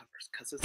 covers because it's.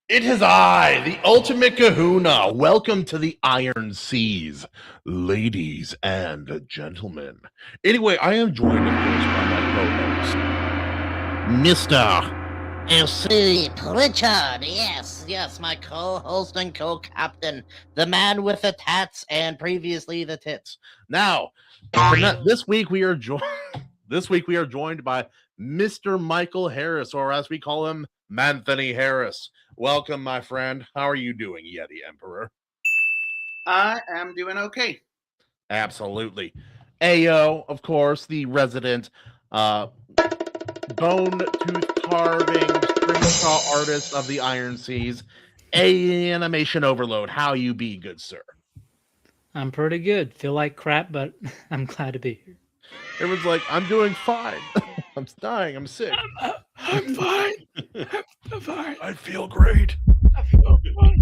It is I, the ultimate Kahuna. Welcome to the Iron Seas, ladies and gentlemen. Anyway, I am joined, of course, by my co-host, Mr. A.C Pritchard, yes, my co-host and co-captain, the man with the tats and previously the tits. Now, this week we are joined by Mr. Michael Harris, or as we call him, Manthony Harris. Welcome, my friend. How are you doing, Yeti Emperor? I am doing okay. Absolutely. Ayo, of course, the resident bone tooth carving screensaw artist of the Iron Seas. Animation Overload. How you be, good sir? I'm pretty good. Feel like crap, but I'm glad to be here. Everyone's like, I'm doing fine. I'm dying. I'm sick. I'm fine. I'm fine. I feel great. I feel fine.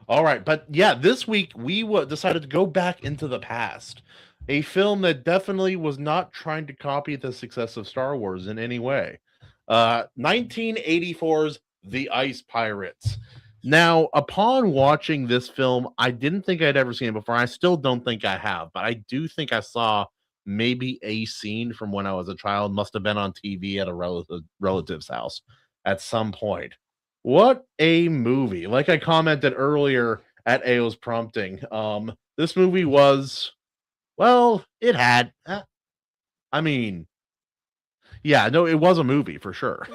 All right, but yeah, this week we decided to go back into the past. A film that definitely was not trying to copy the success of Star Wars in any way. 1984's The Ice Pirates. Now, upon watching this film, I didn't think I'd ever seen it before. I still don't think I have, but I do think I saw maybe a scene from when I was a child. Must have been on TV at a relative's house at some point. What a movie. Like I commented earlier at AO's prompting, this movie was, well, it had, I mean, yeah, no, it was a movie for sure.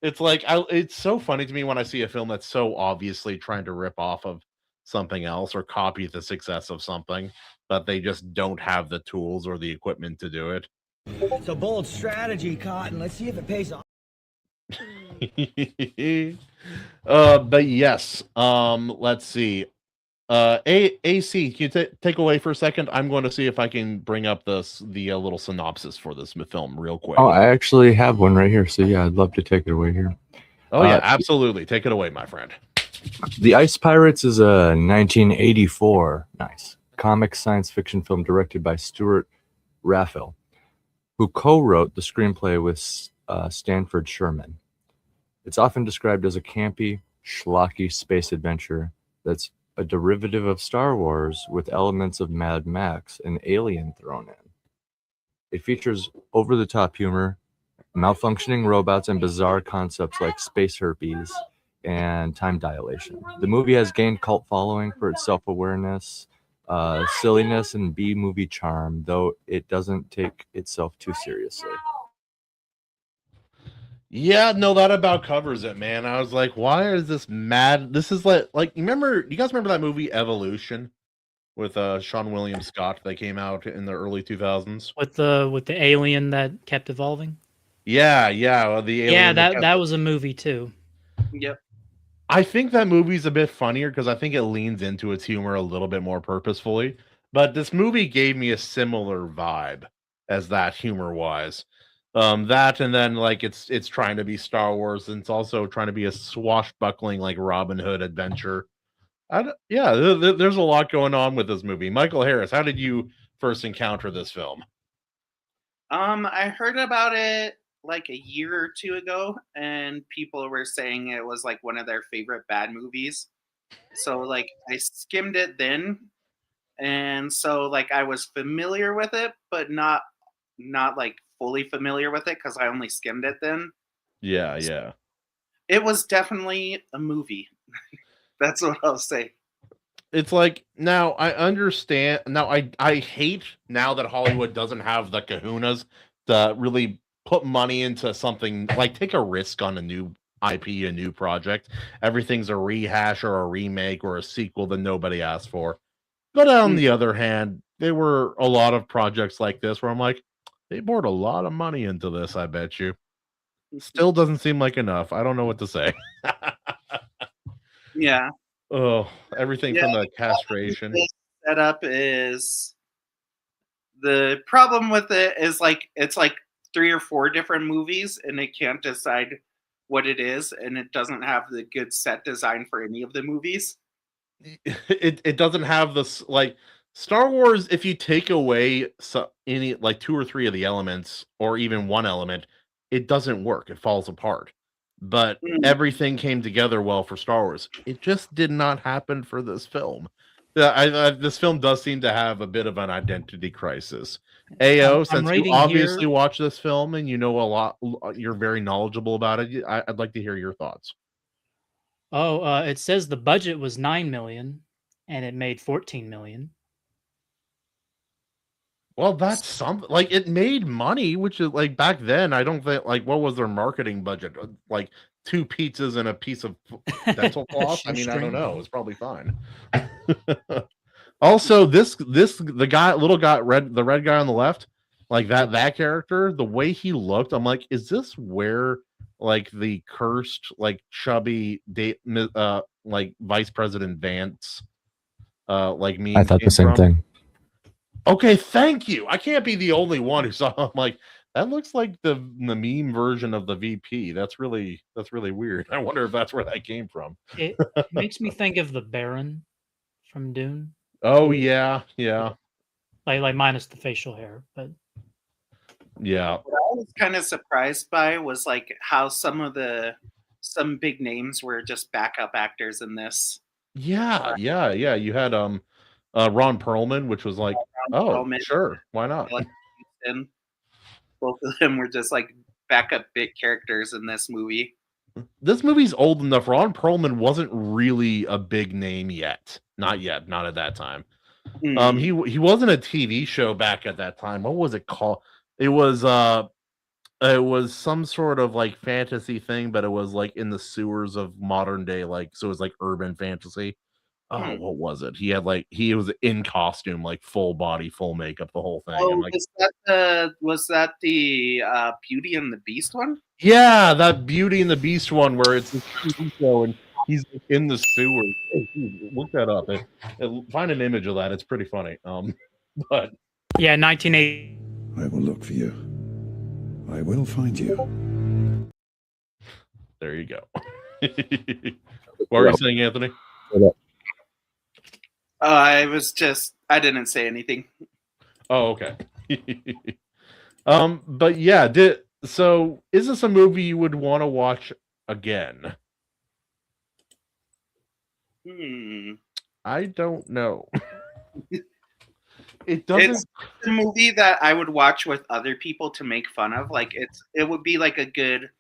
It's like, it's so funny to me when I see a film that's so obviously trying to rip off of something else or copy the success of something, but they just don't have the tools or the equipment to do it. It's a bold strategy, Cotton. Let's see if it pays off. But yes, let's see. AC, can you take away for a second? I'm going to see if I can bring up the little synopsis for this film real quick. Oh, I actually have one right here. So yeah, I'd love to take it away here. Oh yeah, absolutely. Take it away, my friend. The Ice Pirates is a 1984 comic science fiction film directed by Stuart Raphael, who co-wrote the screenplay with Stanford Sherman. It's often described as a campy, schlocky space adventure that's a derivative of Star Wars with elements of Mad Max and Alien thrown in. It features over-the-top humor, malfunctioning robots, and bizarre concepts like space herpes and time dilation. The movie has gained cult following for its self-awareness, silliness, and B-movie charm, though it doesn't take itself too seriously. Yeah, no, that about covers it, man. I was like, why is this mad? This is like you guys remember that movie Evolution? with Sean William Scott that came out in the early 2000s. With the alien that kept evolving. Yeah, well, the alien. Yeah, that was a movie too. Yep. I think that movie's a bit funnier because I think it leans into its humor a little bit more purposefully. But this movie gave me a similar vibe as that humor-wise. That and then like it's trying to be Star Wars, and it's also trying to be a swashbuckling like Robin Hood adventure. There's a lot going on with this movie. Michael Harris, how did you first encounter this film? I heard about it like a year or two ago, and people were saying it was like one of their favorite bad movies. So like I skimmed it then, and so like I was familiar with it, but not like fully familiar with it because I only skimmed it then. Yeah. It was definitely a movie. That's what I'll say. It's like now I understand. Now I hate now that Hollywood doesn't have the kahunas to really put money into something, like take a risk on a new IP, a new project. Everything's a rehash or a remake or a sequel that nobody asked for. But on the other hand, there were a lot of projects like this where I'm like, they poured a lot of money into this, I bet you. Still doesn't seem like enough. I don't know what to say. Yeah. Oh, everything from the castration. The setup is the problem with it is like it's like 3 or 4 different movies, and it can't decide what it is, and it doesn't have the good set design for any of the movies. It doesn't have this like Star Wars. If you take away any like 2 or 3 of the elements, or even one element, it doesn't work. It falls apart. But everything came together well for Star Wars. It just did not happen for this film. This film does seem to have a bit of an identity crisis. AO, since you obviously watch this film and you know a lot, you're very knowledgeable about it. I'd like to hear your thoughts. It says the budget was $9 million and it made $14 million. Well, that's something. Like, it made money, which is like back then. I don't think like what was their marketing budget? Like 2 pizzas and a piece of dental floss. I mean, I don't know. It's probably fine. Also, the guy, the red guy on the left, like that character, the way he looked, I'm like, is this where like the cursed, like chubby like Vice President Vance, like me? I thought the same thing. Okay, thank you. I can't be the only one who saw. I'm like, that looks like the meme version of the VP. That's really weird. I wonder if that's where that came from. It makes me think of the Baron from Dune. Oh yeah. Like minus the facial hair, but yeah. What I was kind of surprised by was like how some big names were just backup actors in this. Yeah. You had Ron Perlman, which was like, Perlman, sure, why not? And both of them were just like backup big characters in this movie. This movie's old enough. Ron Perlman wasn't really a big name yet. Not yet. Not at that time. He wasn't a TV show back at that time. What was it called? It was some sort of like fantasy thing, but it was like in the sewers of modern day, like, so it was like urban fantasy. Oh, what was it? He was in costume, like full body, full makeup, the whole thing. Oh, like, was that the Beauty and the Beast one? Yeah, that Beauty and the Beast one where it's a TV show and he's in the sewers. Hey, look that up. Find an image of that. It's pretty funny. But yeah, 1980. I will look for you. I will find you. There you go. What were you saying, Anthony? I didn't say anything. Oh, okay. But yeah, so is this a movie you would want to watch again? I don't know. It doesn't. It's a movie that I would watch with other people to make fun of. Like it would be like a good,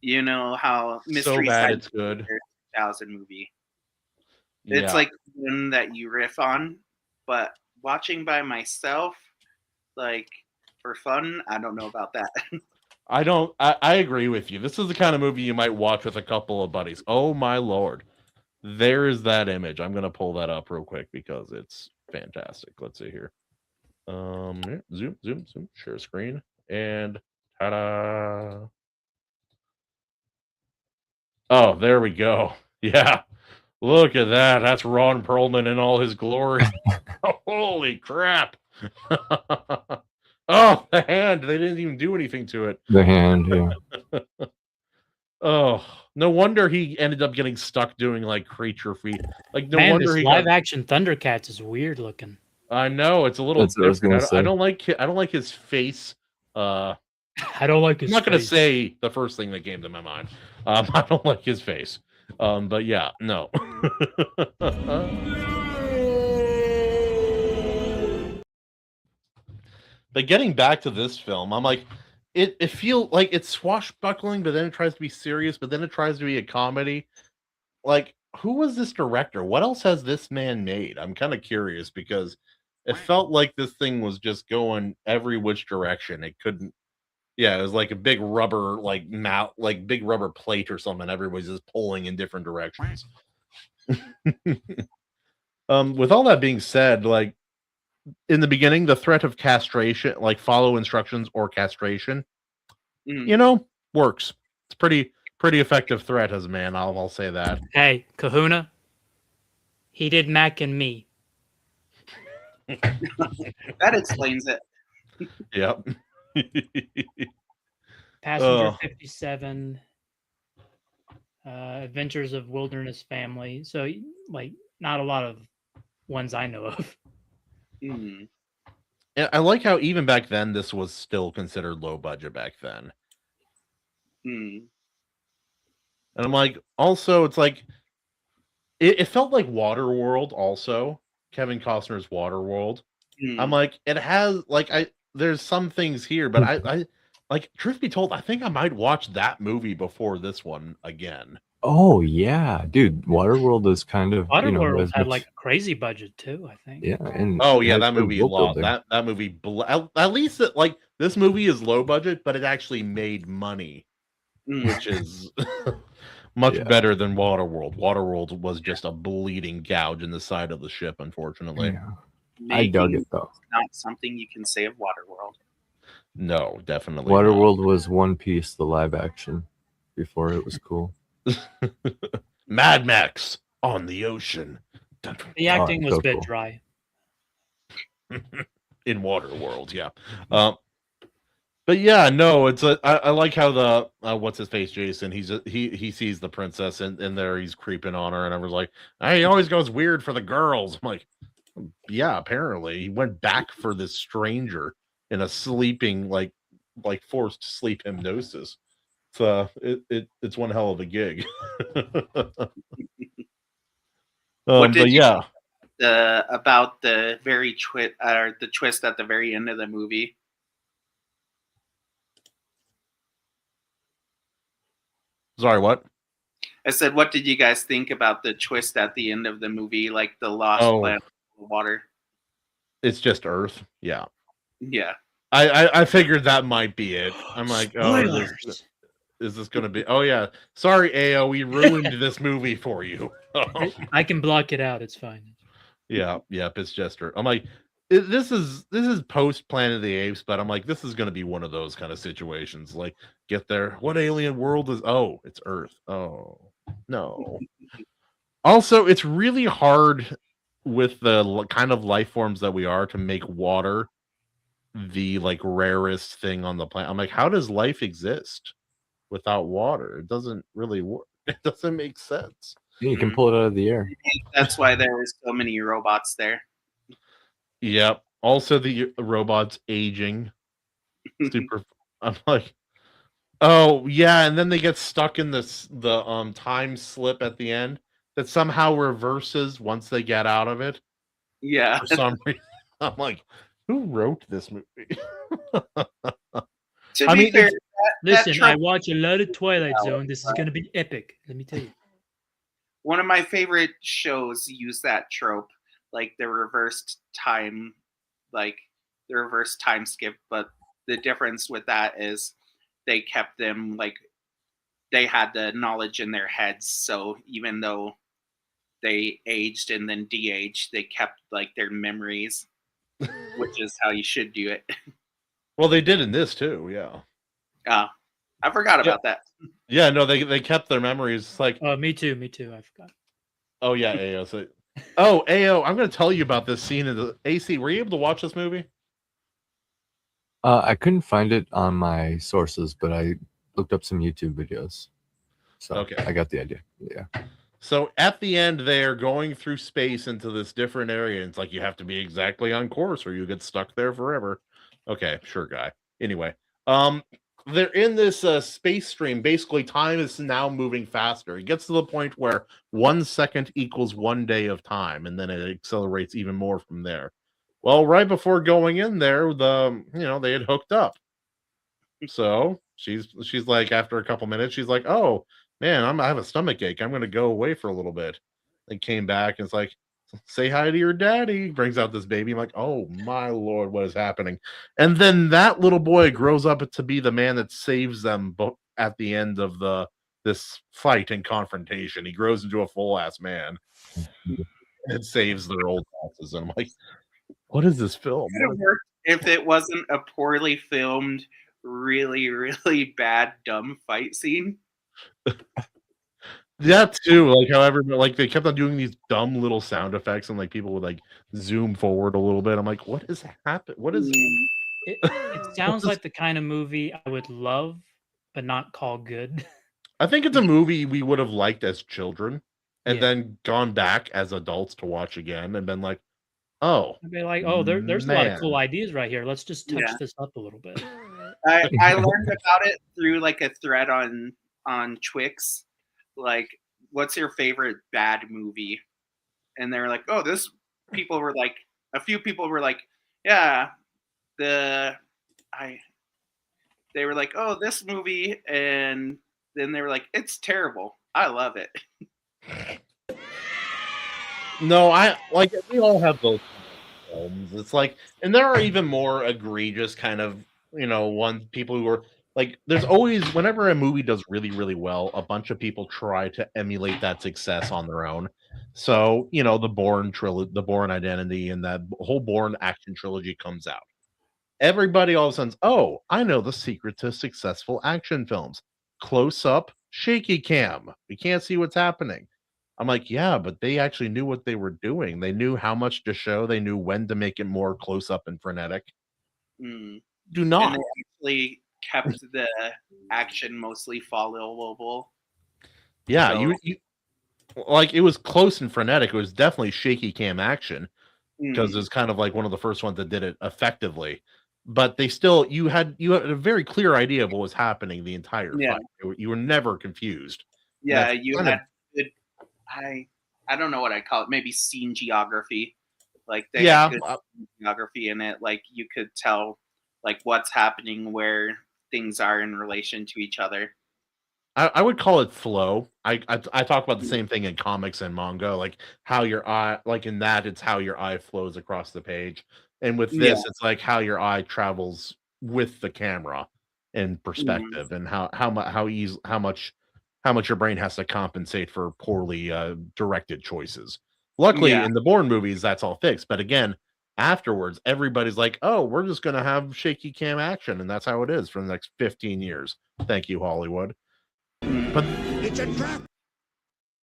how Mystery so bad Science it's good 2000 movie. It's like one that you riff on, but watching by myself, like for fun, I don't know about that. I agree with you. This is the kind of movie you might watch with a couple of buddies. Oh my lord. There is that image. I'm going to pull that up real quick because Fantastic. Let's see here. Zoom, share screen, and ta-da! Oh, there we go. Yeah, look at that. That's Ron Perlman in all his glory. Holy crap! Oh, the hand. They didn't even do anything to it. The hand, yeah. Oh, no wonder he ended up getting stuck doing like creature feet. Like, no Man, wonder this he live got. action Thundercats is weird looking. I know it's a little That's what I was different. gonna I say. don't like his face. I don't like his I'm not going to face. say the first thing that came to my mind. I don't like his face. But yeah, no. But getting back to this film, I'm like, it feels like it's swashbuckling, but then it tries to be serious, but then it tries to be a comedy. Like, who was this director? What else has this man made? I'm kind of curious because it felt like this thing was just going every which direction. It couldn't. Yeah, it was like a big rubber, like big rubber plate or something. Everybody's just pulling in different directions. With all that being said, like in the beginning, the threat of castration, like follow instructions or castration, works. It's pretty effective threat as a man. I'll say that. Hey, Kahuna. He did Mac and Me. That explains it. Yep. Passenger 57. Adventures of Wilderness Family. So, like, not a lot of ones I know of. Mm. And I like how even back then this was still considered low budget back then. Mm. And I'm like, also, it's like it felt like Waterworld. Also, Kevin Costner's Waterworld. Mm. I'm like, it has like there's some things here, but I like, truth be told, I think I might watch that movie before this one again. Oh yeah, dude. Waterworld is kind of Waterworld had like a crazy budget too, I think. Yeah, and oh yeah, has that good movie world building. that movie at least it, like this movie is low budget, but it actually made money, which is much better than Waterworld. Waterworld was just a bleeding gouge in the side of the ship, unfortunately. Yeah. I dug it though. Not something you can say of Waterworld. No, definitely Waterworld was One Piece, the live action, before it was cool. Mad Max on the ocean. The acting was a bit dry. In Waterworld, yeah. But yeah, no, it's I like how the what's his face, Jason. He sees the princess in there. He's creeping on her, and I was like, he always goes weird for the girls. I'm like, yeah, apparently he went back for this stranger in a sleeping like forced sleep hypnosis. So it's one hell of a gig. What did but you yeah, think about the the twist at the very end of the movie? Sorry, what? I said, what did you guys think about the twist at the end of the movie, like the lost planet of the water? It's just Earth. Yeah. Yeah. I figured that might be it. I'm like, is this going to be? Oh yeah, sorry, AO, we ruined this movie for you. I can block it out. It's fine. Yeah, it's just Earth. I'm like, this is post Planet of the Apes, but I'm like, this is going to be one of those kind of situations. Like, get there. What alien world is? Oh, it's Earth. Oh no. Also, it's really hard with the kind of life forms that we are to make water the like rarest thing on the planet. I'm like, how does life exist without water? It doesn't really work. It doesn't make sense. Yeah, you can pull it out of the air. That's why there was so many robots there. Yep. Also, the robots aging. Super. I'm like, oh yeah, and then they get stuck in the time slip at the end that somehow reverses once they get out of it. Yeah. For some reason, I'm like, who wrote this movie? To be fair, listen, I watch a lot of Twilight Zone. This is going to be epic. Let me tell you. One of my favorite shows use that trope, like the reversed time skip. But the difference with that is they kept them like they had the knowledge in their heads. So even though they aged and then de-aged. They kept like their memories, which is how you should do it. Well, they did in this too. Yeah. I forgot Yeah. about that. Yeah. No, they kept their memories. It's like, Me too. I forgot. oh yeah, AO. So, oh AO, I'm going to tell you about this scene in the AC. Were you able to watch this movie? I couldn't find it on my sources, but I looked up some YouTube videos. So Okay. I got the idea. Yeah. So at the end, they're going through space into this different area. And it's like you have to be exactly on course or you get stuck there forever. Okay, sure, guy. Anyway, they're in this space stream. Basically, time is now moving faster. It gets to the point where 1 second equals 1 day of time, and then it accelerates even more from there. Well, right before going in there, they had hooked up. So she's like, after a couple minutes, she's like, "Oh man, I have a stomach ache. I'm gonna go away for a little bit." They came back and it's like, "Say hi to your daddy." Brings out this baby. I'm like, "Oh my lord, what is happening?" And then that little boy grows up to be the man that saves them at the end of this fight and confrontation. He grows into a full ass man and saves their old bosses. And I'm like, what is this film? It would have worked if it wasn't a poorly filmed, really, really bad, dumb fight scene. That too, like however, like they kept on doing these dumb little sound effects and like people would like zoom forward a little bit. I'm like, what is happening? What is It sounds like the kind of movie I would love, but not call good. I think it's a movie we would have liked as children and Yeah. then gone back as adults to watch again and been like, oh, I'd be like, oh, there's a lot of cool man. ideas right here. Let's just touch Yeah. this up a little bit. I learned about it through like a thread on Twix. Like, what's your favorite bad movie? And they were like, oh, a few people were like, yeah, they were like, oh, this movie, and then they were like, it's terrible. I love it. No, I like we all have those films. It's like, and there are even more egregious kind of, people who are like, there's always, whenever a movie does really, really well, a bunch of people try to emulate that success on their own. So, the Bourne trilogy, the Bourne Identity, and that whole Bourne action trilogy comes out. Everybody all of a sudden, oh, I know the secret to successful action films. Close up, shaky cam. We can't see what's happening. I'm like, yeah, but they actually knew what they were doing. They knew how much to show. They knew when to make it more close up and frenetic. Mm. Do not. And they actually kept the action mostly followable. Yeah, So- you like it was close and frenetic. It was definitely shaky cam action because it was kind of like one of the first ones that did it effectively. But they still, you had a very clear idea of what was happening the entire fight. You were never confused. Yeah, you had good. I don't know what I call it. Maybe scene geography. Like they had good scene geography in it. Like you could tell, like what's happening, where things are in relation to each other. I would call it flow. I talk about the same thing in comics and manga, like how your eye, like in that, it's how your eye flows across the page. And with this, it's like how your eye travels with the camera in perspective, and how much your brain has to compensate for poorly directed choices. Luckily, in the Bourne movies, that's all fixed. But again, afterwards, everybody's like, "Oh, we're just gonna have shaky cam action," and that's how it is for the next 15 years. Thank you, Hollywood. But It's a trap.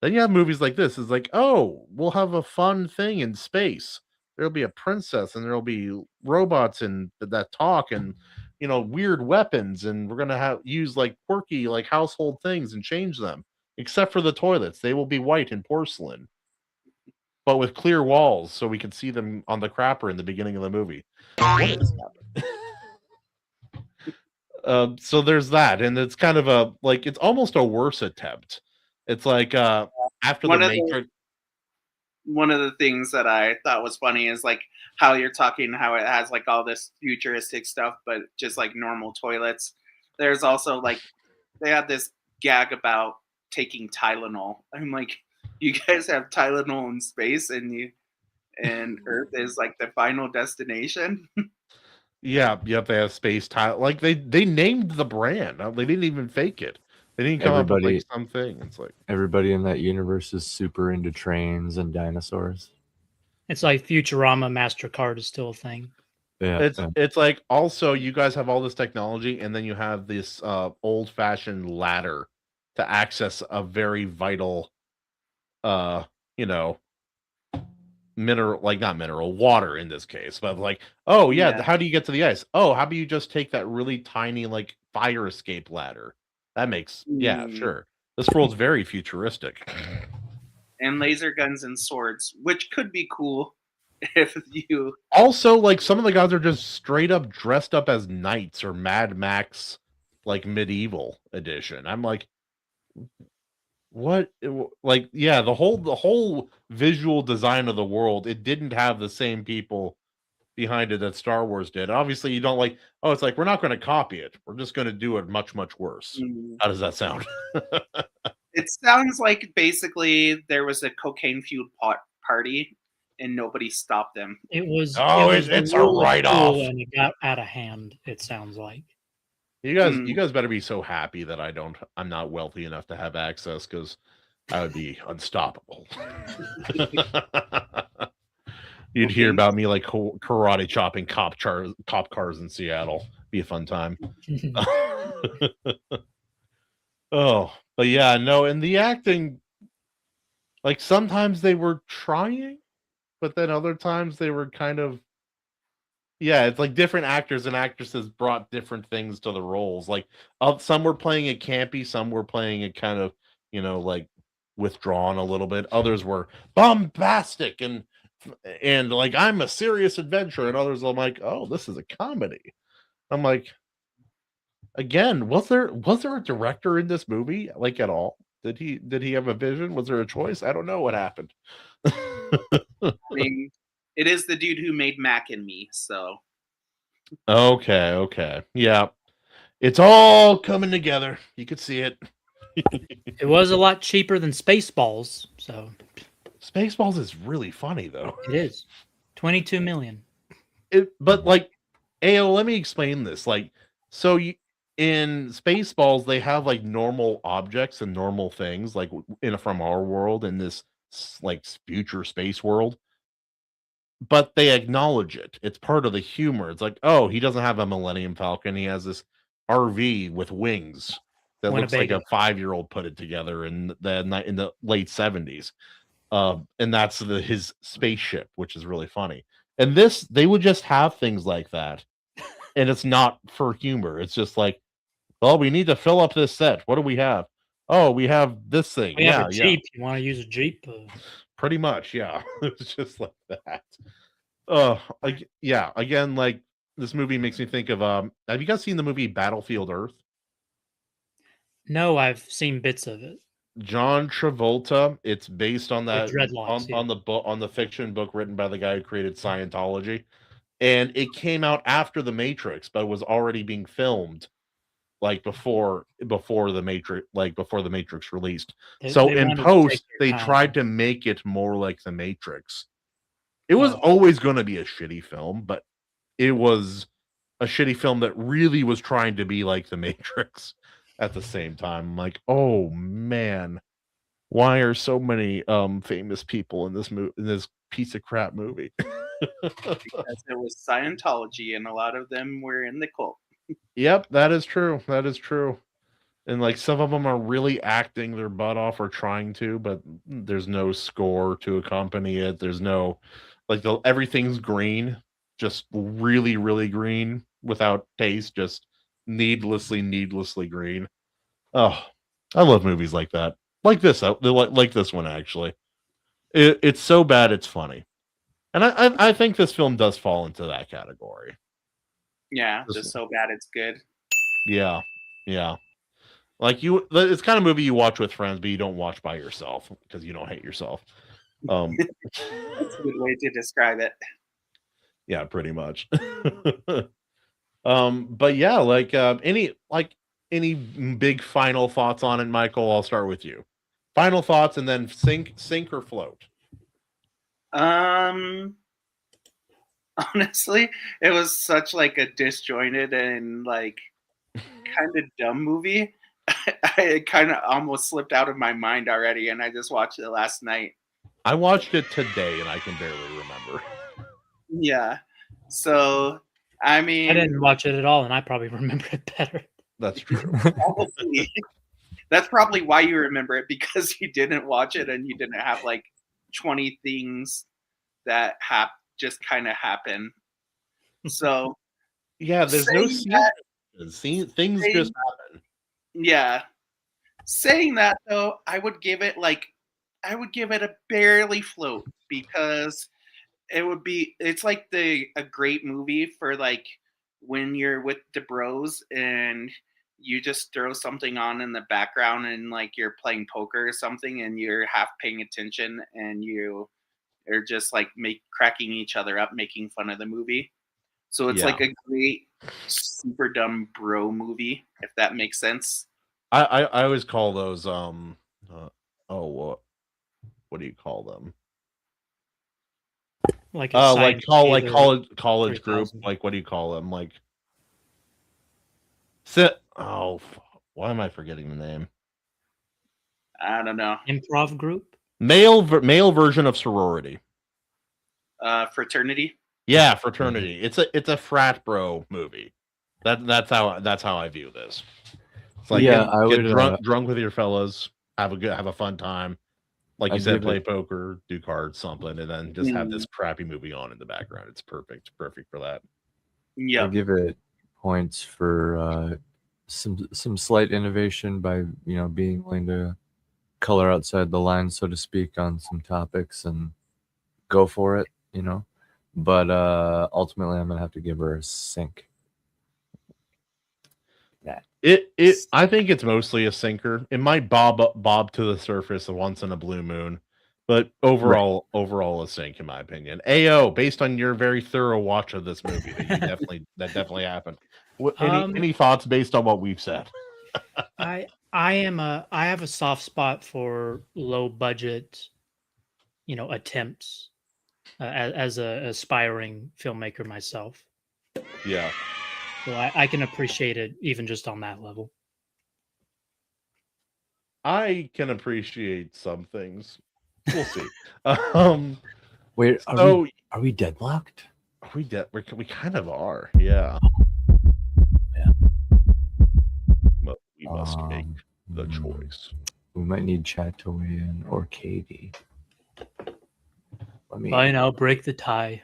then you have movies like this. It's like, oh, we'll have a fun thing in space. There'll be a princess and there'll be robots and that talk and weird weapons, and we're gonna use like quirky like household things and change them. Except for the toilets. They will be white and porcelain. But with clear walls so we can see them on the crapper in the beginning of the movie. What is happening? So there's that, and it's kind of it's almost a worse attempt. It's like after One the of the- Matrix. One of the things that I thought was funny is like how you're talking, how it has like all this futuristic stuff, but just like normal toilets. There's also like they had this gag about taking Tylenol. I'm like, you guys have Tylenol in space, and Earth is like the final destination. Yeah, yep, they have space tile. Like they named the brand. They didn't even fake it. They didn't come up with like Everybody, something. It's like everybody in that universe is super into trains and dinosaurs. It's like Futurama. MasterCard is still a thing. Yeah, it's like also you guys have all this technology, and then you have this old fashioned ladder to access a very vital, you know, mineral, like not mineral, water in this case, but like, oh yeah, Yeah. how do you get to the ice? Oh, how about you just take that really tiny like fire escape ladder? That makes yeah, Mm. sure. This world's very futuristic. And laser guns and swords, which could be cool if you. Also, like some of the guys are just straight up dressed up as knights or Mad Max, like medieval edition. I'm like, what? Like, yeah, the whole visual design of the world, it didn't have the same people behind it that Star Wars did. Obviously, you don't like, oh, it's like we're not going to copy it. We're just going to do it much, much worse. Mm. How does that sound? It sounds like basically there was a cocaine fueled party and nobody stopped them. It was. Oh, it was it's a really write-off. cool, and it got out of hand. It sounds like. You guys better be so happy that I'm not wealthy enough to have access, because I would be unstoppable. You'd hear about me like karate chopping cop cars in Seattle. Be a fun time. Oh, but yeah, no, and the acting, like sometimes they were trying, but then other times they were kind of, yeah, it's like different actors and actresses brought different things to the roles. Like some were playing it campy, some were playing it kind of, like withdrawn a little bit. Others were bombastic and like I'm a serious adventurer, and others I'm like, oh, this is a comedy. I'm like, again, was there a director in this movie like at all? Did he have a vision? Was there a choice? I don't know what happened. I mean, it is the dude who made Mac and Me, so. Okay. Yeah. It's all coming together. You could see it. It was a lot cheaper than Spaceballs, so Spaceballs is really funny though. it is. 22 million. But like, Ao, let me explain this. Like, so in Spaceballs, they have like normal objects and normal things, like from our world in this like future space world. But they acknowledge it. It's part of the humor. It's like, oh, he doesn't have a Millennium Falcon. He has this RV with wings that looks like a 5-year-old put it together in the late 70s. And that's his spaceship, which is really funny. And they would just have things like that. And it's not for humor. It's just like, well, we need to fill up this set. What do we have? Oh, we have this thing. We have a Jeep. You want to use a Jeep? Pretty much, yeah. It's just like that. Yeah. Again, like this movie makes me think of have you guys seen the movie Battlefield Earth? No, I've seen bits of it. John Travolta. It's based on that dreadlocks, on the fiction book written by the guy who created Scientology. And it came out after The Matrix, but it was already being filmed like before the Matrix released. So in post, they tried to make it more like The Matrix. It was always going to be a shitty film, but it was a shitty film that really was trying to be like The Matrix at the same time. I'm like, oh man, why are so many famous people in this piece of crap movie? Because it was Scientology, and a lot of them were in the cult. Yep, that is true. And like some of them are really acting their butt off or trying to, but there's no score to accompany it. There's no everything's green, just really, really green without taste, just needlessly green. Oh, I love movies like that. Like this one actually. It's so bad it's funny. And I think this film does fall into that category. Yeah, just so bad it's good. Yeah. Like it's kind of movie you watch with friends, but you don't watch by yourself because you don't hate yourself. That's a good way to describe it. Yeah, pretty much. But yeah, any big final thoughts on it, Michael? I'll start with you. Final thoughts, and then sink or float. Honestly, it was such like a disjointed and like kind of dumb movie it kind of almost slipped out of my mind already, and I just watched it last night. I watched it today, and I can barely remember. Yeah. So, I mean, I didn't watch it at all, and I probably remember it better. That's true. probably, that's probably why you remember it, because you didn't watch it and you didn't have like 20 things that just kind of happen. So, Yeah, there's no things saying- just happen. yeah. Saying that though, I would give it a barely float, because it's like a great movie for like when you're with the bros and you just throw something on in the background and like you're playing poker or something and you're half paying attention and you are just like cracking each other up, making fun of the movie. So it's like a great super dumb bro movie, if that makes sense. I always call those what do you call them? Like a college group. Like, what do you call them? Like, why am I forgetting the name? I don't know. Improv group? Male version of sorority. Fraternity. Yeah, fraternity. It's a frat bro movie. That's how I view this. It's like get drunk with your fellas, have a fun time. Like you said, play poker, do cards, something, and then just have this crappy movie on in the background. It's perfect for that. Yeah, I give it points for some slight innovation by being willing to color outside the lines, so to speak, on some topics and go for it. But ultimately, I'm gonna have to give her a sink. I think it's mostly a sinker. It might bob to the surface once in a blue moon, but overall a sink in my opinion. AO, based on your very thorough watch of this movie, that definitely happened. Any thoughts based on what we've said? I have a soft spot for low budget, attempts as a aspiring filmmaker myself. Yeah. So I can appreciate it even just on that level. I can appreciate some things. We'll see. Wait, are we deadlocked? Are we we kind of are. Yeah. But we must make the choice. We might need Chad to weigh in, or Katie. Fine, I'll break the tie.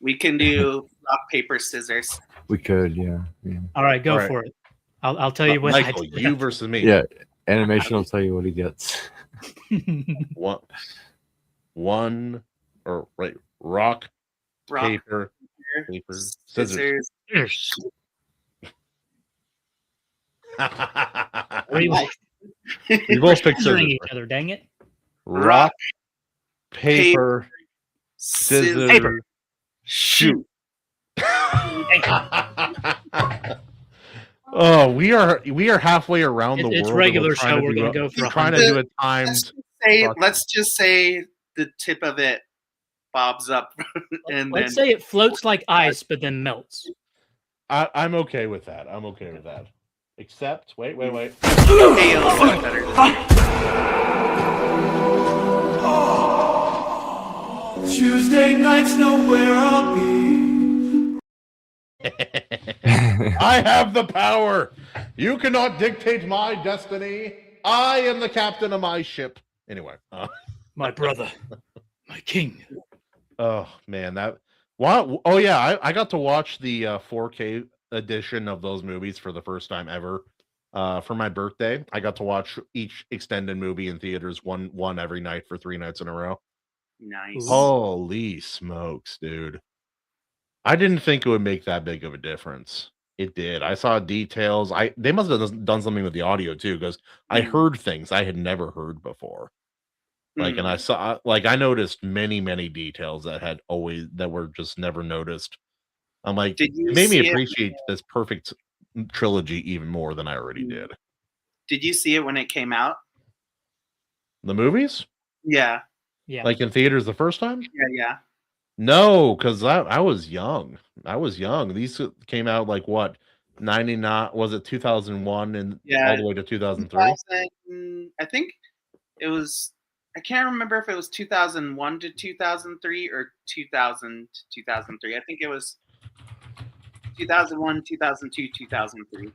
We can do rock, paper, scissors. We could, yeah. All right, go for it. I'll tell you what. Michael, you versus me. Yeah, animation will tell you what he gets. Rock, paper, scissors. We both picked scissors. Each other, dang it. Rock, paper, scissors, paper. Shoot. Oh, we are halfway around the world. It's regular show. We're gonna go for trying to do a timed. Let's just say the tip of it bobs up, and let's say it floats like ice, but then melts. I'm okay with that. Except, wait. Tuesday nights know where I'll be. I have the power. You cannot dictate my destiny. I am the captain of my ship. Anyway, my brother, my king. Oh man, Oh yeah, I got to watch the 4K edition of those movies for the first time ever. For my birthday, I got to watch each extended movie in theaters, one every night for 3 nights in a row. Nice. Holy smokes, dude. I didn't think it would make that big of a difference. It did. I saw details. They must have done something with the audio too, because I heard things I had never heard before. Like, and I noticed many, many details that were just never noticed. I'm like, it made me appreciate this perfect trilogy even more than I already did. Did you see it when it came out? The movies? Yeah. Like in theaters the first time? Yeah. No, because I was young. These came out like what? 99, was it 2001 and Yeah, all the way to 2003? 2000, I think it was. I can't remember if it was 2001 to 2003 or 2000 to 2003. I think it was 2001, 2002, 2003.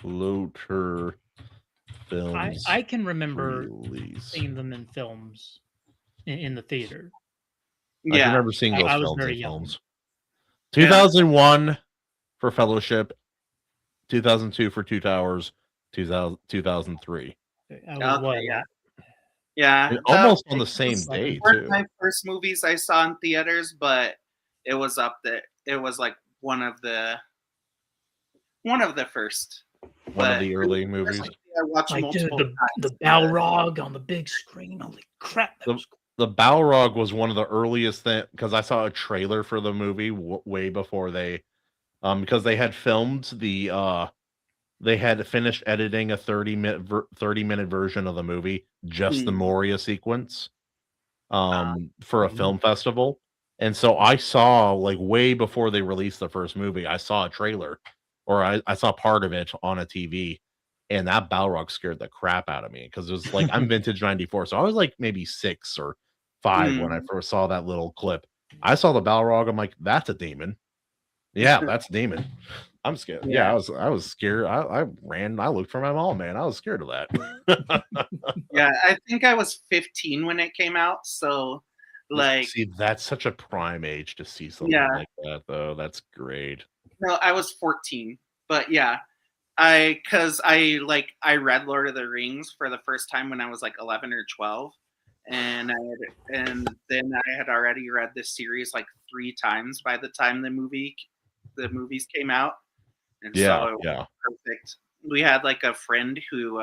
Loter films I can remember release. seeing them in films in the theater. I can Yeah, remember seeing those I was films very in young. films. 2001 for Fellowship, 2002 for Two Towers, 2003. I was okay, what, yeah, yeah. And almost on Like, the same those day weren't too. my first movies I saw in theaters, but it was up there. It was like one of the first. One of But the early movies. I watched like, dude, multiple the times. Balrog on the big screen. Holy crap! That was The Balrog was one of the earliest things because I saw a trailer for the movie way before they, because they had filmed they had finished editing a 30-minute version of the movie, just the Moria sequence, for a film festival. And so I saw, like, way before they released the first movie, I saw a trailer, or I saw part of it on a TV, and that Balrog scared the crap out of me because it was like, I'm vintage 94, so I was like maybe 6 or 5 when I first saw that little clip. I saw the Balrog, I'm like, that's a demon. Yeah, that's a demon. I'm scared. Yeah, I was scared. I ran. I looked for my mom, man. I was scared of that. Yeah, I think I was 15 when it came out. So, like, see, that's such a prime age to see something Yeah. like that, though. That's great. no, I was 14. But yeah, because I read Lord of the Rings for the first time when I was like 11 or 12, and and then I had already read this series like 3 times by the time the movies came out, and so Yeah, it was yeah. perfect. We had like a friend who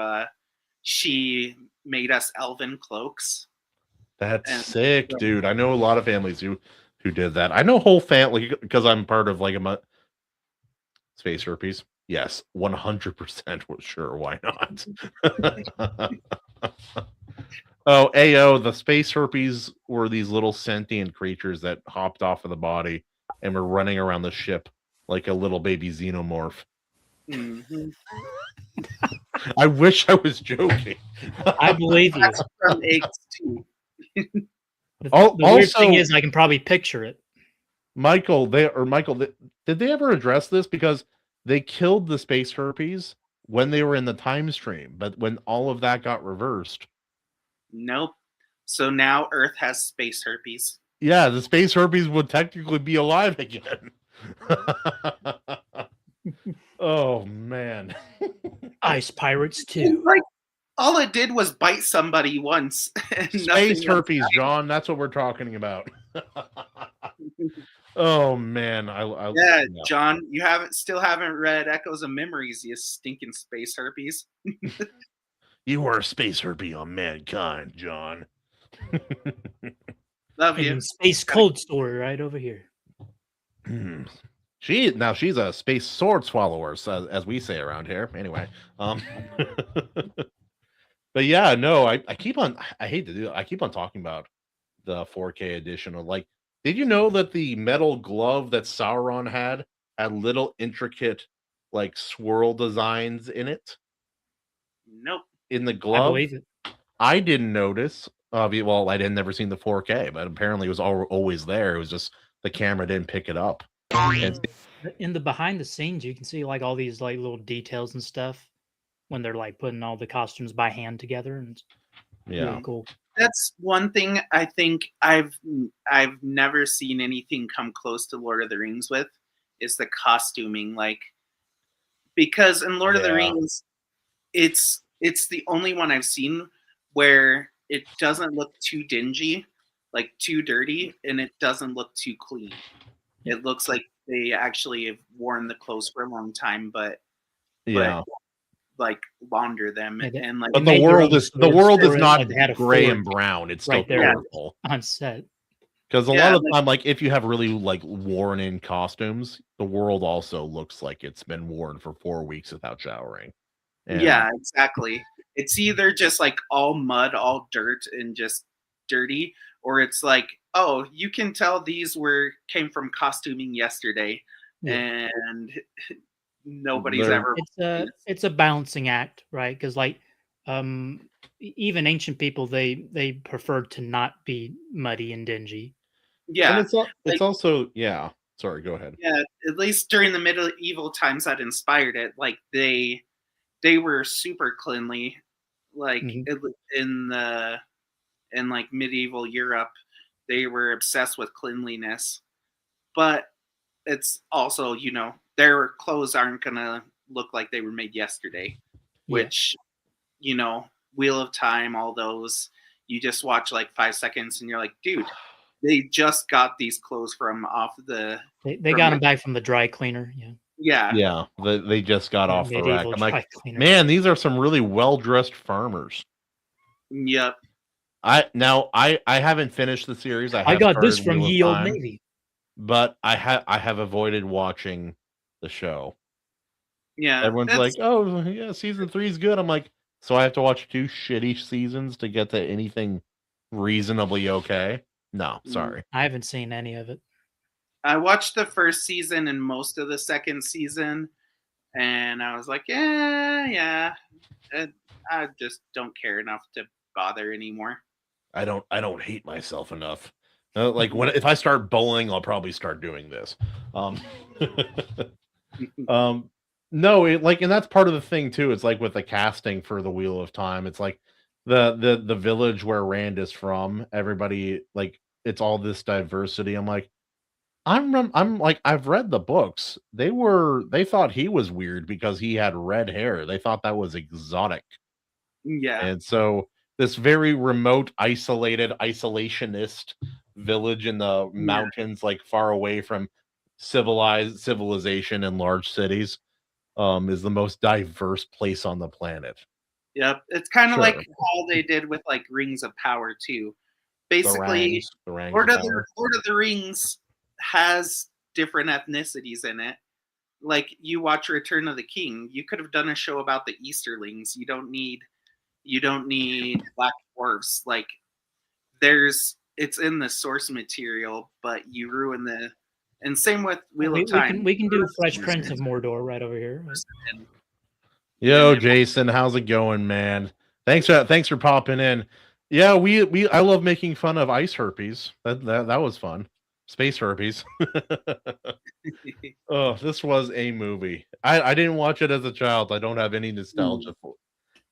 she made us elven cloaks. That's And sick, dude. I know a lot of families who did that. I know whole family because I'm part of like a space herpes. Yes, 100% sure. Why not? Oh, AO, the space herpes were these little sentient creatures that hopped off of the body and were running around the ship like a little baby xenomorph. Mhm. I wish I was joking. I believe you. That's from eggs too. The Al- weird thing also- is, I can probably picture it. Michael, did they ever address this? Because they killed the space herpes when they were in the time stream, but when all of that got reversed, Nope. So now Earth has space herpes. yeah, the space herpes would technically be alive again. Oh man. Ice Pirates And, 2. like, all it did was bite somebody once. And Space nothing else herpes, John, that's what we're talking about. Oh man, Yeah, John, you still haven't read Echoes of Memories, you stinking space herpes. You are a space herpes on mankind, John. Love And you. then Space Cold Story right over here. She's a space sword swallower, as we say around here. Anyway, but yeah, no, I keep on. I hate to do it. I keep on talking about the 4K edition. Of like, did you know that the metal glove that Sauron had little intricate like swirl designs in it? Nope. In the I glove, believe it. I didn't notice. Well, I didn't never seen the 4K, but apparently it was always there. It was just the camera didn't pick it up. And In the behind the scenes, you can see like all these like little details and stuff when they're like putting all the costumes by hand together, and it's yeah, really cool. That's one thing I think I've never seen anything come close to Lord of the Rings with is the costuming. Like, because in Lord of the Yeah. Rings, it's the only one I've seen where it doesn't look too dingy, like too dirty, and it doesn't look too clean. It looks like they actually have worn the clothes for a long time, but yeah. like launder them Yeah, and like But made the their world own is swords for it, not like they had a gray forge and brown. It's still right there. colorful. on set. Because a Yeah, lot of like- time, like if you have really like worn in costumes, the world also looks like it's been worn for 4 weeks without showering. And Yeah, exactly. It's either just like all mud, all dirt, and just dirty, or it's like, oh, you can tell these came from costuming yesterday. and nobody's They're- ever. It's a balancing act, right? Because like even ancient people, they preferred to not be muddy and dingy. Yeah, and it's also Sorry, go ahead. yeah. At least during the medieval times that inspired it, like they were super cleanly, like in like medieval Europe, they were obsessed with cleanliness. But it's also, their clothes aren't gonna look like they were made yesterday, which, Wheel of Time, all those, you just watch like 5 seconds and you're like, dude, they just got these clothes from off the. They got them back from the dry cleaner. Yeah. Yeah, they just got off the rack. Medieval I'm dry like, cleaner. man, these are some really well-dressed farmers. Yep. I haven't finished the series. I got this started from Wheel of Ye Old Time, Navy. but I have avoided watching the show. Yeah. Everyone's like, oh yeah, season 3 is good. I'm like, so I have to watch 2 shitty seasons to get to anything reasonably okay? No, sorry. I haven't seen any of it. I watched the first season and most of the second season, and I was like, yeah. I just don't care enough to bother anymore. I don't hate myself enough. Like if I start bowling, I'll probably start doing this. No, and that's part of the thing too. It's like with the casting for the Wheel of Time. It's like the village where Rand is from. Everybody, like, it's all this diversity. I'm like, I'm like, I've read the books. They thought he was weird because he had red hair. They thought that was exotic. Yeah. And so this very remote, isolationist village in the mountains, like far away from civilization and large cities, is the most diverse place on the planet. Yep. It's kind of like how they did with like Rings of Power too. Basically, the Rangs Lord of the Rings has different ethnicities in it. Like you watch Return of the King, you could have done a show about the Easterlings. You don't need black dwarves. Like it's in the source material, but you ruin the. And same with Wheel of Time. We can do Fresh Prince of Mordor right over here. Yo, Jason, how's it going, man? Thanks for popping in. Yeah, I love making fun of ice herpes. That was fun. Space herpes. Oh, this was a movie. I didn't watch it as a child. I don't have any nostalgia for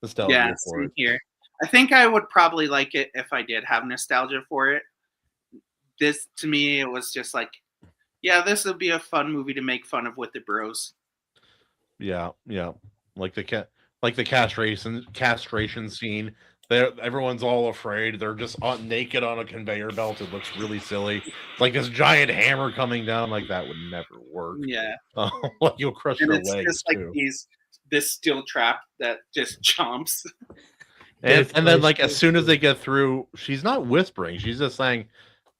it. Here. I think I would probably like it if I did have nostalgia for it. This, to me, it was just like, yeah, this would be a fun movie to make fun of with the bros. Yeah. Like the castration scene. Everyone's all afraid. They're just naked on a conveyor belt. It looks really silly. It's like this giant hammer coming down. Like that would never work. Yeah. Like you'll crush your legs. It's just like this steel trap that just jumps. And then like as soon as they get through, she's not whispering. She's just saying,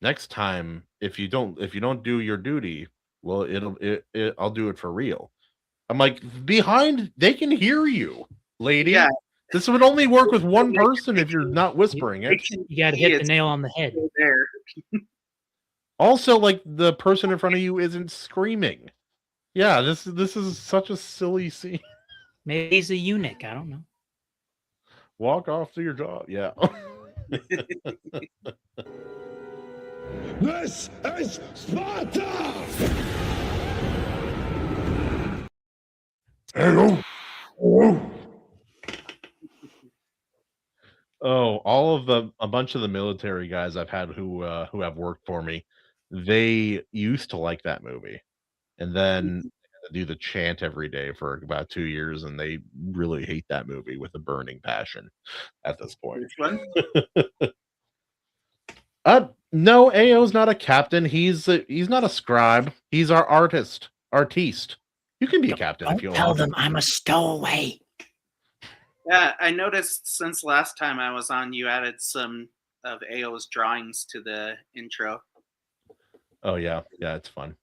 next time, if you don't do your duty, well, I'll do it for real. I'm like, they can hear you, lady. Yeah. This would only work with one person if you're not whispering it. You got to hit the nail on the head. Also, like the person in front of you isn't screaming. Yeah, this is such a silly scene. Maybe he's a eunuch. I don't know. Walk off to your job. Yeah. This is Sparta! Oh, a bunch of the military guys I've had who have worked for me, they used to like that movie, and then do the chant every day for about 2 years, and they really hate that movie with a burning passion at this point. Which one? No, AO's not a captain. He's not a scribe. He's our artiste. You can be a captain if you want. Tell them I'm a stowaway. Yeah, I noticed since last time I was on, you added some of AO's drawings to the intro. Oh yeah, it's fun.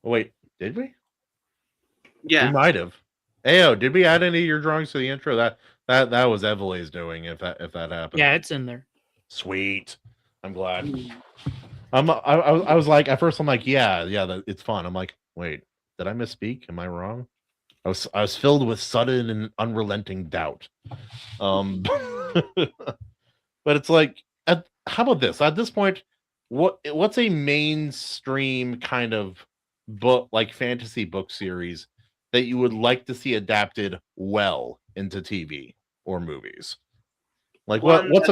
Wait, did we? Yeah, we might have. AO, did we add any of your drawings to the intro? That was Evaleigh's doing. If that happened. Yeah, it's in there. Sweet. I'm glad. I was like, at first I'm like, yeah, it's fun. I'm like, Wait, did I misspeak? Am I wrong? I was filled with sudden and unrelenting doubt. But it's like, how about this? At this point, what's a mainstream kind of book, like fantasy book series, that you would like to see adapted well into TV or movies? Like One what's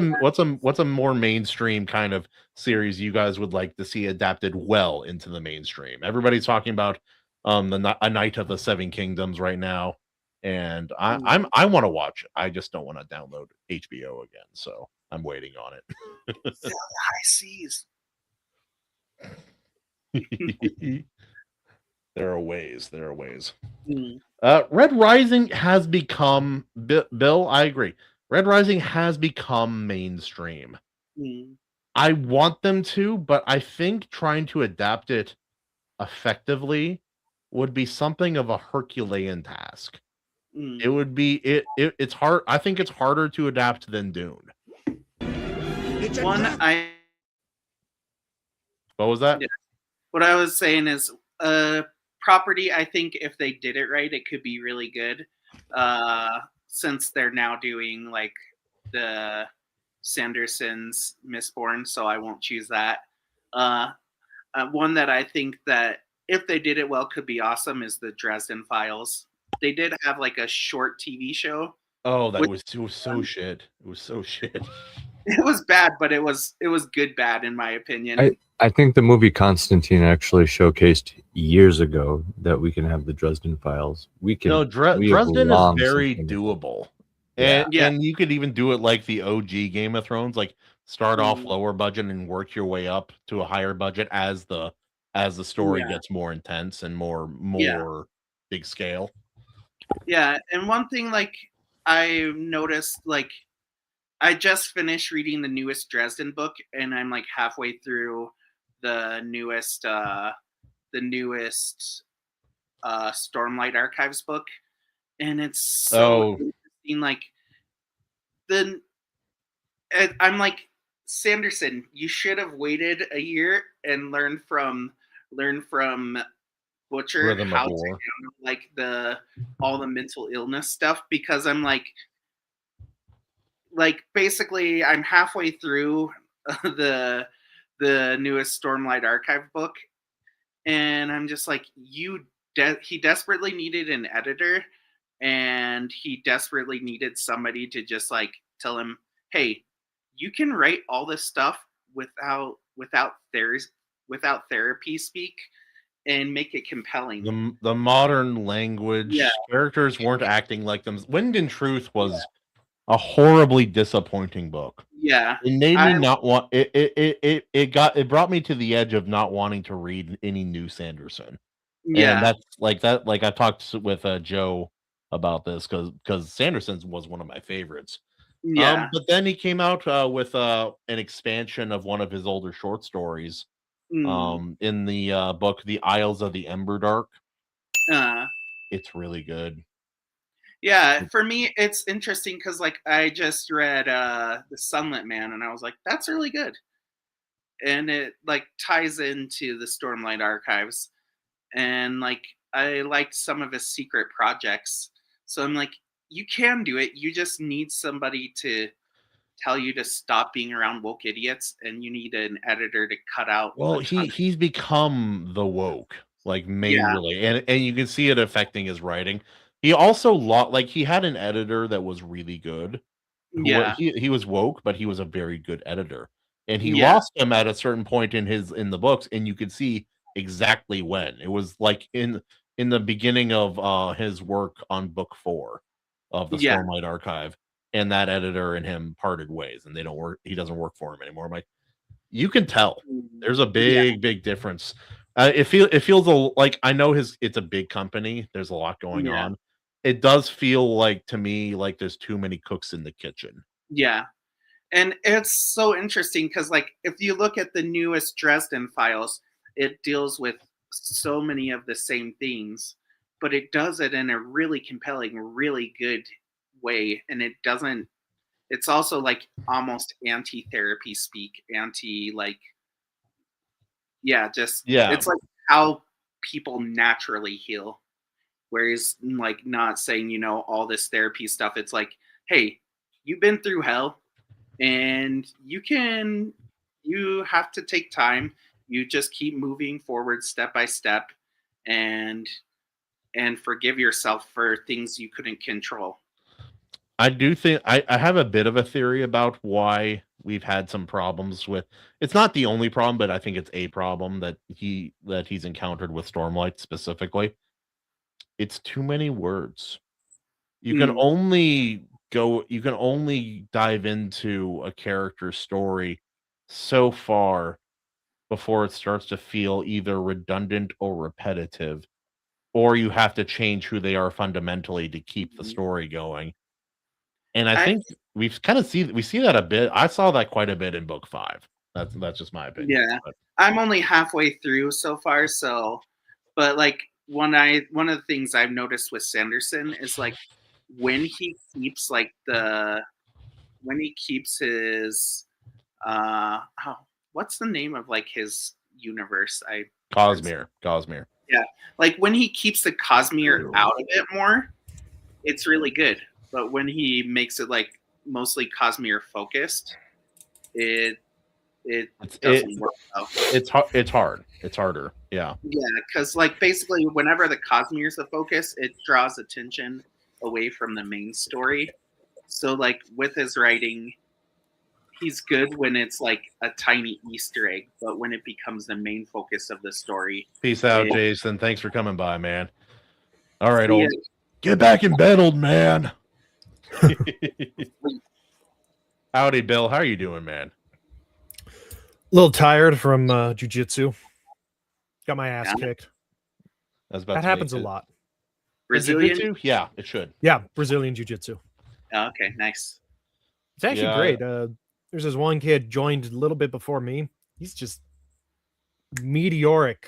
a more mainstream kind of series you guys would like to see adapted well into the mainstream? Everybody's talking about A Night of the Seven Kingdoms right now, and I want to watch it. I just don't want to download HBO again, so I'm waiting on the high seas. it. There are ways. There are ways. Mm. Red Rising has become Bill. I agree. Red Rising has become mainstream. Mm. I want them to, but I think trying to adapt it effectively would be something of a Herculean task. Mm. It would be it's hard. I think it's harder to adapt than Dune. What was that? Yeah. What I was saying is property, I think if they did it right, it could be really good. Since they're now doing like the Sanderson's Mistborn, so I won't choose that. One that I think that if they did it well could be awesome is the Dresden Files. They did have like a short TV show. Oh, it was so shit. It was so shit. It was bad, but it was good bad in my opinion. I think the movie Constantine actually showcased years ago that we can have the Dresden Files. We can. No, Dresden is very doable. And you could even do it like the OG Game of Thrones, like start off lower budget and work your way up to a higher budget as the story gets more intense and more big scale. Yeah, and one thing like I noticed, like I just finished reading the newest Dresden book, and I'm like halfway through the newest Stormlight Archives book, and it's so interesting. Like I'm like, Sanderson, you should have waited a year and learn from Butcher how to handle like all the mental illness stuff, because I'm like basically I'm halfway through the newest Stormlight Archive book, and I'm just like, he desperately needed an editor, and he desperately needed somebody to just like tell him, hey, you can write all this stuff without therapy speak and make it compelling. The modern language, characters weren't acting like them. Wind and Truth was a horribly disappointing book. Yeah, it made me not want it. It brought me to the edge of not wanting to read any new Sanderson. Yeah, and that's like that. Like I talked with Joe about this because Sanderson was one of my favorites. Yeah, but then he came out with an expansion of one of his older short stories. In the book, The Isles of the Emberdark. It's really good. Yeah, for me, it's interesting because like I just read The Sunlit Man, and I was like, that's really good, and it like ties into the Stormlight Archives, and like I liked some of his secret projects. So I'm like, you can do it. You just need somebody to tell you to stop being around woke idiots, and you need an editor to cut out. Well, he's become the woke, like majorly, and you can see it affecting his writing. He also he had an editor that was really good. He was woke, but he was a very good editor, and he lost him at a certain point in the books, and you could see exactly when. It was like in the beginning of his work on book 4 of the Stormlight Archive, and that editor and him parted ways, and they don't work. He doesn't work for him anymore. I'm like, you can tell there's a big difference. It feels like, I know it's a big company. There's a lot going on. It does feel like to me like there's too many cooks in the kitchen. Yeah. And it's so interesting because like if you look at the newest Dresden Files, it deals with so many of the same things, but it does it in a really compelling, really good way. And it's also like almost anti-therapy speak, it's like how people naturally heal. Where he's like not saying, you know, all this therapy stuff. It's like, hey, you've been through hell and you have to take time. You just keep moving forward step by step and forgive yourself for things you couldn't control. I do think I have a bit of a theory about why we've had some problems with. It's not the only problem, but I think it's a problem that he's encountered with Stormlight specifically. It's too many words. You can only dive into a character's story so far before it starts to feel either redundant or repetitive, or you have to change who they are fundamentally to keep the story going. And I think we see that a bit. I saw that quite a bit in book 5. That's just my opinion. Yeah, but. I'm only halfway through so far. So, but like one of the things I've noticed with Sanderson is like when he keeps his what's the name of like his universe? Cosmere. Yeah, like when he keeps the Cosmere out of it more, it's really good. But when he makes it like mostly Cosmere focused, it doesn't work out. It's hard. It's harder. Yeah. Yeah, because like basically whenever the Cosmere is the focus, it draws attention away from the main story. So like with his writing, he's good when it's like a tiny Easter egg, but when it becomes the main focus of the story. Peace out, Jason. Thanks for coming by, man. All right, get back in bed, old man. Howdy, Bill. How are you doing, man? A little tired from jujitsu. Got my ass kicked. That happens a lot. Brazilian? Yeah, it should. Yeah, Brazilian jiu-jitsu. Oh, okay, nice. It's actually great. There's this one kid joined a little bit before me. He's just meteoric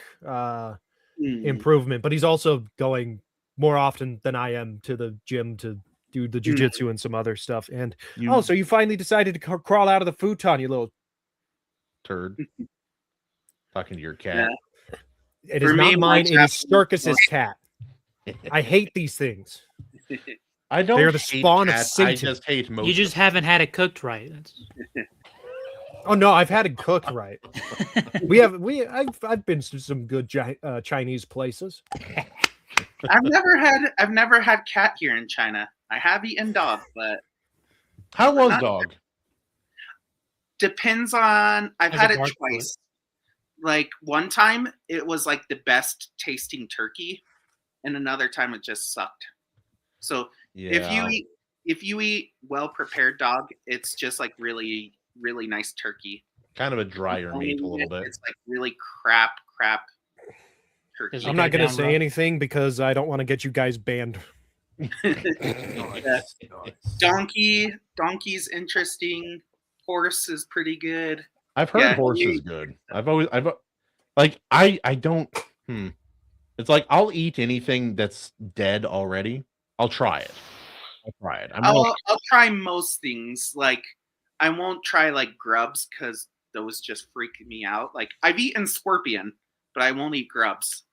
improvement, but he's also going more often than I am to the gym to do the jiu-jitsu and some other stuff. And so you finally decided to crawl out of the futon, you little turd. Talking to your cat. Yeah. It is not mine. It is Circus's cat. I hate these things. I don't. They're the spawn of Satan. I just hate most. You just haven't had it cooked right. Oh no, I've had it cooked right. I've been to some good Chinese places. I've never had cat here in China. I have eaten dog, but how was dog? Depends on. I've had it twice. Like one time, it was like the best tasting turkey, and another time it just sucked. So if you eat well prepared dog, it's just like really really nice turkey. Kind of a drier meat a little bit. It's like really crap turkey. I'm not going to say anything because I don't want to get you guys banned. Donkey's interesting. Horse is pretty good. I've heard horse is good. I don't. It's like I'll eat anything that's dead already. I'll try it. I'll try most things. Like I won't try like grubs because those just freak me out. Like I've eaten scorpion, but I won't eat grubs.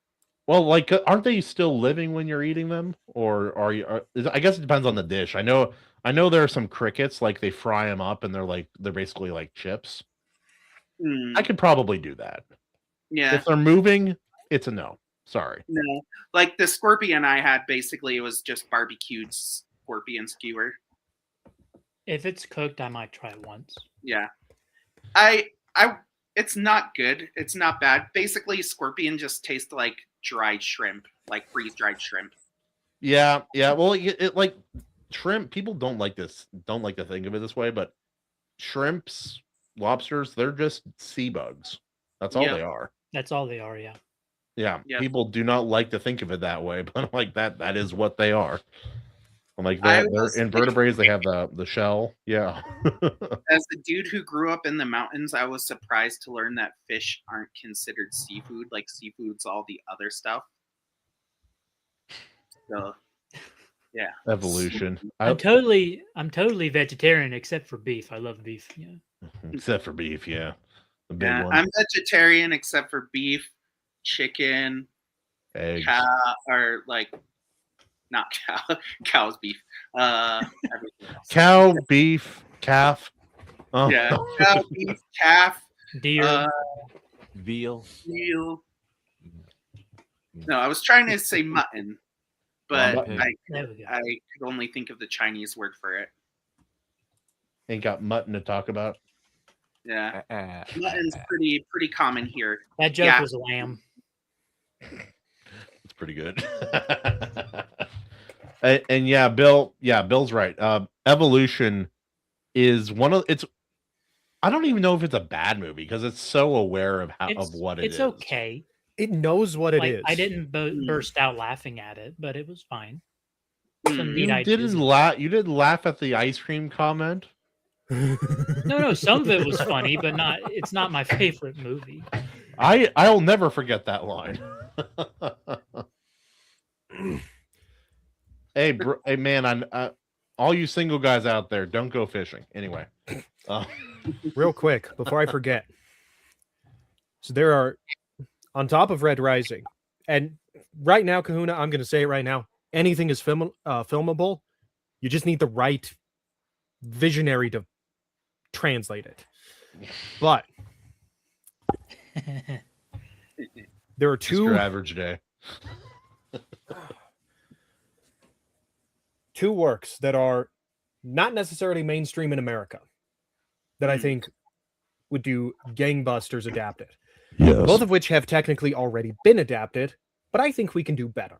Well, like, aren't they still living when you're eating them, or are you? I guess it depends on the dish. I know there are some crickets, like they fry them up and they're basically like chips. I could probably do that. Yeah. If they're moving, it's a no. Sorry. No, like the scorpion I had, basically it was just barbecued scorpion skewer. If it's cooked, I might try it once. Yeah, it's not good. It's not bad. Basically, scorpion just tastes like dried shrimp, like freeze-dried shrimp. Yeah. Well, it like shrimp. People don't like to think of it this way, but shrimps, lobsters, they're just sea bugs. That's all they are. That's all they are. Yeah. Yeah. People do not like to think of it that way, but like that is what they are. Like they're invertebrates, they have the shell. Yeah. As a dude who grew up in the mountains, I was surprised to learn that fish aren't considered seafood. Like seafood's all the other stuff. So yeah. Evolution. I'm totally vegetarian except for beef. I love beef. Yeah. Except for beef, yeah. The big one. I'm vegetarian except for beef, chicken, Eggs. cow, or like not cow, cow's beef. Everything else. Cow, beef, calf. Oh. Yeah, cow, beef, calf, Deer. Veal. veal. No, I was trying to say mutton, but Mutton. There we go. I could only think of the Chinese word for it. Ain't got mutton to talk about. Yeah, mutton's pretty common here. That joke Yeah. was lamb. It's pretty good. and yeah, Bill's right. Evolution is one of it's. I don't even know if it's a bad movie because it's so aware of what it is. It's okay. It knows what it is. I didn't burst out laughing at it, but it was fine. Some neat You ideas. You didn't laugh at the ice cream comment. No, some of it was funny, but it's not my favorite movie. I'll never forget that line. hey man, all you single guys out there, don't go fishing. Anyway, real quick before I forget. So there are, on top of Red Rising, and right now, Kahuna, I'm going to say it right now. Anything is filmable. You just need the right visionary to translate it. But there are two your average day. Two works that are not necessarily mainstream in America that I think would do gangbusters adapted. Yes. Both of which have technically already been adapted, but I think we can do better.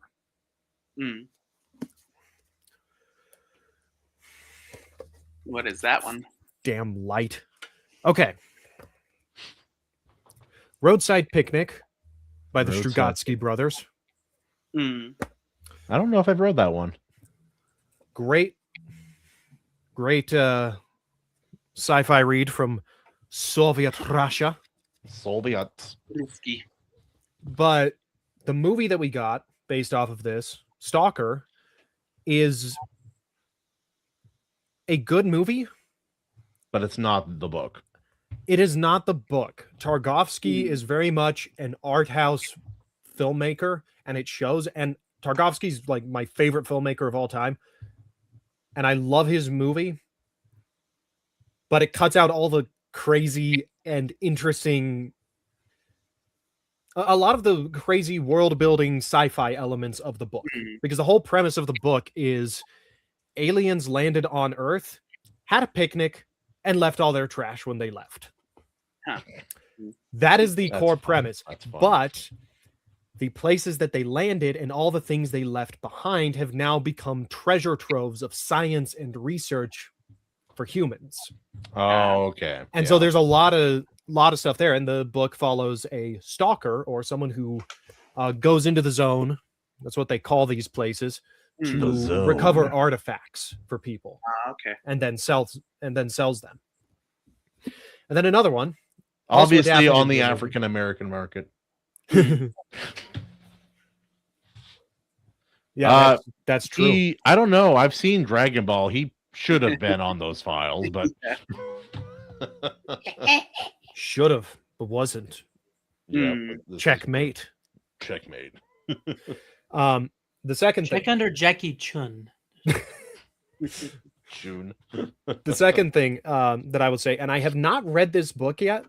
What is that one? Damn light. Okay. Roadside Picnic by the Strugatsky brothers. I don't know if I've read that one. Great sci-fi read from Soviet Russia. But the movie that we got based off of this, Stalker, is a good movie. But it's not the book. It is not the book. Tarkovsky is very much an art house filmmaker, and it shows. And Tarkovsky's like my favorite filmmaker of all time. And I love his movie, but it cuts out all the crazy and interesting, a lot of the crazy world building sci-fi elements of the book, because the whole premise of the book is aliens landed on Earth, had a picnic, and left all their trash when they left. That is the core premise. But the places that they landed and all the things they left behind have now become treasure troves of science and research for humans. Oh, okay. And so there's a lot of stuff there. And the book follows a stalker, or someone who goes into the zone. That's what they call these places, to recover artifacts for people. Okay. And then sells them. And then another one. Obviously on the African American market. Yeah, that's true. I don't know. I've seen Dragon Ball. He should have been on those files, but should have, but wasn't. Yeah, Checkmate. Checkmate. The second Check thing under Jackie Chun. June. The second thing that I would say, and I have not read this book yet,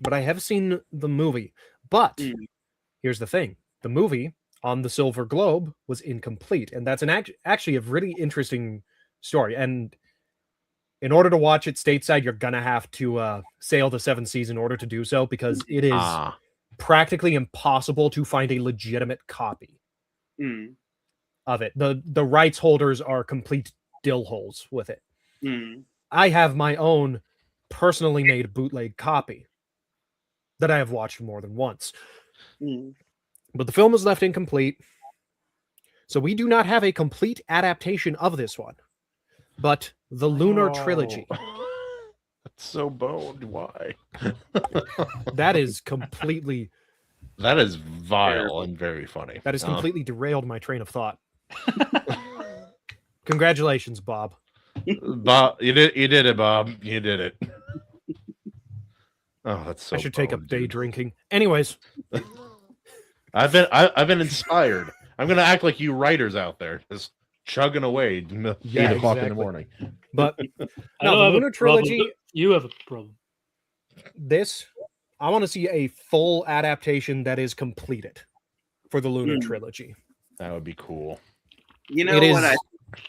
but I have seen the movie. But here's the thing: the movie on the Silver Globe was incomplete, and that's actually a really interesting story. And in order to watch it stateside, you're gonna have to sail the 7 seas in order to do so, because it is practically impossible to find a legitimate copy of it. The rights holders are complete dill holes with it. I have my own personally made bootleg copy that I have watched more than once. But the film is left incomplete. So we do not have a complete adaptation of this one. But the Lunar Trilogy. That's so boned. Why? That is completely... That is vile and very funny. That has completely derailed my train of thought. Congratulations, Bob. Bob, you did it, Bob. You did it. Oh, that's so. I should take up day drinking. Anyways, I've been inspired. I'm gonna act like you writers out there just chugging away 8 o'clock in the morning. But I no, don't the have a Lunar problem, trilogy. but you have a problem. This, I want to see a full adaptation that is completed for the Lunar trilogy. That would be cool. You know It what is- I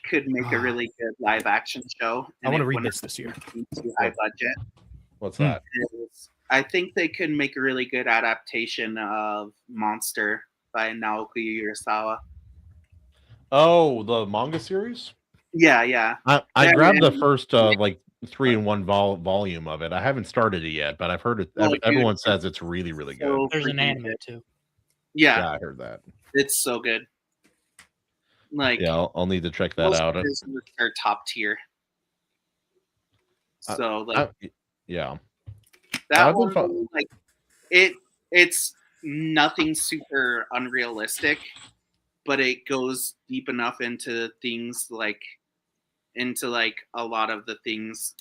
could make a really good live action show? I want to it read wouldn't this year. be too high budget. What's that? Is I think they could make a really good adaptation of Monster by Naoki Urasawa. Oh, the manga series? Yeah. I grabbed the first like 3-in-1 volume of it. I haven't started it yet, but I've heard it. Oh, dude, Everyone says it's really, really good. So There's an freaking anime good. too. Yeah, I heard that. it's so good. Like, Yeah, I'll need to check that most out. of his works are top tier. So Yeah. that I've been one, like it's nothing super unrealistic, but it goes deep enough into things like a lot of the things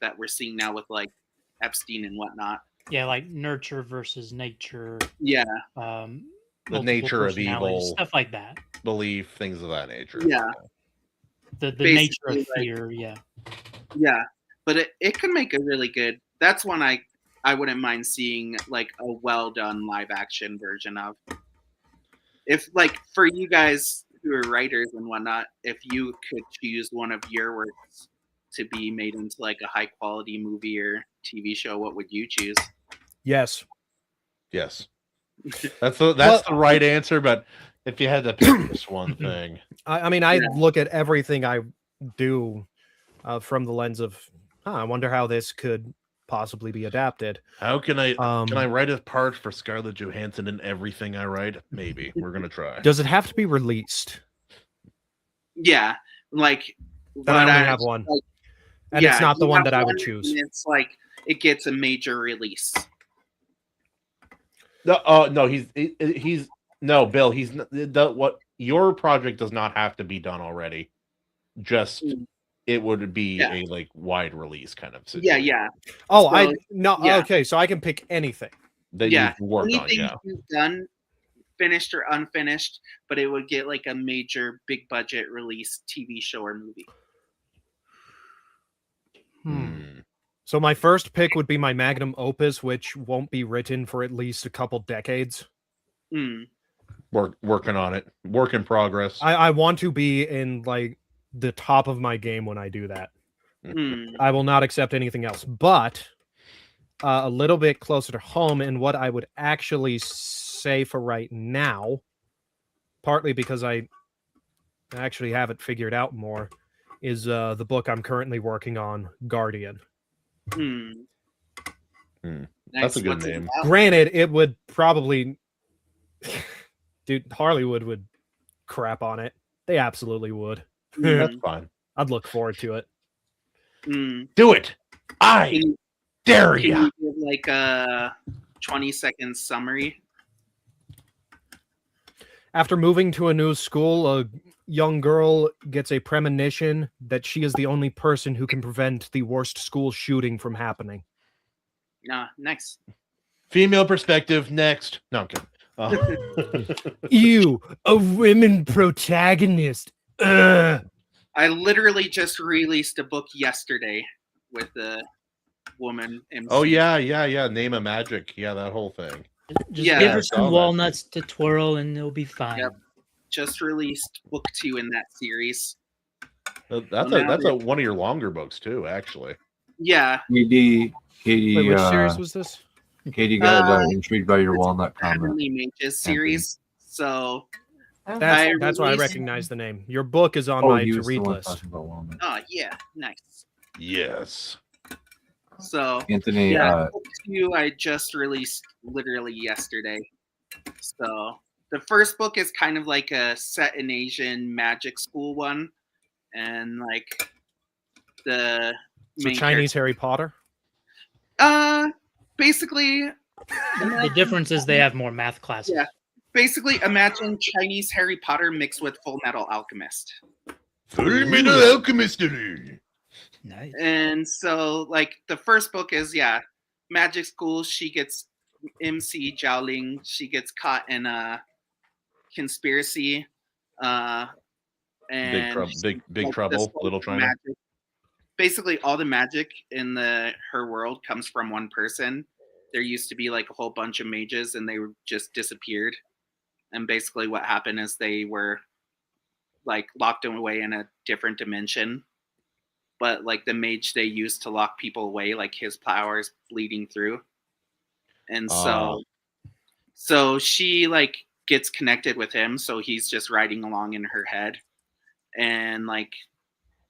that we're seeing now with like Epstein and whatnot. Yeah, like nurture versus nature. Yeah. The multiple nature of personalities, evil, stuff like that. belief, things of that nature. Yeah. The nature of Basically, like- fear. Yeah. Yeah, but it could make a really good. That's one I wouldn't mind seeing like a well done live action version of. If like for you guys who are writers and whatnot, if you could choose one of your works to be made into like a high quality movie or TV show, what would you choose? Yes. Yes. That's the right answer, but if you had to pick just one thing. I mean, I look at everything I do from the lens of, I wonder how this could possibly be adapted. How can I write a part for Scarlett Johansson in everything I write? Maybe. We're gonna try. Does it have to be released? Yeah, like Then I only have one. like, And it's not the you one have that I would one, choose. and it's like it gets a major release. No, he's no, Bill. He's what your project does not have to be done already. Just it would be a like wide release kind of situation. Yeah. Oh, So, okay, so I can pick anything. That Yeah, you've worked on. anything Yeah. you've done, finished or unfinished, but it would get like a major big budget release TV show or movie. So my first pick would be my magnum opus, which won't be written for at least a couple decades. Working on it. Work in progress. I want to be in like the top of my game when I do that. I will not accept anything else. But a little bit closer to home, and what I would actually say for right now, partly because I actually have it figured out more, is the book I'm currently working on, Guardian. That's a good name. Granted, it would probably, dude, Hollywood would crap on it. They absolutely would. That's fine. I'd look forward to it. Do it. I dare Can you. you give like a 20-second summary? After moving to a new school, a young girl gets a premonition that she is the only person who can prevent the worst school shooting from happening. Nice. Female perspective next. No, I'm kidding. Ew, a women protagonist. Ugh. I literally just released a book yesterday with a woman MC. Oh yeah. Name of Magic. Yeah, that whole thing. Just Yeah, give I her saw some that. walnuts to twirl and it'll be fine. Yep. Just released book 2 in that series. That's one of your longer books too, actually. Yeah. Katie, Wait, which series was this? Katie got intrigued by your walnut comment. Heavenly Mages series. So That's why I released- recognize the name. Your book is on Oh, my he to was the read one list. talking about walnut. Oh yeah, nice. Yes. So Anthony, book 2 I just released literally yesterday. So the first book is kind of like a set in Asian magic school one, and like the So main Chinese Harry Potter? basically The difference is they have more math classes. Yeah. Basically imagine Chinese Harry Potter mixed with Full Metal Alchemist. Full Metal Alchemist. Nice. And so like the first book is magic school, she gets MC Jiaoling, she gets caught in a conspiracy, and big like, trouble, Little China. magic. Basically, all the magic in her world comes from one person. There used to be like a whole bunch of mages, and they just disappeared. And basically, what happened is they were like locked away in a different dimension. But like the mage they used to lock people away, like his powers bleeding through, and so she like gets connected with him. So he's just riding along in her head, and like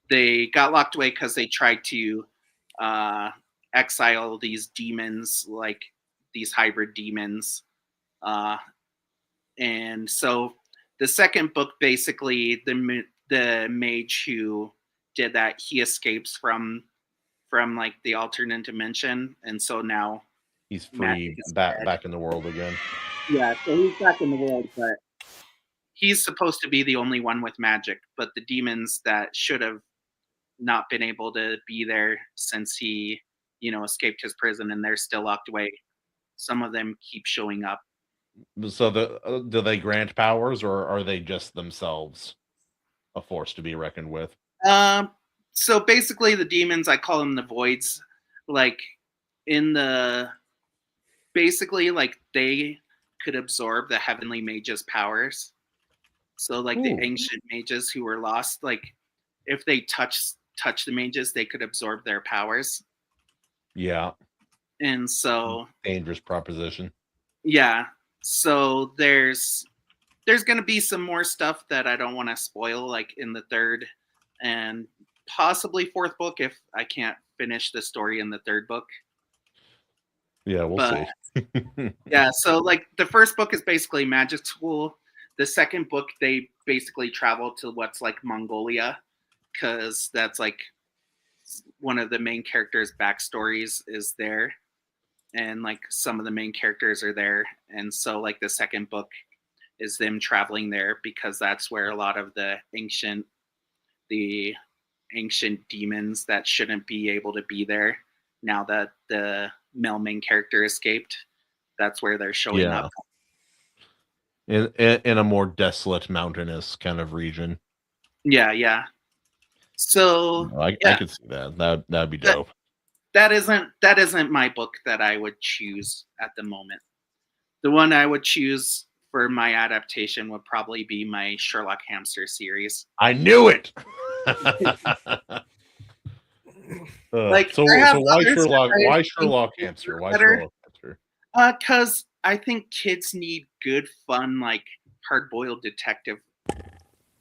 they got locked away because they tried to exile these demons, like these hybrid demons. And so the second book, basically, the mage who did that, he escapes from like the alternate dimension, and so now he's free, back in the world again. Yeah, so he's back in the world, but he's supposed to be the only one with magic. But the demons that should have not been able to be there since he, escaped his prison, and they're still locked away. Some of them keep showing up. So do they grant powers, or are they just themselves a force to be reckoned with? So basically the demons, I call them the voids. Like basically like they could absorb the heavenly mages' powers. So like the ancient mages who were lost, like if they touch the mages, they could absorb their powers. Yeah. And so dangerous proposition. Yeah. So there's going to be some more stuff that I don't want to spoil, like in the third and possibly fourth book if I can't finish the story in the third book. Yeah, we'll see. Yeah, so like the first book is basically magic school. The second book, they basically travel to what's like Mongolia, because that's like one of the main characters' backstories is there. And like some of the main characters are there. And so like the second book is them traveling there because that's where a lot of the ancient demons that shouldn't be able to be there, now that the male main character escaped, that's where they're showing up. In a more desolate, mountainous kind of region. Yeah. So I could see that. That'd be dope. That isn't my book that I would choose at the moment. The one I would choose for my adaptation would probably be my Sherlock Hamster series. I knew it. Like, so why Sherlock? Why Sherlock Hamster? Why Sherlock Hamster? Because I think kids need good, fun, like hard-boiled detective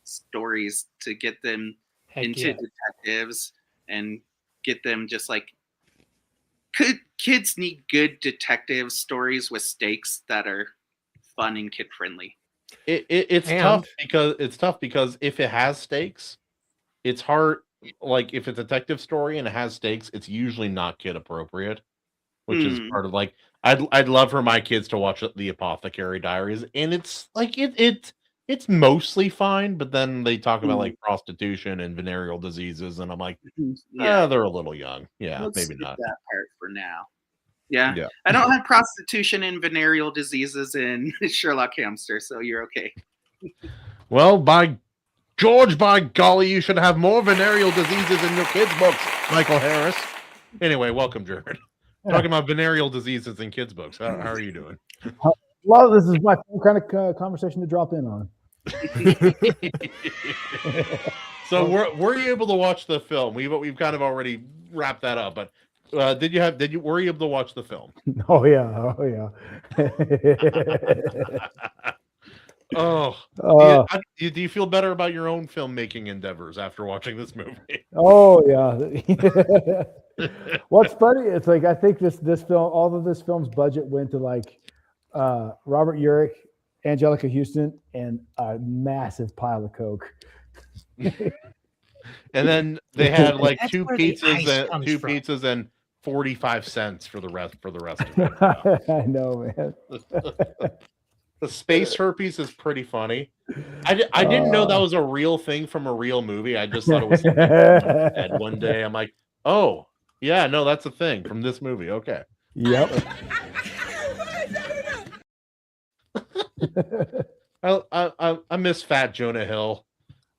stories to get them into detectives and get them just like. Kids need good detective stories with stakes that are fun and kid friendly. It's tough because if it has stakes, it's hard. Like if it's a detective story and it has stakes, it's usually not kid appropriate, which is part of like I'd love for my kids to watch the Apothecary Diaries, and it's like it's mostly fine, but then they talk about like prostitution and venereal diseases, and I'm like, they're a little young. Yeah, let's maybe not that part for now. Yeah. I don't have prostitution and venereal diseases in Sherlock Hamster, so you're okay. Well, by George, by golly, you should have more venereal diseases in your kids' books, Michael Harris. Anyway, welcome, Jarrod. Talking about venereal diseases in kids' books. How are you doing? Well, this is my kind of conversation to drop in on. So were you able to watch the film? We've kind of already wrapped that up, but were you able to watch the film? Oh yeah. Do you feel better about your own filmmaking endeavors after watching this movie? Oh yeah. What's funny? It's like I think this film, all of this film's budget went to like Robert Urich, Angelica Houston, and a massive pile of coke. And then they had like two pizzas and 45 cents for the rest of it. I know, man. The space herpes is pretty funny. I didn't know that was a real thing from a real movie. I just thought it was something I read one day. I'm like, oh yeah, no, that's a thing from this movie. Okay. Yep. I miss fat Jonah Hill.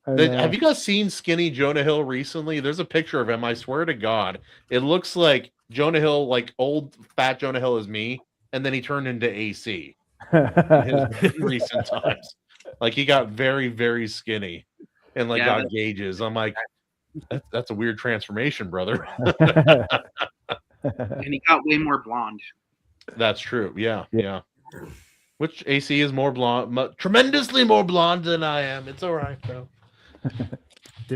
Have you guys seen skinny Jonah Hill recently? There's a picture of him. I swear to God, it looks like Jonah Hill, like old fat Jonah Hill is me, and then he turned into AC in recent times. Like he got very, very skinny and like got gauges. I'm like, that's a weird transformation, brother. And he got way more blonde. That's true. Yeah. Which AC is more blonde, tremendously more blonde than I am. It's all right though.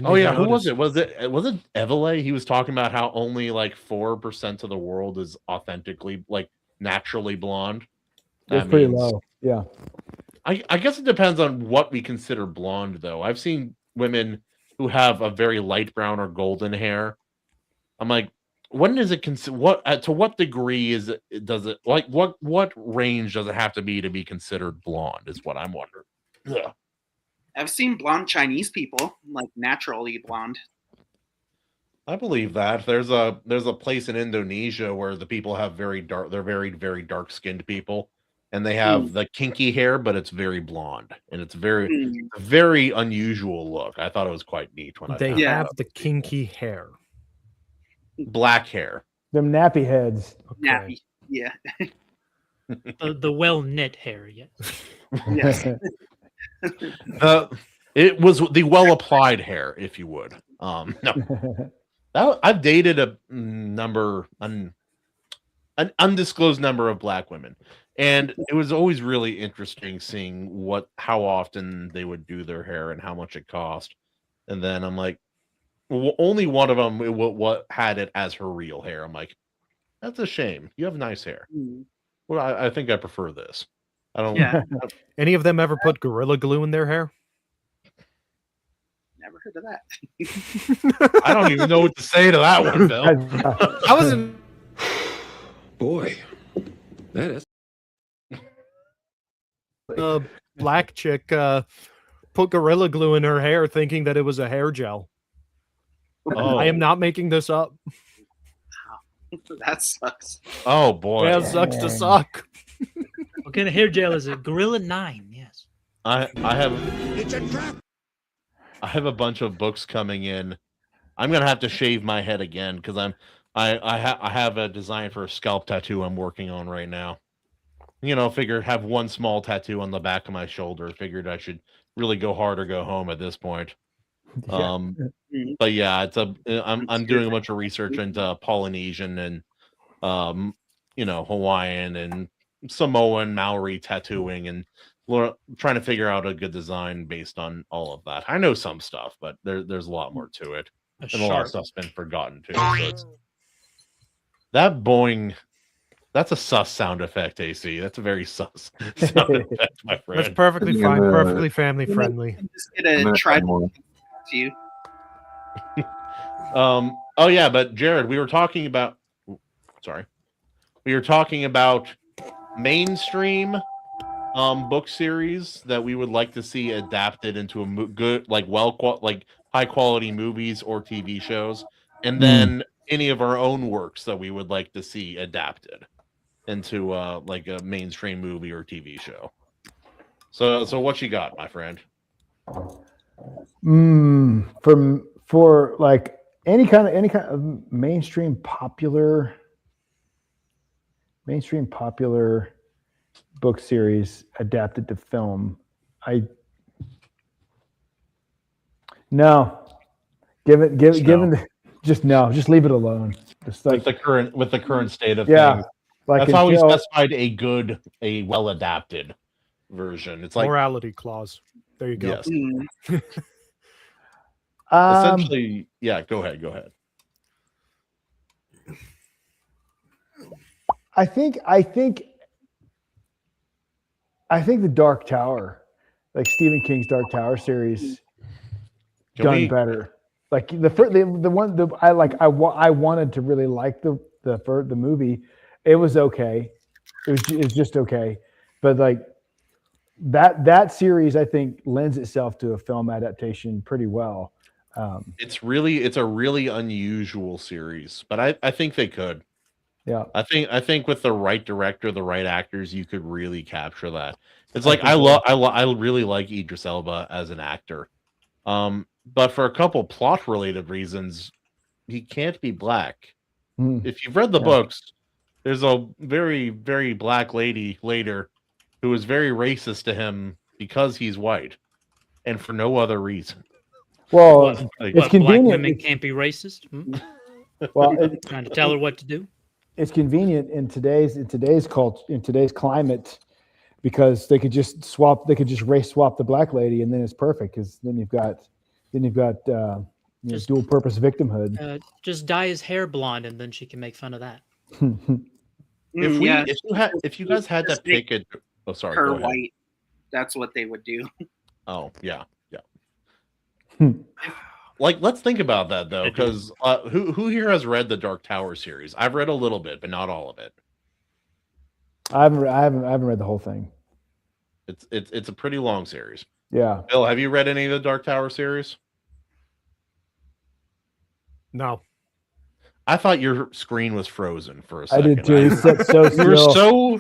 Oh yeah, who was it? Was it Evaleighmusic? He was talking about how only like 4% of the world is authentically, like naturally blonde. That's pretty low. Yeah. I guess it depends on what we consider blonde, though. I've seen women who have a very light brown or golden hair. I'm like, when is it to what degree does it like what range does it have to be considered blonde? Is what I'm wondering. Yeah. I've seen blonde Chinese people, like naturally blonde. I believe that. There's a place in Indonesia where the people have they're very, very dark skinned people, and they have the kinky hair, but it's very blonde, and it's very unusual look. I thought it was quite neat when they have the kinky hair. Black hair. Them nappy heads. Okay. Nappy, yeah. the well knit hair, yes. Yes. It was the well applied hair, if you would. No, I've dated an undisclosed number of black women, and it was always really interesting seeing how often they would do their hair and how much it cost. And then I'm like, only one of them what had it as her real hair. I'm like, that's a shame. You have nice hair. Well, I think I prefer this. I don't. Yeah. Any of them ever put Gorilla Glue in their hair? Never heard of that. I don't even know what to say to that one, Bill. I wasn't. Boy, that is. The black chick put Gorilla Glue in her hair, thinking that it was a hair gel. Oh. I am not making this up. That sucks. Oh boy, yeah, it sucks to suck. What kind of hair gel is it? Gorilla 9, yes. I have. It's a trap. I have a bunch of books coming in. I'm gonna have to shave my head again because I have a design for a scalp tattoo I'm working on right now. Figured have one small tattoo on the back of my shoulder. Figured I should really go hard or go home at this point. But yeah, I'm doing a bunch of research into Polynesian and Hawaiian and Samoan Maori tattooing and trying to figure out a good design based on all of that. I know some stuff, but there's a lot more to it. And a lot of stuff's been forgotten too. So that boing, that's a sus sound effect, AC. That's a very sus sound effect, my friend. That's perfectly fine, perfectly family friendly. Just gonna try to you. Oh yeah, but Jarrod, we were talking about mainstream book series that we would like to see adapted into a good, like high quality movies or TV shows, and then any of our own works that we would like to see adapted into like a mainstream movie or TV show. So what you got, my friend? For like any kind of mainstream popular book series adapted to film, just leave it alone. Just like with the current state of things. Like that's how we specified a well adapted version. It's like morality clause. There you go. Yes. Essentially, yeah. Go ahead. I think the Dark Tower, like Stephen King's Dark Tower series, done better. Like I wanted to really like the movie. It was okay. It's just okay, but like that series, I think lends itself to a film adaptation pretty well. It's a really unusual series, but I think they could. Yeah. I think with the right director, the right actors, you could really capture that. It's I like think so. I really like Idris Elba as an actor. But for a couple plot related reasons, he can't be black. Mm, If you've read the yeah. books, there's a very, very black lady later who is very racist to him because he's white and for no other reason. Well, What, Like, it's what, black convenient. women It's, can't be racist? Hmm? well, Trying to tell her what to do? it's convenient in today's culture, in today's climate, because they could just race swap the black lady, and then it's perfect. Because then you've got Just- dual purpose victimhood. Just dye his hair blonde, and then she can make fun of that. if you guys had to Just make pick it, oh sorry, her go ahead. white. That's what they would do. Oh yeah. Like, let's think about that though, because who here has read the Dark Tower series? I've read a little bit, but not all of it. I haven't read the whole thing. It's a pretty long series. Yeah. Bill, have you read any of the Dark Tower series? No. I thought your screen was frozen for a I second. did too. He sat so You were still.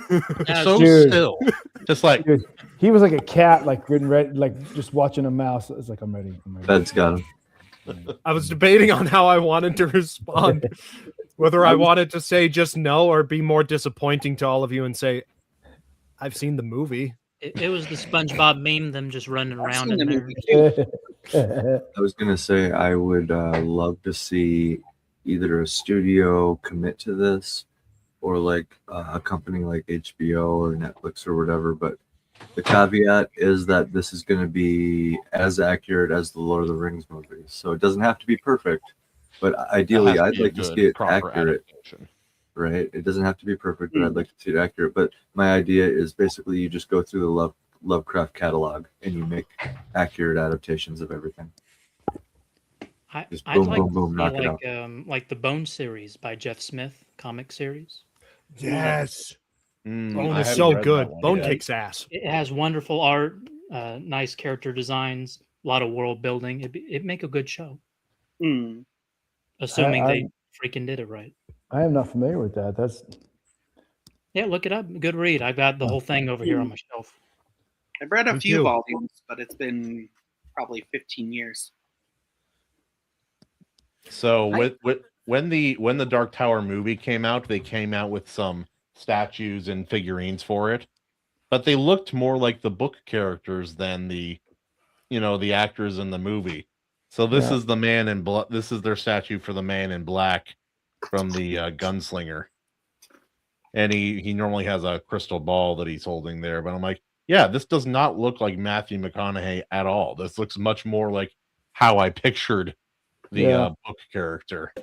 so Dude. still, just like Dude, he was like a cat, like getting ready, like just watching a mouse. It's like I'm ready. Fed's got him. I was debating on how I wanted to respond, whether I wanted to say just no or be more disappointing to all of you and say, I've seen the movie. It was the SpongeBob meme, them just running around seen in the there. movie. I was gonna say I would love to see either a studio commit to this, or like a company like HBO or Netflix or whatever. But the caveat is that this is going to be as accurate as the Lord of the Rings movies, so it doesn't have to be perfect. But ideally, I'd like to see it accurate. Adaptation. Right? It doesn't have to be perfect, but I'd like to see it accurate. But my idea is basically you just go through the Lovecraft catalog and you make accurate adaptations of everything. Just I'd boom, like boom, to boom, see knock it out. like the Bone series by Jeff Smith, comic series. Yes. Mm, Bone I is haven't so read good. that one Bone yet. kicks ass. It has wonderful art, nice character designs, a lot of world building. It'd make a good show, Mm. assuming I- they freaking did it right. I am not familiar with that. That's Yeah, look it up. Good read. I got the whole thing over here on my shelf. I've read a Me few too. volumes, but it's been probably 15 years. So when the Dark Tower movie came out, they came out with some statues and figurines for it, but they looked more like the book characters than the actors in the movie. So this Yeah. is the man in black. This is their statue for the man in black from the gunslinger, and he normally has a crystal ball that he's holding there. But I'm like, yeah, this does not look like Matthew McConaughey at all. This looks much more like how I pictured the Yeah. book character.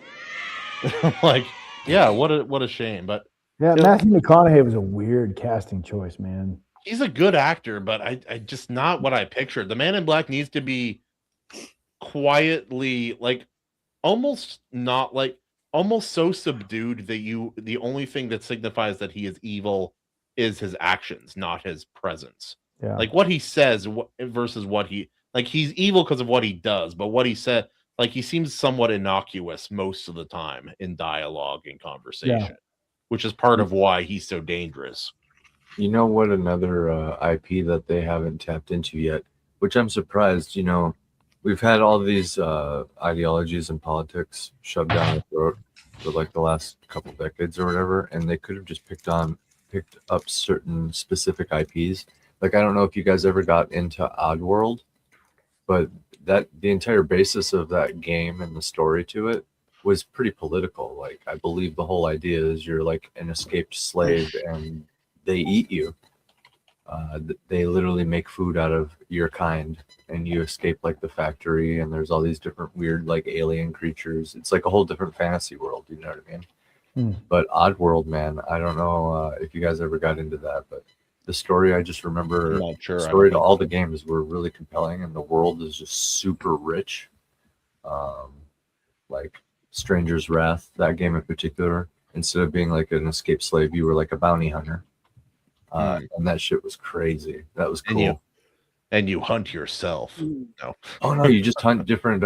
I'm like, yeah, what a shame. But yeah. Matthew McConaughey was a weird casting choice, man. he's a good actor, but I just not what I pictured. The man in black needs to be quietly, like, almost not like almost so subdued that the only thing that signifies that he is evil is his actions, not his presence. Yeah. Like what he says versus what he's evil because of what he does, but what he said, like, he seems somewhat innocuous most of the time in dialogue and conversation, which is part of why he's so dangerous. You know what? Another IP that they haven't tapped into yet, which I'm surprised. We've had all these ideologies and politics shoved down our throat for like the last couple decades or whatever, and they could have just picked up certain specific IPs. Like, I don't know if you guys ever got into Oddworld, but the entire basis of that game and the story to it was pretty political. Like, I believe the whole idea is you're like an escaped slave and they eat you. They literally make food out of your kind, and you escape like the factory, and there's all these different weird like alien creatures. It's like a whole different fantasy world, you know what I mean? But Oddworld, man, I don't know if you guys ever got into that, but the story, I just remember, I'm not sure. the story to all the games were really compelling, and the world is just super rich. Like Stranger's Wrath, that game in particular, instead of being like an escaped slave, you were like a bounty hunter. And that shit was crazy. That was cool. and you hunt yourself. No. Oh no, you just hunt different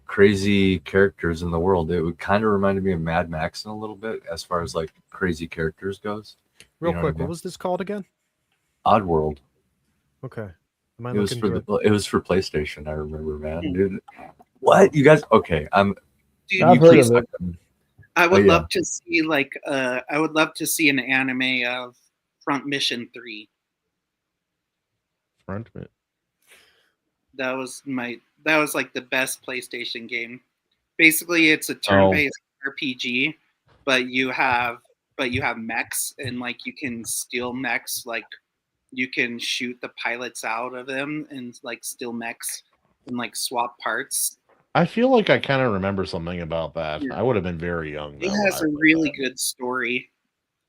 crazy characters in the world. It would kind of reminded me of Mad Max in a little bit as far as like crazy characters goes. Real You know quick, what I mean? what was this called again? Oddworld. Okay. Am I It was looking for good? it was for PlayStation. I remember, man. Dude, what you guys? Okay, Dude, I've heard of it. I would yeah. love to see I would love to see an anime of Front Mission 3. Front man. That was like the best PlayStation game. Basically, it's a turn-based RPG, but you have mechs, and like you can steal mechs, like you can shoot the pilots out of them and like steal mechs and like swap parts. I feel like I kind of remember something about that. Yeah. I would have been very young. It has a really good story.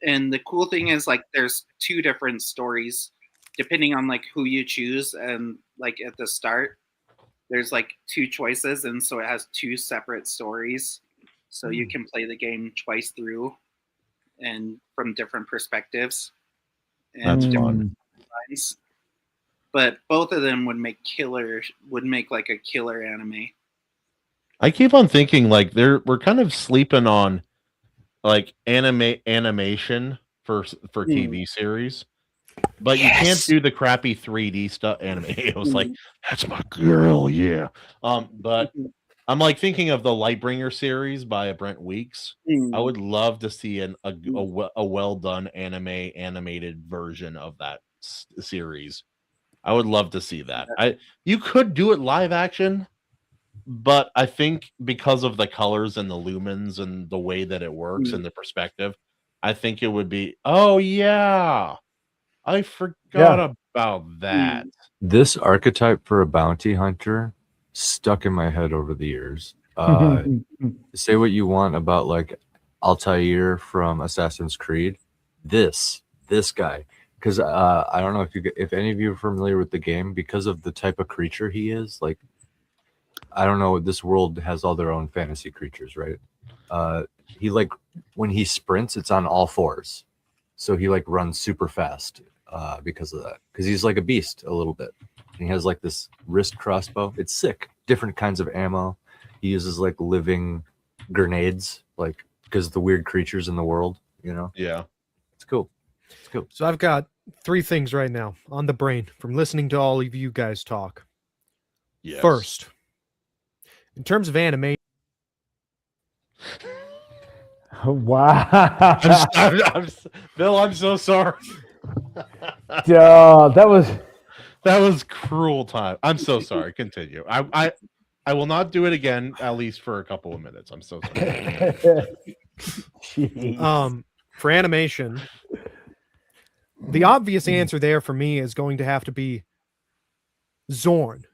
And the cool thing is like there's 2 different stories depending on like who you choose, and like at the start there's like 2 choices, and so it has 2 separate stories. So you can play the game twice through and from different perspectives and That's different lines. But both of them would make like a killer anime. I keep on thinking like we're kind of sleeping on like animation for TV series, but you can't do the crappy 3D stuff anime. It was like, that's my girl, yeah. But I'm like thinking of the Lightbringer series by Brent Weeks. I would love to see a well done animated version of that series. I would love to see that. You could do it live action, but I think because of the colors and the lumens and the way that it works and the perspective, I think it would be, oh yeah, I forgot about that. This archetype for a bounty hunter stuck in my head over the years. Say what you want about like Altair from Assassin's Creed. This guy, because I don't know if any of you are familiar with the game, because of the type of creature he is. Like, I don't know, this world has all their own fantasy creatures, right? He like when he sprints, it's on all fours, so he like runs super fast because of that. Because he's like a beast a little bit. And he has like this wrist crossbow. It's sick. Different kinds of ammo. He uses like living grenades, like because of the weird creatures in the world. You know? Yeah, it's cool. It's cool. So I've got 3 things right now on the brain from listening to all of you guys talk. Yes. First, in terms of anime. Wow. Bill, I'm so sorry. That was cruel time. I'm so sorry. Continue. I will not do it again, at least for a couple of minutes. I'm so sorry. For animation, the obvious answer there for me is going to have to be Zorn,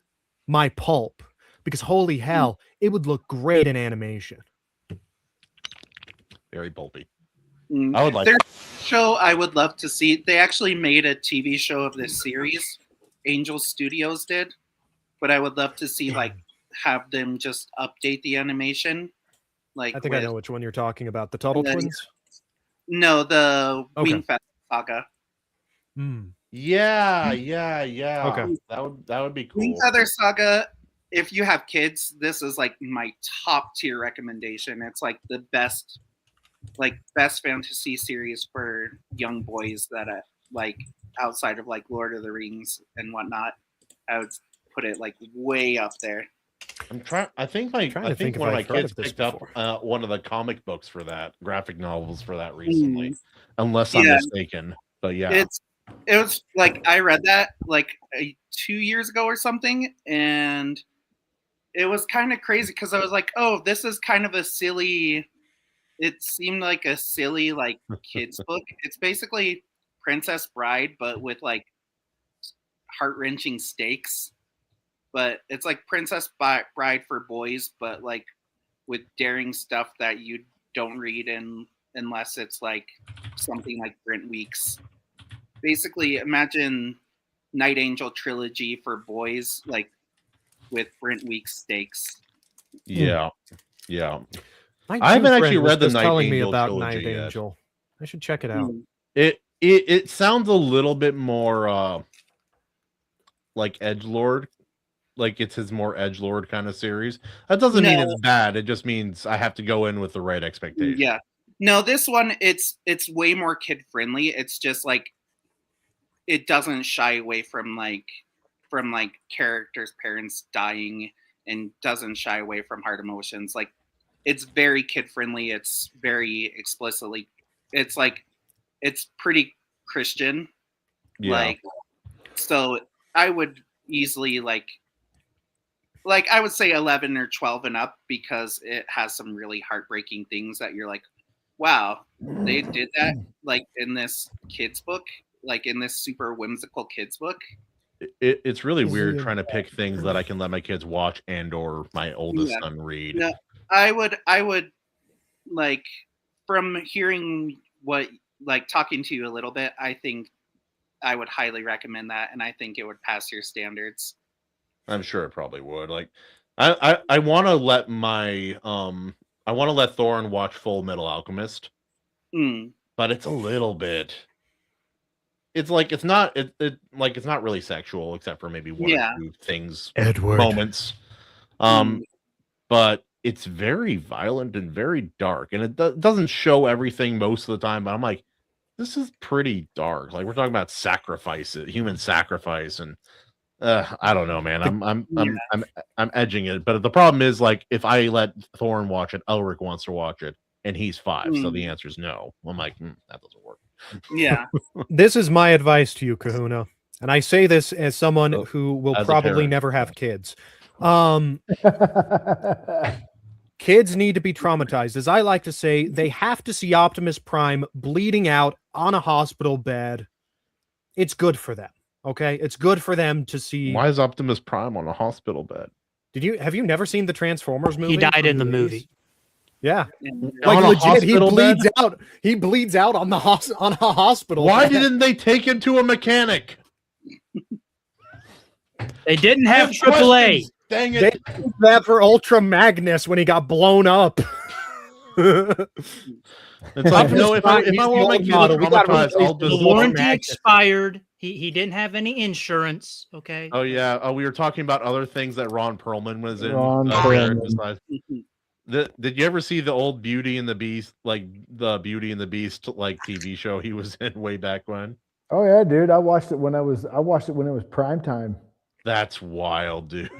my pulp, because holy hell, it would look great in animation. Very pulpy. I would like their show. I would love to see. They actually made a TV show of this series. Angel Studios did, but I would love to see like have them just update the animation. Like I think I know which one you're talking about. The Tuttle Twins? No, the Wingfest saga. Yeah. Okay. That would be cool. Wingfeather Saga. If you have kids, this is like my top tier recommendation. It's like the best fantasy series for young boys that like outside of like Lord of the Rings and whatnot. I would put it like way up there. I think one of my kids picked up one of the comic books for that, graphic novels for that recently, unless I'm mistaken. But yeah, it was like I read that like 2 years ago or something, and it was kind of crazy because I was like, oh, this is kind of a silly. It seemed like a silly like kids book. It's basically Princess Bride, but with like heart-wrenching stakes. But it's like Princess Bride for boys, but like with daring stuff that you don't read unless it's like something like Brent Weeks. Basically, imagine Night Angel trilogy for boys, like with Brent Weeks stakes. Yeah. I haven't actually read the Night Angel trilogy yet. I should check it out. It sounds a little bit more like edgelord. Like it's his more edgelord kind of series. That doesn't mean it's bad. It just means I have to go in with the right expectation. Yeah. No, this one it's way more kid friendly. It's just like it doesn't shy away from characters' parents dying, and doesn't shy away from hard emotions. Like it's very kid friendly. It's very explicitly. It's like it's pretty Christian. Yeah. Like so, I would easily like I would say 11 or 12 and up, because it has some really heartbreaking things that you're like, wow, they did that like in this kids book, like in this super whimsical kids book. It's really weird trying to pick things that I can let my kids watch and or my oldest son read. No, I would like, from hearing what, like talking to you a little bit, I think I would highly recommend that, and I think it would pass your standards. I'm sure it probably would. Like I want to let my I want to let Thorin watch Full Metal Alchemist. But it's a little bit, it's like it's not really sexual, except for maybe one or two things, moments. But it's very violent and very dark, and it doesn't show everything most of the time, but I'm like, this is pretty dark. Like we're talking about human sacrifice, and I don't know, man. I'm edging it, but the problem is, like, if I let Thorin watch it, Elric wants to watch it, and he's 5, so the answer is no. I'm like, that doesn't work. Yeah. This is my advice to you, Kahuna, and I say this as someone who will probably never have kids. Kids need to be traumatized. As I like to say, they have to see Optimus Prime bleeding out on a hospital bed. It's good for them. Okay, it's good for them to see. Why is Optimus Prime on a hospital bed? Have you never seen the Transformers movie? He died in the movie. Yeah, like legit, he bleeds out. He bleeds out on a hospital. Why didn't they take him to a mechanic? They didn't have AAA. Dang it! They did that for Ultra Magnus when he got blown up. It's like, no, if I want my kid traumatized, I'll just. The warranty expired. He didn't have any insurance. Okay. Oh yeah. We were talking about other things that Ron Perlman was in. Did you ever see the old Beauty and the Beast, like the Beauty and the Beast, like TV show he was in way back when? Oh yeah, dude. I watched it when it was prime time. That's wild, dude.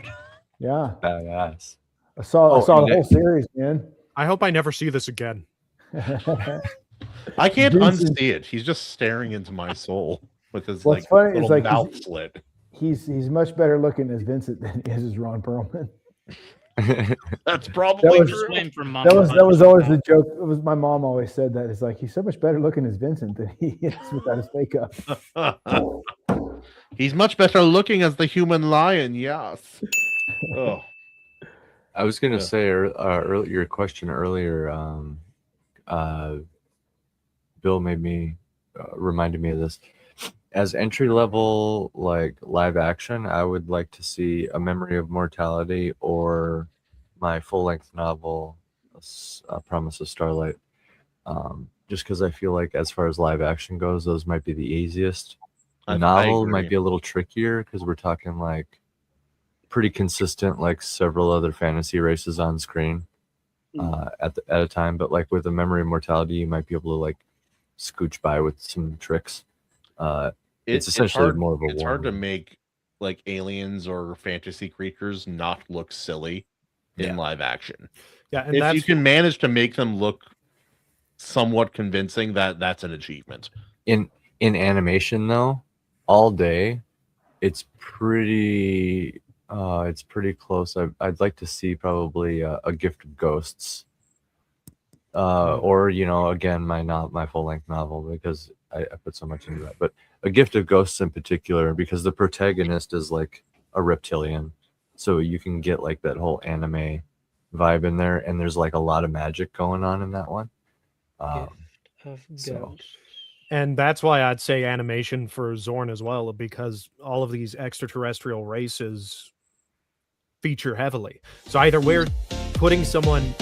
Yeah. Badass. I saw the whole series, man. I hope I never see this again. I can't unsee it. He's just staring into my soul with his little mouth slit. He's much better looking as Vincent than he is as Ron Perlman. That's probably true. That was always the joke. It was my mom always said that. It's like, he's so much better looking as Vincent than he is without his makeup. He's much better looking as the human lion. Yes. Oh. I was gonna say your question earlier. Bill made me reminded me of this. As entry level, like live action, I would like to see A Memory of Mortality or my full length novel, Promise of Starlight. Just because I feel like, as far as live action goes, those might be the easiest. A novel might be a little trickier because we're talking like pretty consistent, like several other fantasy races on screen at a time. But like with A Memory of Mortality, you might be able to like scooch by with some tricks. It's essentially more of a. It's hard to make like aliens or fantasy creatures not look silly in live action. Yeah, and if you can manage to make them look somewhat convincing, that's an achievement. In animation, though, all day, it's pretty close. I'd like to see probably a Gift of Ghosts, or again my full length novel, because I put so much into that. But A Gift of Ghosts in particular, because the protagonist is like a reptilian, so you can get like that whole anime vibe in there, and there's like a lot of magic going on in that one. And that's why I'd say animation for Zorn as well, because all of these extraterrestrial races feature heavily. So either we're putting someone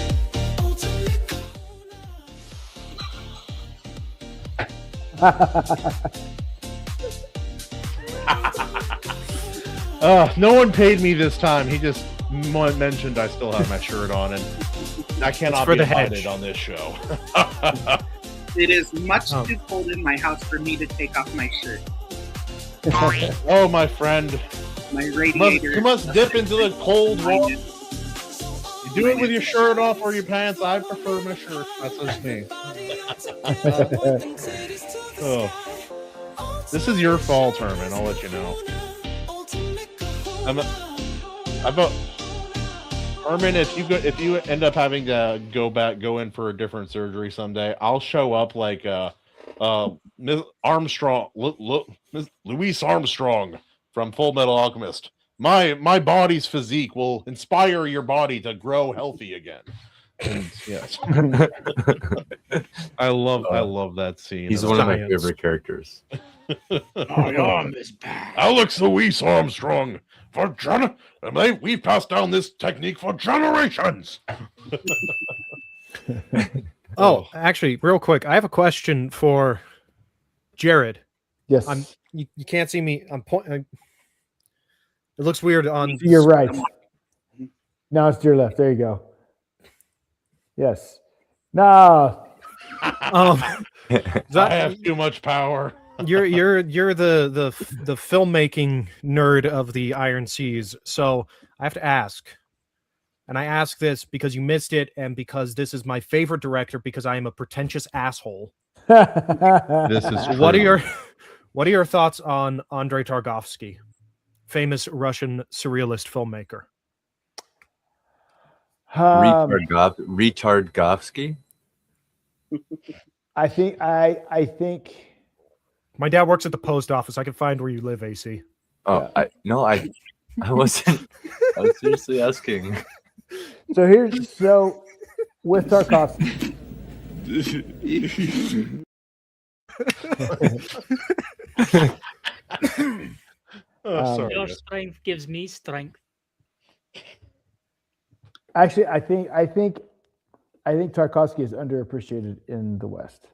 No one paid me this time. He just mentioned I still have my shirt on, and I cannot be invited on this show. It is much too cold in my house for me to take off my shirt. Oh, my friend. My radiator. You must dip into the cold water. You do it with your shirt off or your pants. I prefer my shirt. That's just me. This is your fault, Herman. I'll let you know. Herman, if you end up having to go in for a different surgery someday, I'll show up like Miss Armstrong, Miss Louise Armstrong from Full Metal Alchemist. My body's physique will inspire your body to grow healthy again. And, yes, I love that scene. He's one of my favorite characters. My arm is back. Alex Louise Armstrong. We've passed down this technique for generations. Actually, real quick, I have a question for Jarrod. Yes. You can't see me. It looks weird on. To your right. Now it's to your left. There you go. Yes. No. I have too much power. You're the filmmaking nerd of the Iron Seas, so I have to ask, and I ask this because you missed it, and because this is my favorite director, because I am a pretentious asshole. This is true. What are your thoughts on Andrei Tarkovsky, famous Russian surrealist filmmaker? Retardgovsky? I think my dad works at the post office. I can find where you live, AC. Oh, I wasn't. I was seriously asking. So with Tarkovsky. Sorry. Your strength gives me strength. Actually, I think Tarkovsky is underappreciated in the West.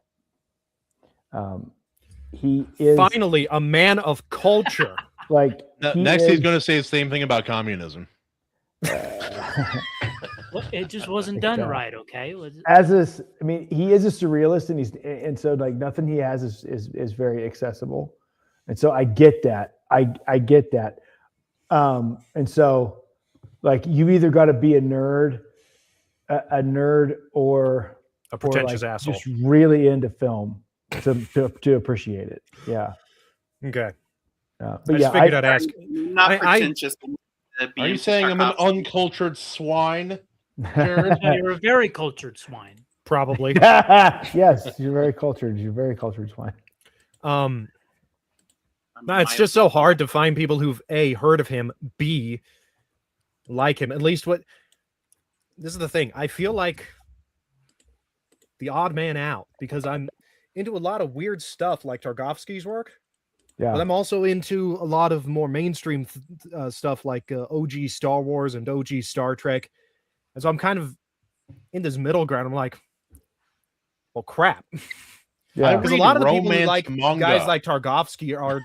He is finally a man of culture. Next, he's going to say the same thing about communism. Well, it just wasn't done right. Okay. he is a surrealist, and so like nothing he has is very accessible, and so I get that. I get that. And so like you've either got to be a nerd or a pretentious asshole, just really into film to appreciate it. Yeah. Okay. But I just figured I'd ask. Not pretentious. Are you saying I'm an uncultured swine, Jarrod? You're a very cultured swine. Probably. Yes, you're very cultured. You're very cultured swine. No, it's just so hard to find people who've A, heard of him, B, like him. At least this is the thing. I feel like the odd man out because I'm into a lot of weird stuff like Tarkovsky's work. Yeah. But I'm also into a lot of more mainstream stuff like OG Star Wars and OG Star Trek. And so I'm kind of in this middle ground. I'm like, well, crap. Yeah. Because a lot of the people who like guys like Tarkovsky are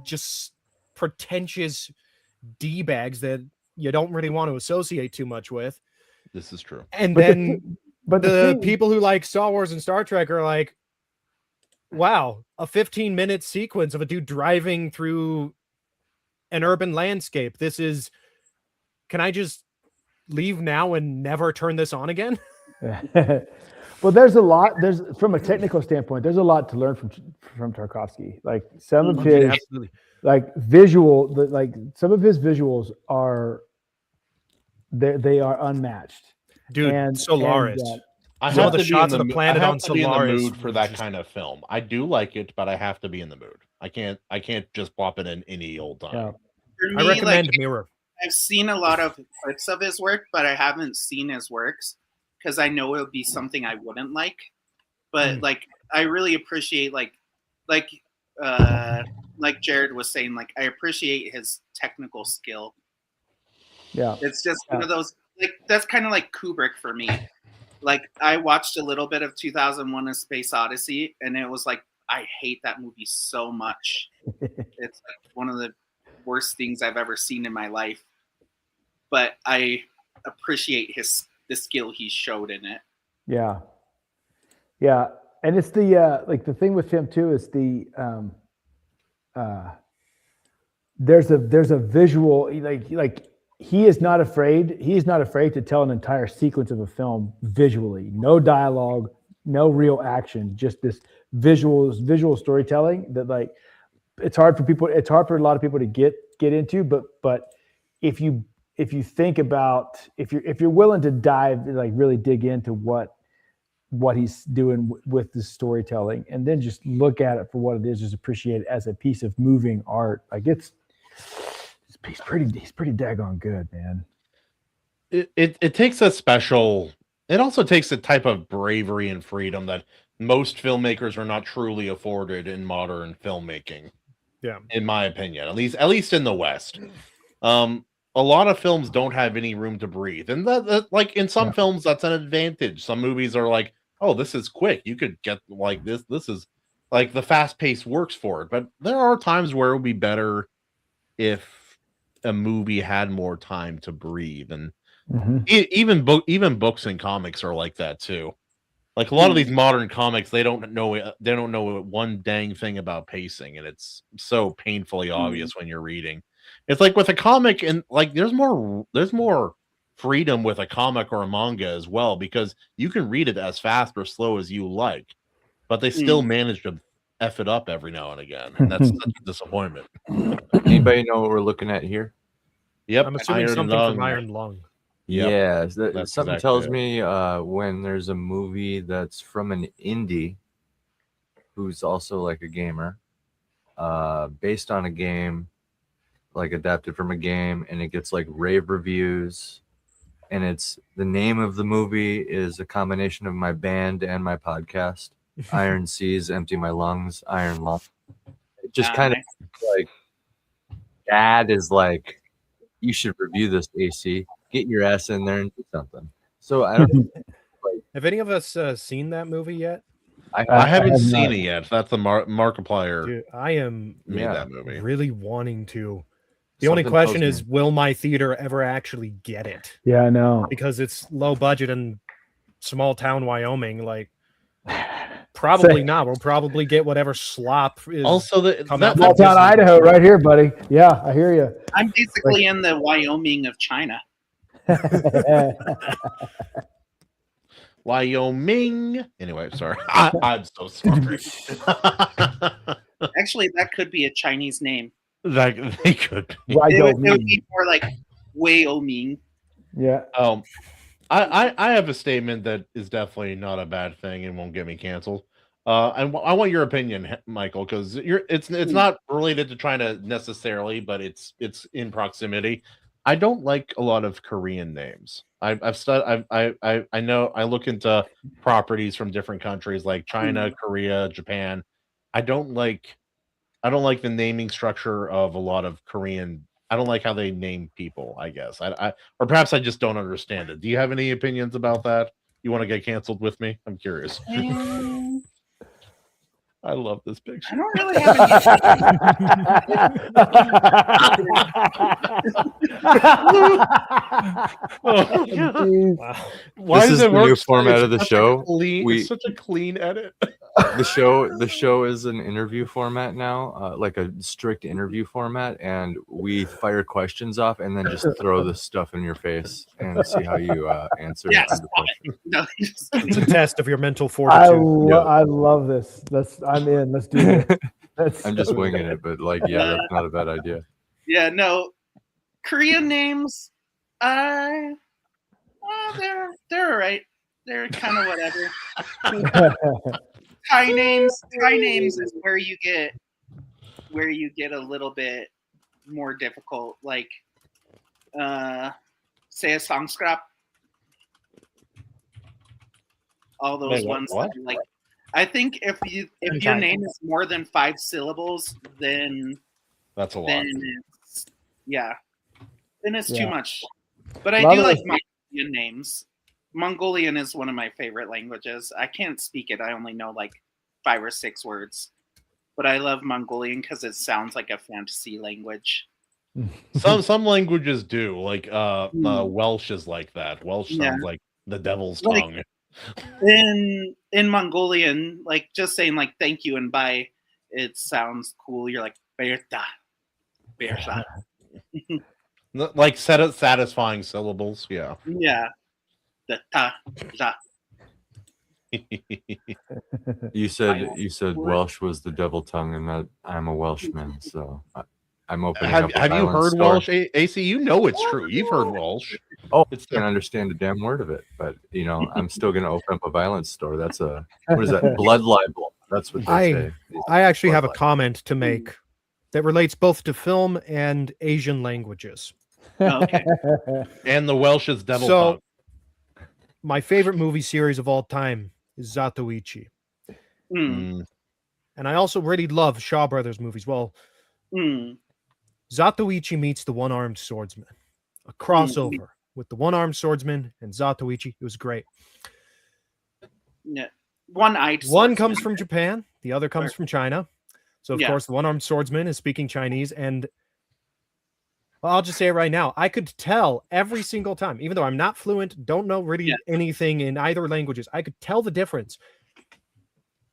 just pretentious D-bags that you don't really want to associate too much with. This is true. And then the people who like Star Wars and Star Trek are like, wow, a 15-minute sequence of a dude driving through an urban landscape. Can I just leave now and never turn this on again? Well, from a technical standpoint, there's a lot to learn from Tarkovsky. Like some of his absolutely. some of his visuals are they are unmatched. Dude, and Solaris. I have to the shots of the planet on be in the Solaris mood for that kind of film. I do like it, but I have to be in the mood. I can't just plop it in any old time. Yeah. For me, I recommend Mirror. I've seen a lot of clips of his work, but I haven't seen his works because I know it would be something I wouldn't like. But like, I really appreciate like Jarrod was saying, like I appreciate his technical skill. Yeah, it's just one of those. Like that's kind of like Kubrick for me. Like I watched a little bit of 2001: A Space Odyssey, and it was like I hate that movie so much. It's like one of the worst things I've ever seen in my life. But I appreciate the skill he showed in it. Yeah. Yeah. And it's the like the thing with him too is the there's a visual like he is not afraid to tell an entire sequence of a film visually. No dialogue, no real action, just this visual storytelling that like it's hard for a lot of people to get into, but if you think about if you're willing to dive, like really dig into what he's doing with the storytelling, and then just look at it for what it is, just appreciate it as a piece of moving art. Like he's pretty daggone good, man. It takes a special. It also takes a type of bravery and freedom that most filmmakers are not truly afforded in modern filmmaking. Yeah, in my opinion, at least in the West. A lot of films don't have any room to breathe, and that like in some films that's an advantage. Some movies are like, oh, this is quick, you could get like this is like the fast pace works for it. But there are times where it would be better if a movie had more time to breathe, and even books and comics are like that too. Like a lot of these modern comics, they don't know one dang thing about pacing, and it's so painfully obvious when you're reading. It's like with a comic, and like there's more freedom with a comic or a manga as well, because you can read it as fast or slow as you like, but they still manage to F it up every now and again, and that's such a disappointment. Anybody know what we're looking at here? Yep, I'm assuming something from Iron Lung. Yep. Yeah, That's something exactly tells it. me when there's a movie that's from an indie who's also like a gamer, based on a game, like adapted from a game, and it gets like rave reviews, and it's the name of the movie is a combination of my band and my podcast, Iron Seas, Empty My Lungs, Iron Lung. It just kind of like Dad is like, you should review this, AC. Get your ass in there and do something. So I don't. Have any of us seen that movie yet? I haven't seen it yet. That's the Markiplier. Dude, I am made that movie. Really wanting to. The only question is, will my theater ever actually get it? Yeah, I know. Because it's low budget in small town Wyoming. Like, probably not. We'll probably get whatever slop is. Also, small town Idaho, right here, buddy. Yeah, I hear you. I'm basically in the Wyoming of China. Wyoming. Anyway, sorry. I'm so sorry. Actually, that could be a Chinese name. They could be. It would be more like Wyoming. Yeah. I have a statement that is definitely not a bad thing and won't get me canceled. And I want your opinion, Michael, because it's not related to China necessarily, but it's in proximity. I don't like a lot of Korean names. I know I look into properties from different countries like China, Korea, Japan. I don't like the naming structure of a lot of Korean. I don't like how they name people, I guess. Or perhaps I just don't understand it. Do you have any opinions about that? You want to get canceled with me? I'm curious. I love this picture. I don't really have any. Why this is the new format of the show. It's such a clean edit. The show is an interview format now, like a strict interview format, and we fire questions off and then just throw this stuff in your face and see how you answer. Yes, it's a test of your mental fortitude. I love this. I'm in. Let's do it. I'm just winging it, but like, yeah, that's not a bad idea. Yeah, no, Korean names, they're all right. They're kind of whatever. Thai names is where you get a little bit more difficult, like say a Sangskrap. All those ones that are like, I think if your name is more than 5 syllables, then that's a lot. Then it's too much. But I do like Mongolian names. Mongolian is one of my favorite languages. I can't speak it. I only know like 5 or 6 words. But I love Mongolian because it sounds like a fantasy language. Some languages do, like Welsh is like that. Welsh sounds like the devil's tongue. In Mongolian, like just saying like thank you and bye, it sounds cool. You're like Berta. Like satisfying syllables, yeah. Yeah. The ta. You said Welsh was the devil tongue, and that I'm a Welshman, so I'm opening up. Have you heard store. Welsh, AC? You know it's true. You've heard Welsh. Oh, I can't understand a damn word of it, but I'm still going to open up a violence store. That's what is that? Blood libel. That's what they say. I actually have a comment to make that relates both to film and Asian languages. Okay. And the Welsh is devil tongue. My favorite movie series of all time is Zatoichi. And I also really love Shaw Brothers movies. Well, Zatoichi meets the One-Armed Swordsman. A crossover with the One-Armed Swordsman and Zatoichi. It was great. Yeah. One-eyed swordsman. One comes from Japan. The other comes from China. So, of course, the One-Armed Swordsman is speaking Chinese. And I'll just say it right now. I could tell every single time, even though I'm not fluent, don't know really anything in either languages, I could tell the difference.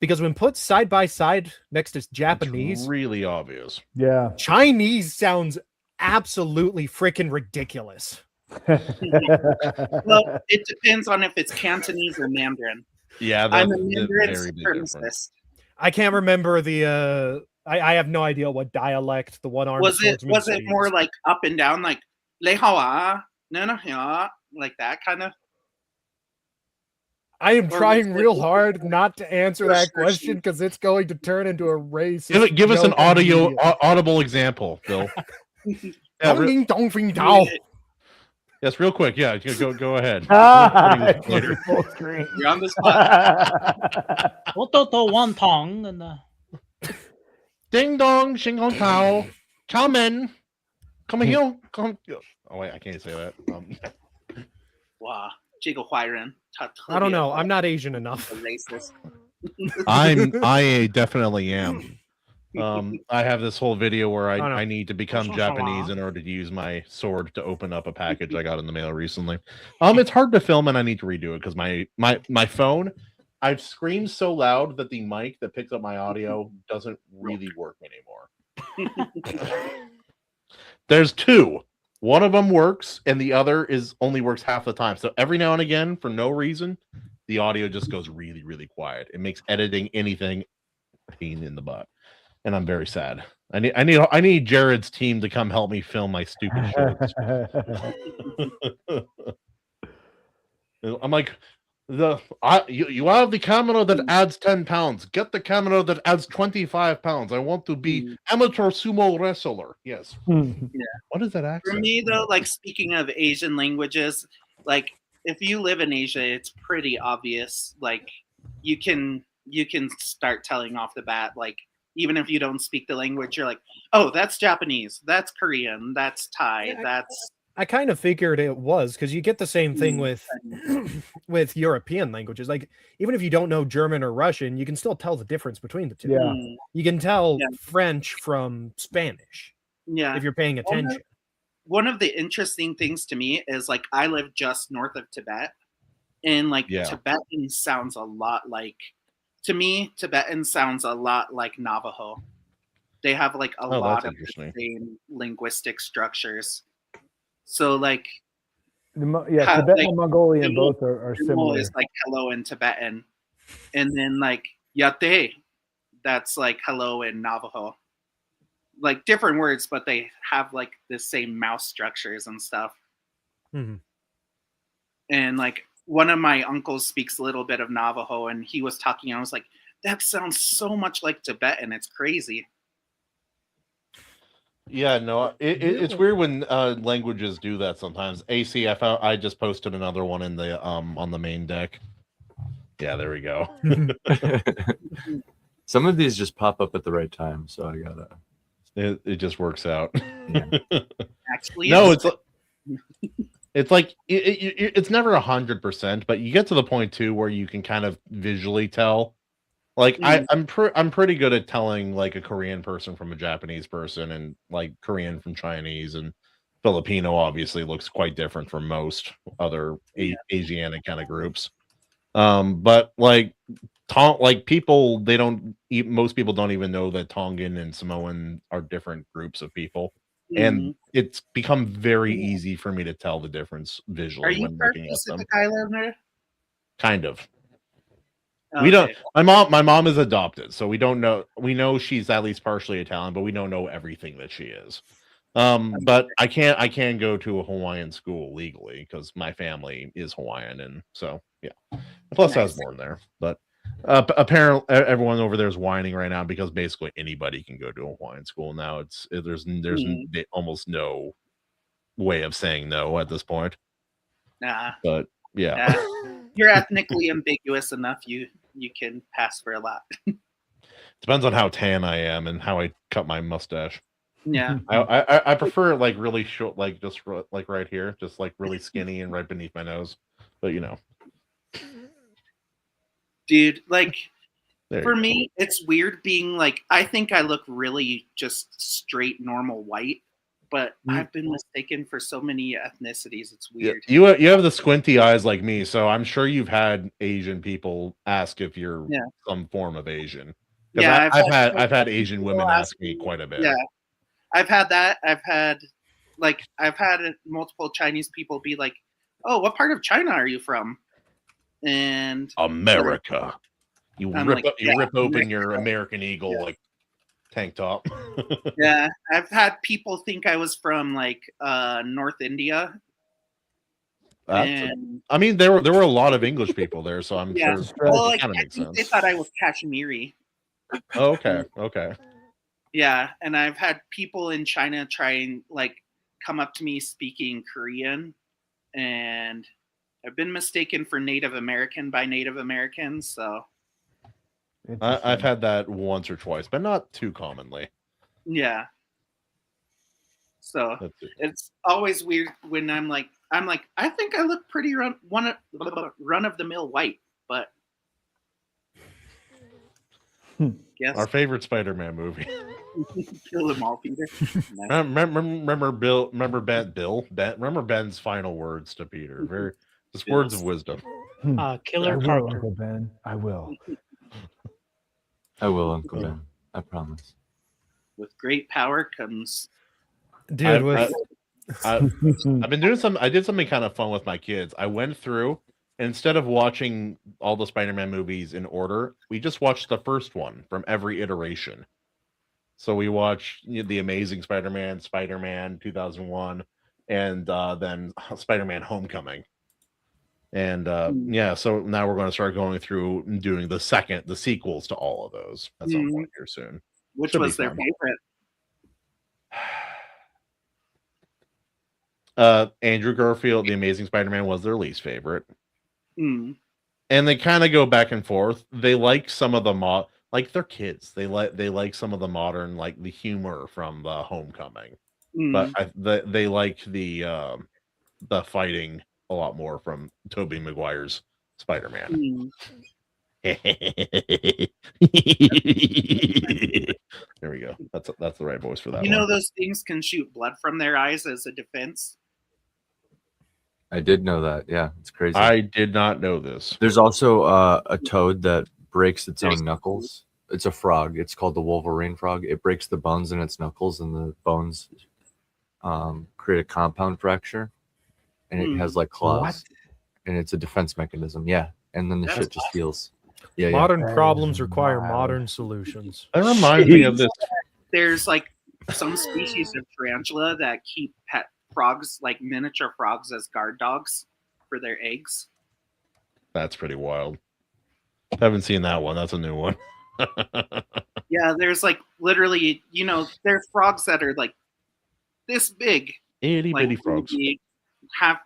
Because when put side by side next to Japanese, it's really obvious. Yeah. Chinese sounds absolutely freaking ridiculous. Well, it depends on if it's Cantonese or Mandarin. Yeah, I'm a Mandarin supremacist. I can't remember the I have no idea what dialect the One-Armed Swordsman was it more like up and down, like "Lei hao ah, no no ya," like that kind of? I am trying real hard not to answer that question because it's going to turn into a race. Give us an audible example, Bill. Yes, real quick. Yeah, go ahead. Full screen. You're on the spot. One tong and Ding dong, xing hong tao, chow men, come here, come. Oh wait, I can't say that. Wow, 这个坏人, I don't know. I'm not Asian enough. Racist. I definitely am. I have this whole video where I need to become Japanese in order to use my sword to open up a package I got in the mail recently. It's hard to film and I need to redo it because my phone, I've screamed so loud that the mic that picks up my audio doesn't really work anymore. There's two. One of them works and the other only works half the time. So every now and again, for no reason, the audio just goes really, really quiet. It makes editing anything a pain in the butt. And I'm very sad. I need Jarrod's team to come help me film my stupid shorts. I'm like, you have the camera that adds 10 pounds. Get the camera that adds 25 pounds. I want to be amateur sumo wrestler. Yes. Yeah. What is that accent? For me, though, like speaking of Asian languages, like if you live in Asia, it's pretty obvious. Like you can start telling off the bat, like, even if you don't speak the language, you're like, oh, that's Japanese, that's Korean, that's Thai, that's... I kind of figured it was, because you get the same thing with European languages. Like, even if you don't know German or Russian, you can still tell the difference between the two. Yeah. You can tell French from Spanish if you're paying attention. One of the interesting things to me is, like, I live just north of Tibet, and, like, Tibetan sounds a lot like... To me, Tibetan sounds a lot like Navajo. They have like a lot of the same linguistic structures. So like, Tibetan and Mongolian both are similar. Is like hello in Tibetan, and then like yate, that's like hello in Navajo. Like different words, but they have like the same mouth structures and stuff. Mm-hmm. And like, one of my uncles speaks a little bit of Navajo, and he was talking, and I was like, that sounds so much like Tibetan. It's crazy. Yeah, no, it's weird when languages do that sometimes. AC, I just posted another one in the on the main deck. Yeah, there we go. Some of these just pop up at the right time, so I gotta. It just works out. Yeah. Actually, no, it's like it's never 100%, but you get to the point too where you can kind of visually tell Like I'm pretty good at telling like a Korean person from a Japanese person, and like Korean from Chinese, and Filipino obviously looks quite different from most other Asiatic kind of groups. But like people, most people don't even know that Tongan and Samoan are different groups of people. And it's become very easy for me to tell the difference Are visually you when part looking at them. Pacific Islander? Kind of. Okay. We don't. My mom is adopted, so we don't know. We know she's at least partially Italian, but we don't know everything that she is. But I can't go to a Hawaiian school legally because my family is Hawaiian, and so yeah. Plus, I was born there. But apparently, everyone over there is whining right now because basically anybody can go to a Hawaiian school now. There's almost no way of saying no at this point. Nah. But yeah. You're ethnically ambiguous enough. You can pass for a lot. Depends on how tan I am and how I cut my mustache. Yeah. I prefer it like really short, like just like right here, just like really skinny and right beneath my nose. But you know, dude, like there for me, it's weird being like, I think I look really just straight normal white, but I've been mistaken for so many ethnicities. It's weird. You have the squinty eyes like me, so I'm sure you've had Asian people ask if you're some form of Asian. Yeah, I've had Asian women ask me quite a bit. Yeah, I've had that. I've had multiple Chinese people be like, "Oh, what part of China are you from?" And America. You rip open America. your American Eagle like tank top. Yeah, I've had people think I was from like North India. I mean, there were a lot of English people there, so I'm sure well, like, kind of makes sense. They thought I was Kashmiri. Oh, okay. Yeah, and I've had people in China try and like come up to me speaking Korean, and I've been mistaken for Native American by Native Americans. So I've had that once or twice, but not too commonly. Yeah. So it's always weird when I'm like, I think I look pretty run of the mill white, but yes. Our favorite Spider-Man movie. Kill them all, Peter. Remember Ben's final words to Peter. Just words of wisdom. Killer Parker. Uncle Ben. I will. I will, Uncle Ben. I promise. With great power comes. Dude, I've been doing I did something kind of fun with my kids. I went through, and instead of watching all the Spider-Man movies in order, we just watched the first one from every iteration. So we watched The Amazing Spider-Man, Spider-Man 2001, and then Spider-Man Homecoming. And so now we're going to start going through and doing the sequels to all of those at some point here soon. Which was their favorite? Andrew Garfield, The Amazing Spider-Man was their least favorite. And they kind of go back and forth. They like some of the like they're kids. They like some of the modern, like the humor from the Homecoming. But they like the fighting a lot more from Tobey Maguire's Spider-Man. There we go. That's the right voice for that. You know, those things can shoot blood from their eyes as a defense. I did know that. Yeah, it's crazy. I did not know this. There's also a toad that breaks its own knuckles. It's a frog. It's called the Wolverine frog. It breaks the bones in its knuckles, and the bones create a compound fracture, and it has like claws. And it's a defense mechanism. Yeah, and then the shit just heals. Yeah, modern problems require modern solutions. That reminds me of this. There's like some species of tarantula that keep pet frogs, like miniature frogs, as guard dogs for their eggs. That's pretty wild. I haven't seen that one. That's a new one. Yeah, there's like literally, there's frogs that are like this big. Itty bitty frogs.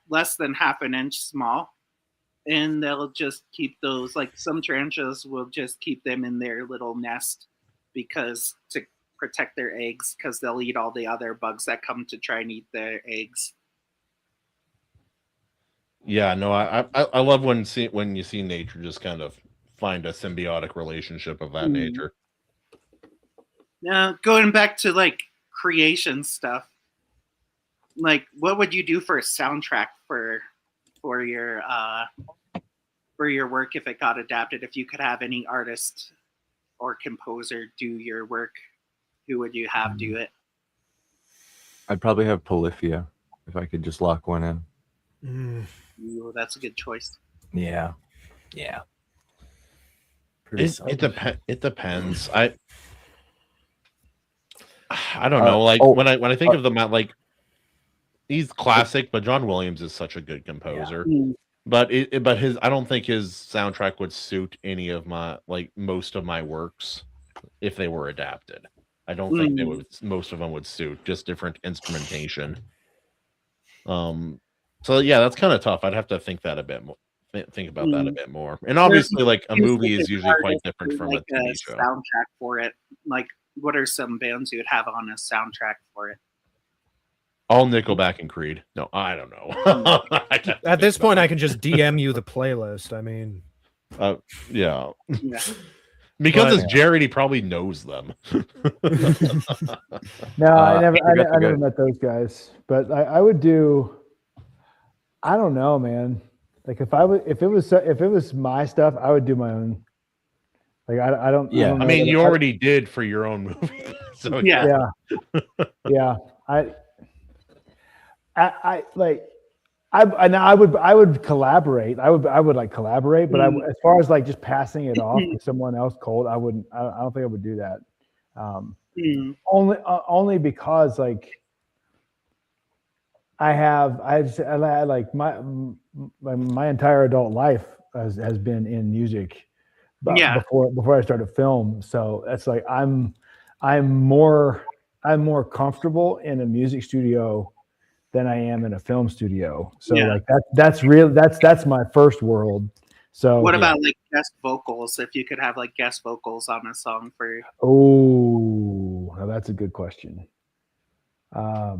Less than half an inch small. And they'll just keep those, like some tarantulas will just keep them in their little nest to protect their eggs, because they'll eat all the other bugs that come to try and eat their eggs. Yeah, no, I love when you see nature just kind of find a symbiotic relationship of that nature. Now, going back to like creation stuff, like what would you do for a soundtrack for your work if it got adapted? If you could have any artist or composer do your work, who would you have do it? I'd probably have Polyphia if I could just lock one in. Ooh, that's a good choice. Yeah. It depends. I don't know. Like when I think of them, like he's classic, but John Williams is such a good composer. Yeah. But I don't think his soundtrack would suit any of my most of my works if they were adapted. I don't think they would. Most of them would suit, just different instrumentation. So yeah, that's kind of tough. I'd have to think that a bit more. Think about that a bit more. And obviously, like a movie is usually quite different from a TV show. Soundtrack for it, like what are some bands you would have on a soundtrack for it? All Nickelback and Creed. No, I don't know. At this point, I can just DM you the playlist. I mean, yeah. Because it's Jarrod, he probably knows them. No, I never met those guys. But I would do. I don't know, man. Like if it was my stuff, I would do my own. Like I don't. Yeah, I mean, you already did for your own movie. So yeah. I would collaborate. I would like collaborate, but as far as like just passing it off to someone else cold, I don't think I would do that. Only because like I like my entire adult life has been in music, before I started film. So that's like I'm more comfortable in a music studio than I am in a film studio. So like that's my first world. So what about like guest vocals? If you could have like guest vocals on a song for you. Oh, now that's a good question. I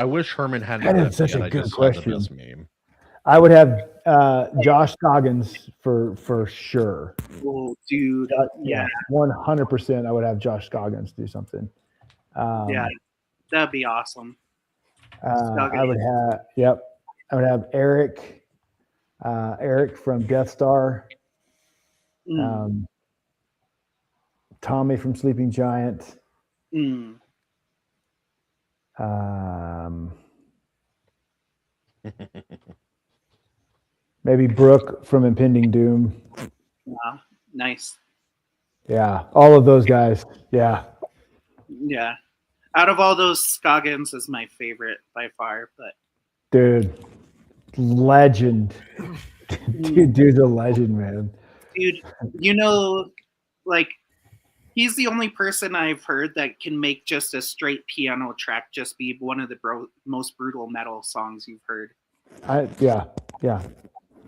wish Herman had that is such a good question. This meme. I would have Josh Scoggins for sure. Oh, dude, 100%. I would have Josh Scoggins do something. That'd be awesome. I would have Eric from Death Star, Tommy from Sleeping Giant, maybe Brooke from Impending Doom. Nice. Yeah, all of those guys. Yeah. Out of all those, Scoggins is my favorite by far. But dude, legend. Dude's a legend, man. Dude, like he's the only person I've heard that can make just a straight piano track just be one of the most brutal metal songs you've heard. Yeah.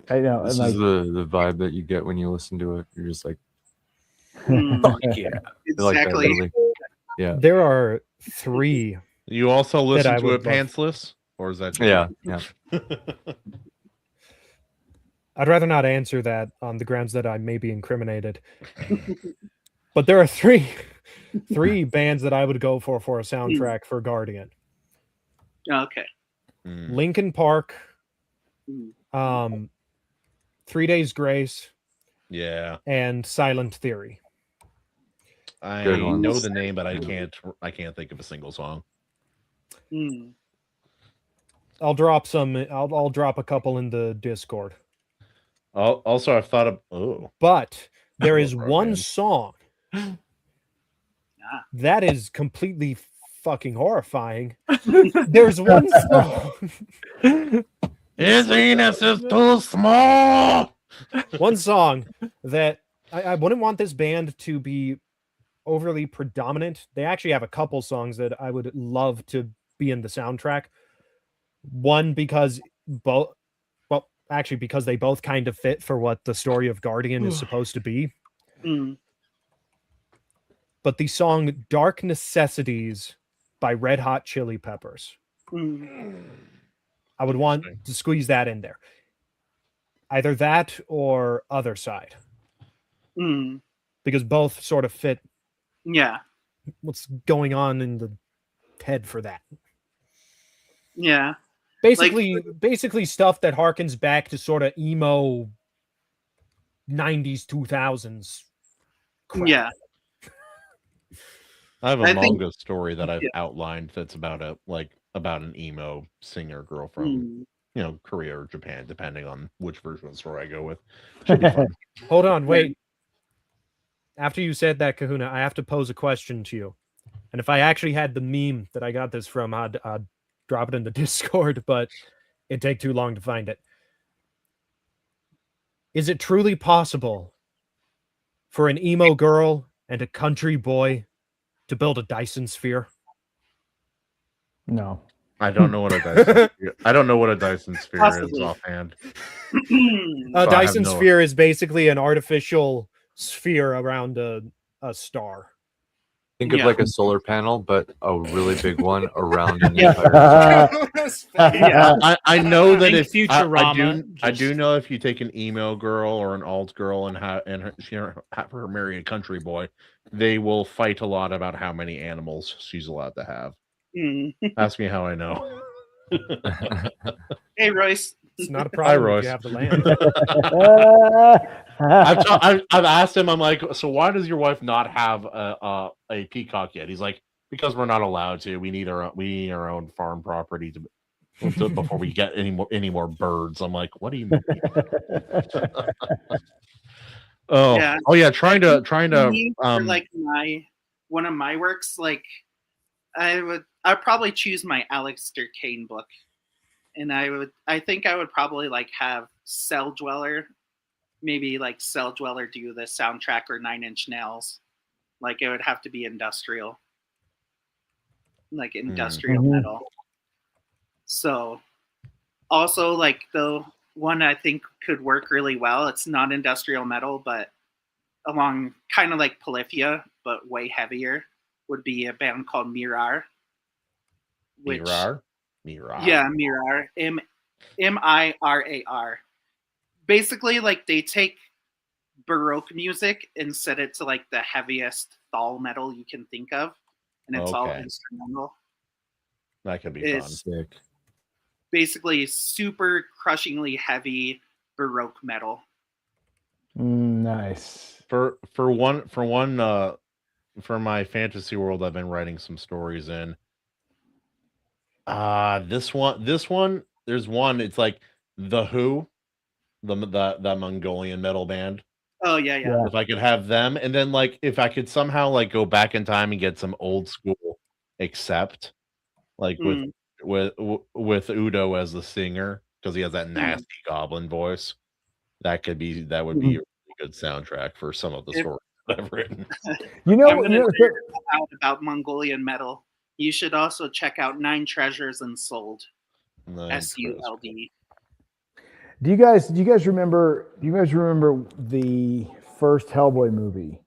I know. This is the vibe that you get when you listen to it. You're just like, yeah, exactly. Like yeah. There are 3. You also listen to it pantsless, or is that? Yeah. I'd rather not answer that on the grounds that I may be incriminated. But there are 3 bands that I would go for a soundtrack for Guardian. Okay. Linkin Park, 3 Days Grace, and Silent Theory. I know the name, but I can't think of a single song. I'll drop some. I'll drop a couple in the Discord. Also, I've thought of but there is one song that is completely fucking horrifying. There's one song. His anus is too small. One song that I wouldn't want this band to be overly predominant. They actually have a couple songs that I would love to be in the soundtrack. One because because they both kind of fit for what the story of Guardian is supposed to be. But the song Dark Necessities by Red Hot Chili Peppers. I would want to squeeze that in there. Either that or Other Side. Because both sort of fit what's going on in the head for that. Yeah. Basically stuff that harkens back to sort of emo 90s, 2000s crap. Yeah. I have a manga story that I've outlined that's about an emo singer girl from Korea or Japan, depending on which version of the story I go with. Should be fun. Hold on, wait. After you said that, Kahuna, I have to pose a question to you. And if I actually had the meme that I got this from, I'd drop it in the Discord, but it'd take too long to find it. Is it truly possible for an emo girl and a country boy to build a Dyson sphere? No. I don't know what a Dyson sphere. I don't know what a Dyson sphere is offhand. A Dyson sphere is basically an artificial sphere around a star. Think of like a solar panel, but a really big one around an entire. I know that if Futurama, I do know if you take an emo girl or an alt girl and have her marry a country boy, they will fight a lot about how many animals she's allowed to have. Ask me how I know. Hey, Royce. It's not a problem. Royce. If you have the land. I've asked him. I'm like, so why does your wife not have a peacock yet? He's like, because we're not allowed to. We need our own farm property to before we get any more birds. I'm like, what do you mean? Oh yeah, trying to for like one of my works, like I'd probably choose my Aleister Kane book. And I think I would probably like have Cell Dweller, maybe like Cell Dweller do the soundtrack, or Nine Inch Nails. Like it would have to be industrial, like industrial metal. So also like the one I think could work really well. It's not industrial metal, but along kind of like Polyphia, but way heavier, would be a band called Mirar. Mirar. Yeah, Mirar. Mirar. Basically, like they take Baroque music and set it to like the heaviest thal metal you can think of, and it's all instrumental. That could be fun. Basically, super crushingly heavy Baroque metal. Nice. For my fantasy world, I've been writing some stories in. This one, there's one. It's like The Who, the Mongolian metal band. Oh yeah. If I could have them, and then like if I could somehow like go back in time and get some old school, Accept, like with Udo as the singer, because he has that nasty goblin voice. That would be a really good soundtrack for some of the stories that I've written. I'm going to out about Mongolian metal. You should also check out Nine Treasures Unsold. SULD. Do you guys remember the first Hellboy movie?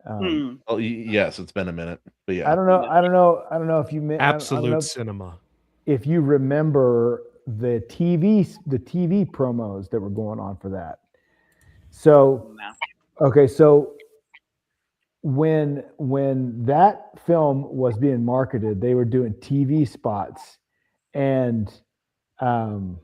Well, yes, it's been a minute, but yeah. I don't know if you Absolute cinema. If you remember the TV promos that were going on for that. So okay, so when that film was being marketed, they were doing TV spots, and the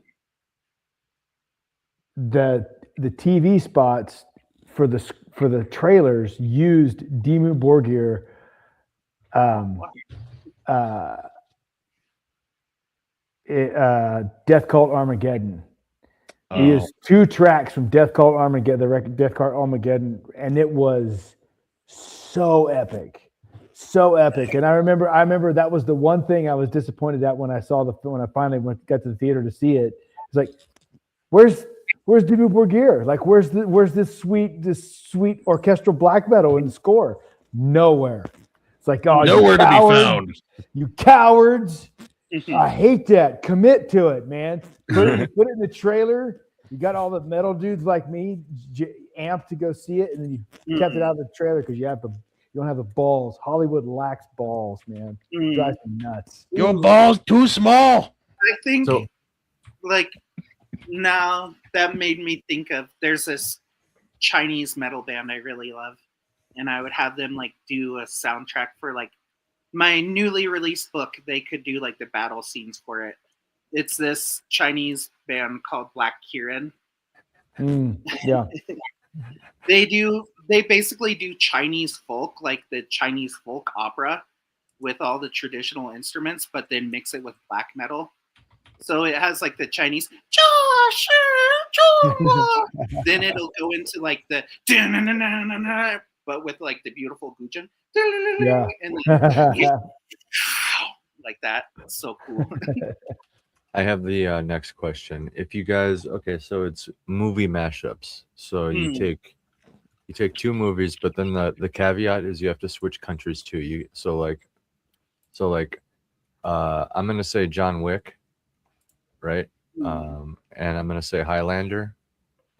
TV spots for the trailers used Dimmu Borgir Death Cult Armageddon. He used 2 tracks from Death Cult Armageddon, the record Death Cult Armageddon, and it was so epic. And I remember that was the one thing I was disappointed at when I saw the film. When I finally got to the theater to see it, it's like, where's Dimmu Borgir? Like, where's this sweet orchestral black metal in the score? Nowhere. It's like, oh, nowhere to be found. You cowards! I hate that. Commit to it, man. Put it in the trailer. You got all the metal dudes like me amped to go see it, and then you kept it out of the trailer because you don't have the balls. Hollywood lacks balls, man. It drives me nuts. Your balls too small. I think like Now that made me think of there's this Chinese metal band I really love, and I would have them like do a soundtrack for like my newly released book. They could do like the battle scenes for it. It's this Chinese band called Black Kirin. Yeah. They basically do Chinese folk, like the Chinese folk opera with all the traditional instruments, but then mix it with black metal. So it has like the Chinese, then it'll go into like the, but with like the beautiful gujin, Yeah. and like, like that. It's so cool. I have the next question. If you guys, okay, so it's movie mashups. So you take two movies, but then the caveat is you have to switch countries too. I'm gonna say John Wick, right? And I'm gonna say Highlander,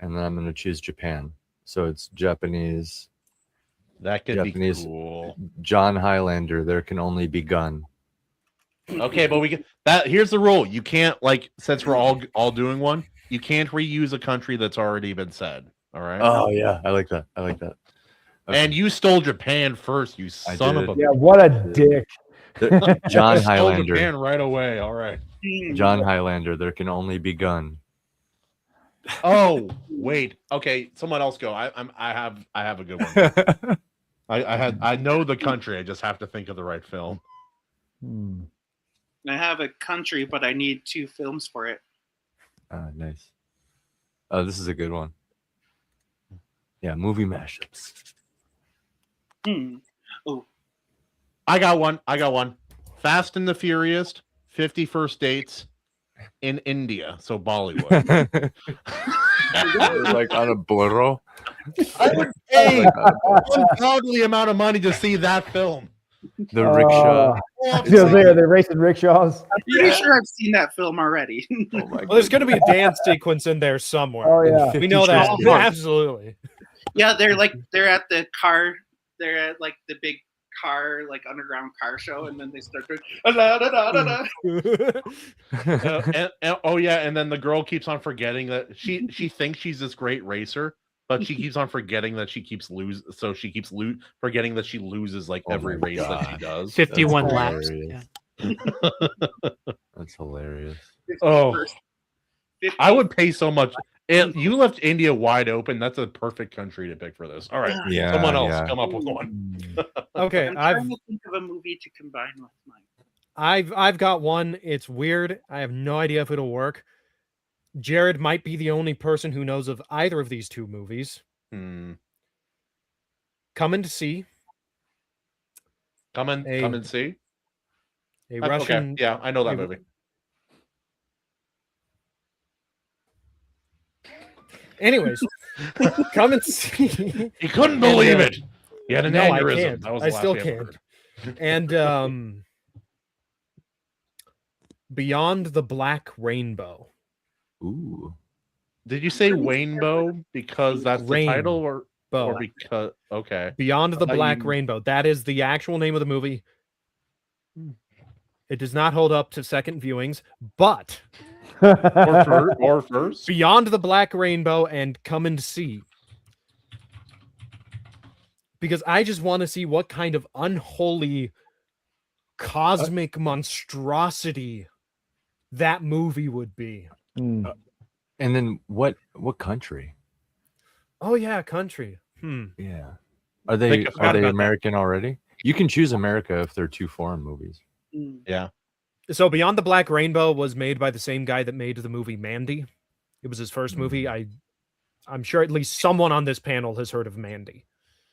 and then I'm gonna choose Japan. So it's Japanese. That could be cool. John Highlander. There can only be gun. Okay, but we can. That here's the rule: you can't since we're all doing one, you can't reuse a country that's already been said. All right. Oh yeah, I like that. Okay. And you stole Japan first, you son of a. Yeah, what a dick. John Stole Highlander. Japan right away. All right. John Highlander. There can only be gun. Oh wait. Okay, someone else go. I have a good one. I know the country. I just have to think of the right film. I have a country, but I need 2 films for it. Nice. Oh, this is a good one. Yeah, movie mashups. Oh, I got one. Fast and the Furious, 50 First Dates in India. So Bollywood. Like on a Bolero. I would pay an ungodly amount of money to see that film. The rickshaw. They're racing rickshaws. I'm pretty sure I've seen that film already. Well, there's going to be a dance sequence in there somewhere. Oh yeah, we know that. Absolutely. Yeah, they're at the car. They're at like the big car, like underground car show, and then they start doing. Oh yeah, and then the girl keeps on forgetting that she thinks she's this great racer, but she keeps on forgetting that she keeps forgetting that she loses like every race that she does. 51 laps. Yeah. That's hilarious. Oh, I would pay so much. And you left India wide open. That's a perfect country to pick for this. All right, someone else come up with one. Okay, I'm trying to think of a movie to combine with mine. I've got one. It's weird. I have no idea if it'll work. Jared might be the only person who knows of either of these 2 movies. Coming to See. Come and See. A Russian. Okay. Yeah, I know that movie. Anyways, Come and See. He couldn't believe it. He had an aneurysm. I can't. That was I still can't. And Beyond the Black Rainbow. Ooh. Did you say Rainbow because that's the title, or because okay? Beyond the Black Rainbow. That is the actual name of the movie. It does not hold up to second viewings, but or first. Beyond the Black Rainbow and Come and See. Because I just want to see what kind of unholy cosmic monstrosity that movie would be. And then what country? Oh yeah, country. Yeah. Are they American already? You can choose America if they're 2 foreign movies. Yeah. So Beyond the Black Rainbow was made by the same guy that made the movie Mandy. It was his first movie. I'm sure at least someone on this panel has heard of Mandy.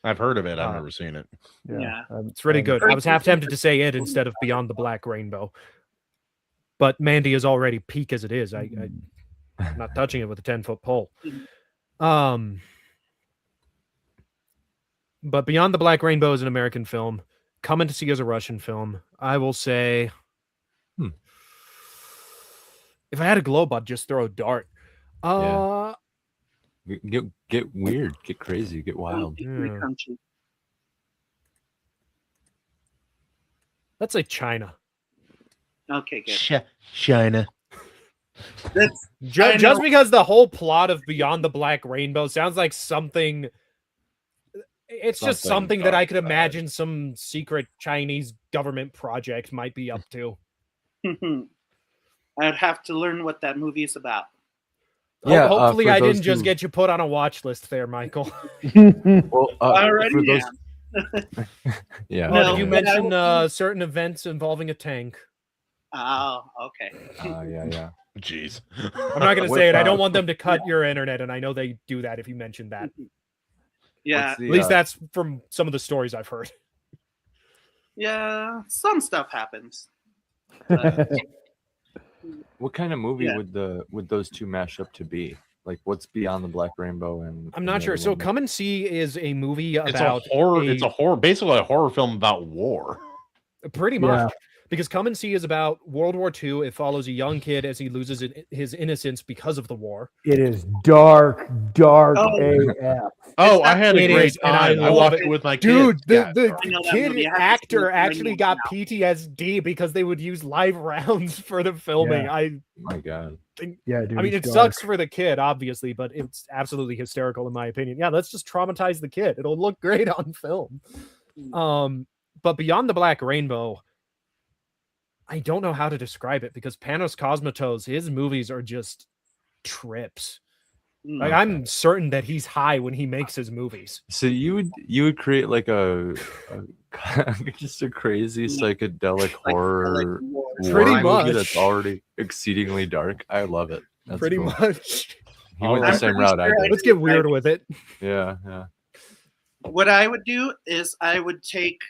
I've heard of it. I've never seen it. Yeah. It's really good. I was half tempted to say it instead of Beyond the Black Rainbow. But Mandy is already peak as it is. I'm not touching it with a 10-foot pole. But Beyond the Black Rainbow is an American film. Coming to See is a Russian film. I will say, if I had a globe, I'd just throw a dart. Get weird, get crazy, get wild. Let's say China. Okay, good. China. Just because the whole plot of Beyond the Black Rainbow sounds like something. It's just something that I could imagine some secret Chinese government project might be up to. I'd have to learn what that movie is about. Yeah, hopefully I didn't just get you put on a watch list there, Michael. Well, Already, for those... yeah. Well, did you mention certain events involving a tank? Oh, okay. Yeah. Jeez. I'm not going to say it. I don't want them to cut your internet, and I know they do that if you mention that. Yeah. At least that's from some of the stories I've heard. Yeah, some stuff happens. What kind of movie would those two mash up to be? Like, what's Beyond the Black Rainbow? And I'm not sure. So, Come and See is a movie about it's a horror. It's a horror, basically a horror film about war. Pretty much. Because Come and See is about World War II. It follows a young kid as he loses his innocence because of the war. It is dark AF. Oh, I had a great time. I watched it with my kids. Dude, the kid actor actually got PTSD because they would use live rounds for the filming. Yeah. My God. Yeah, dude. I mean, it sucks for the kid, obviously, but it's absolutely hysterical in my opinion. Yeah, let's just traumatize the kid. It'll look great on film. But Beyond the Black Rainbow, I don't know how to describe it because Panos Cosmatos, his movies are just trips. Like I'm certain that he's high when he makes his movies. So you would create like a just a crazy psychedelic horror pretty much that's already exceedingly dark. I love it. That's pretty cool. much. He went the same route I did. Let's get weird with it. Yeah. What I would do is I would take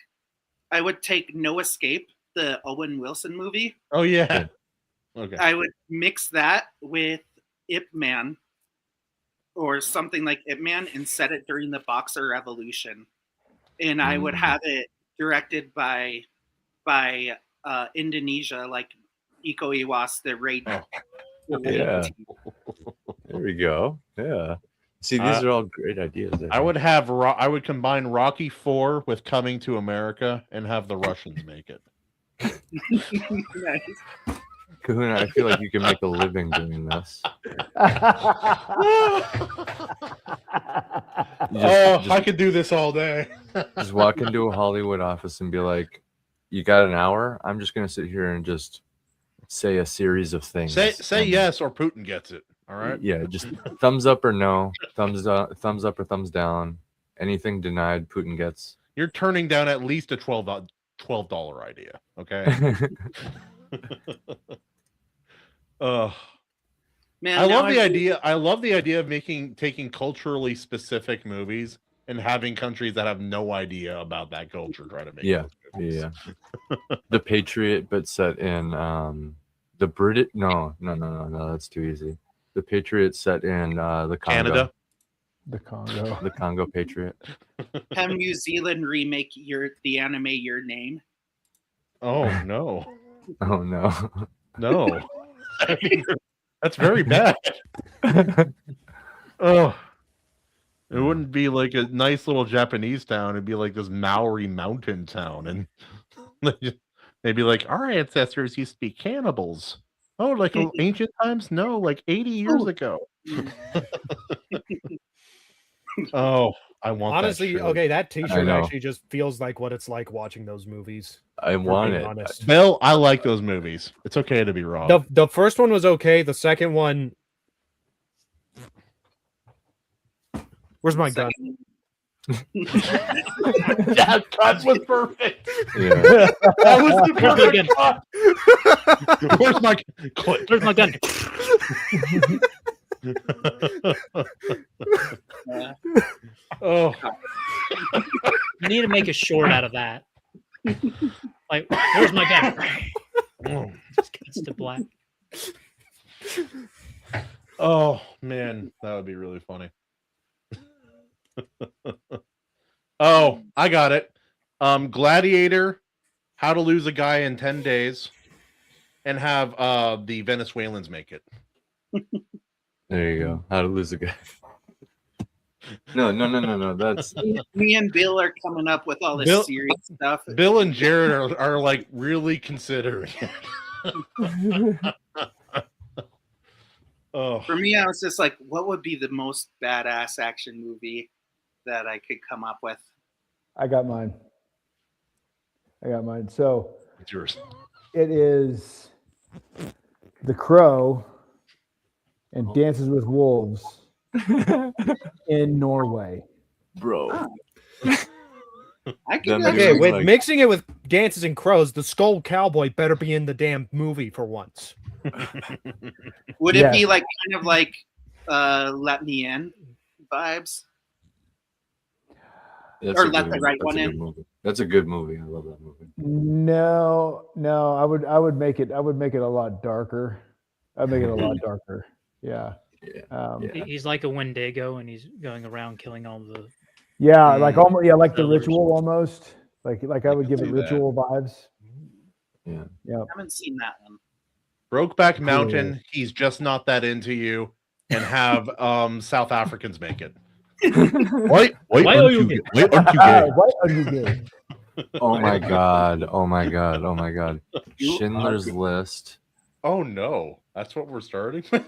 No Escape, the Owen Wilson movie. Oh yeah. Okay. I would mix that with Ip Man or something like Ip Man and set it during the Boxer Revolution. And I would have it directed by Indonesia, like Iko Uwais, the raid. Yeah. There we go. Yeah. See, these are all great ideas. I would combine Rocky IV with Coming to America and have the Russians make it. Nice. Kahuna, I feel like you can make a living doing this. I could do this all day. Just walk into a Hollywood office and be like, "You got an hour? I'm just gonna sit here and just say a series of things. Say yes, or Putin gets it. All right. Yeah, just thumbs up or no, thumbs up or thumbs down. Anything denied, Putin gets. You're turning down at least a $12 idea. Okay. Man, I love the idea. I love the idea of taking culturally specific movies and having countries that have no idea about that culture try to make. Yeah. The Patriot, but set in the British. No, that's too easy. The Patriot set in the Congo. Canada. The Congo. The Congo Patriot. Have New Zealand remake the anime Your Name. Oh no. Oh no. No. I mean, that's very bad. Oh. It wouldn't be like a nice little Japanese town. It'd be like this Maori mountain town. And they'd be like, our ancestors used to be cannibals. Oh, like ancient times? No, like 80 years ago. Oh, I want honestly, that okay, that t-shirt actually just feels like what it's like watching those movies. I want it. Honest. Bill, I like those movies. It's okay to be wrong. The first one was okay. The second one... Where's my gun? That cut was perfect. Yeah. That was the perfect cut. Where's my clip? Where's my gun? Oh, I need to make a short out of that. Like, where's my gun? Just cuts to black. Oh man, that would be really funny. Oh, I got it. Gladiator, How to Lose a Guy in 10 Days, and have the Venezuelans make it. There you go. How to Lose a Guy. No. That's me and Bill are coming up with all this serious stuff. Bill and Jarrod are like really considering it. Oh, For me, I was just like, what would be the most badass action movie that I could come up with? I got mine. So it's yours. it is The Crow and Dances with Wolves in Norway. Bro. I can That Okay, movie, with like- mixing it with Dances and Crows, the Skull Cowboy better be in the damn movie for once. Would it Yes. be like kind of like Let Me In vibes? That's Or a Let good the movie. Right That's One a good In? movie. That's a good movie. I love that movie. No, I would make it a lot darker. I'd make it a lot darker. Yeah. He's like a Wendigo, and he's going around killing all the. Yeah, like almost like the Sellers. ritual almost. Like I would give it see that. ritual vibes. Yeah. Yeah. I haven't seen that one. Brokeback Mountain. He's just not that into you, and have South Africans make it. Why are you gay? Why aren't you gay? Why are you gay? Oh my god. Oh my god. Oh my god. You Schindler's are- List. Oh no, that's what we're starting with.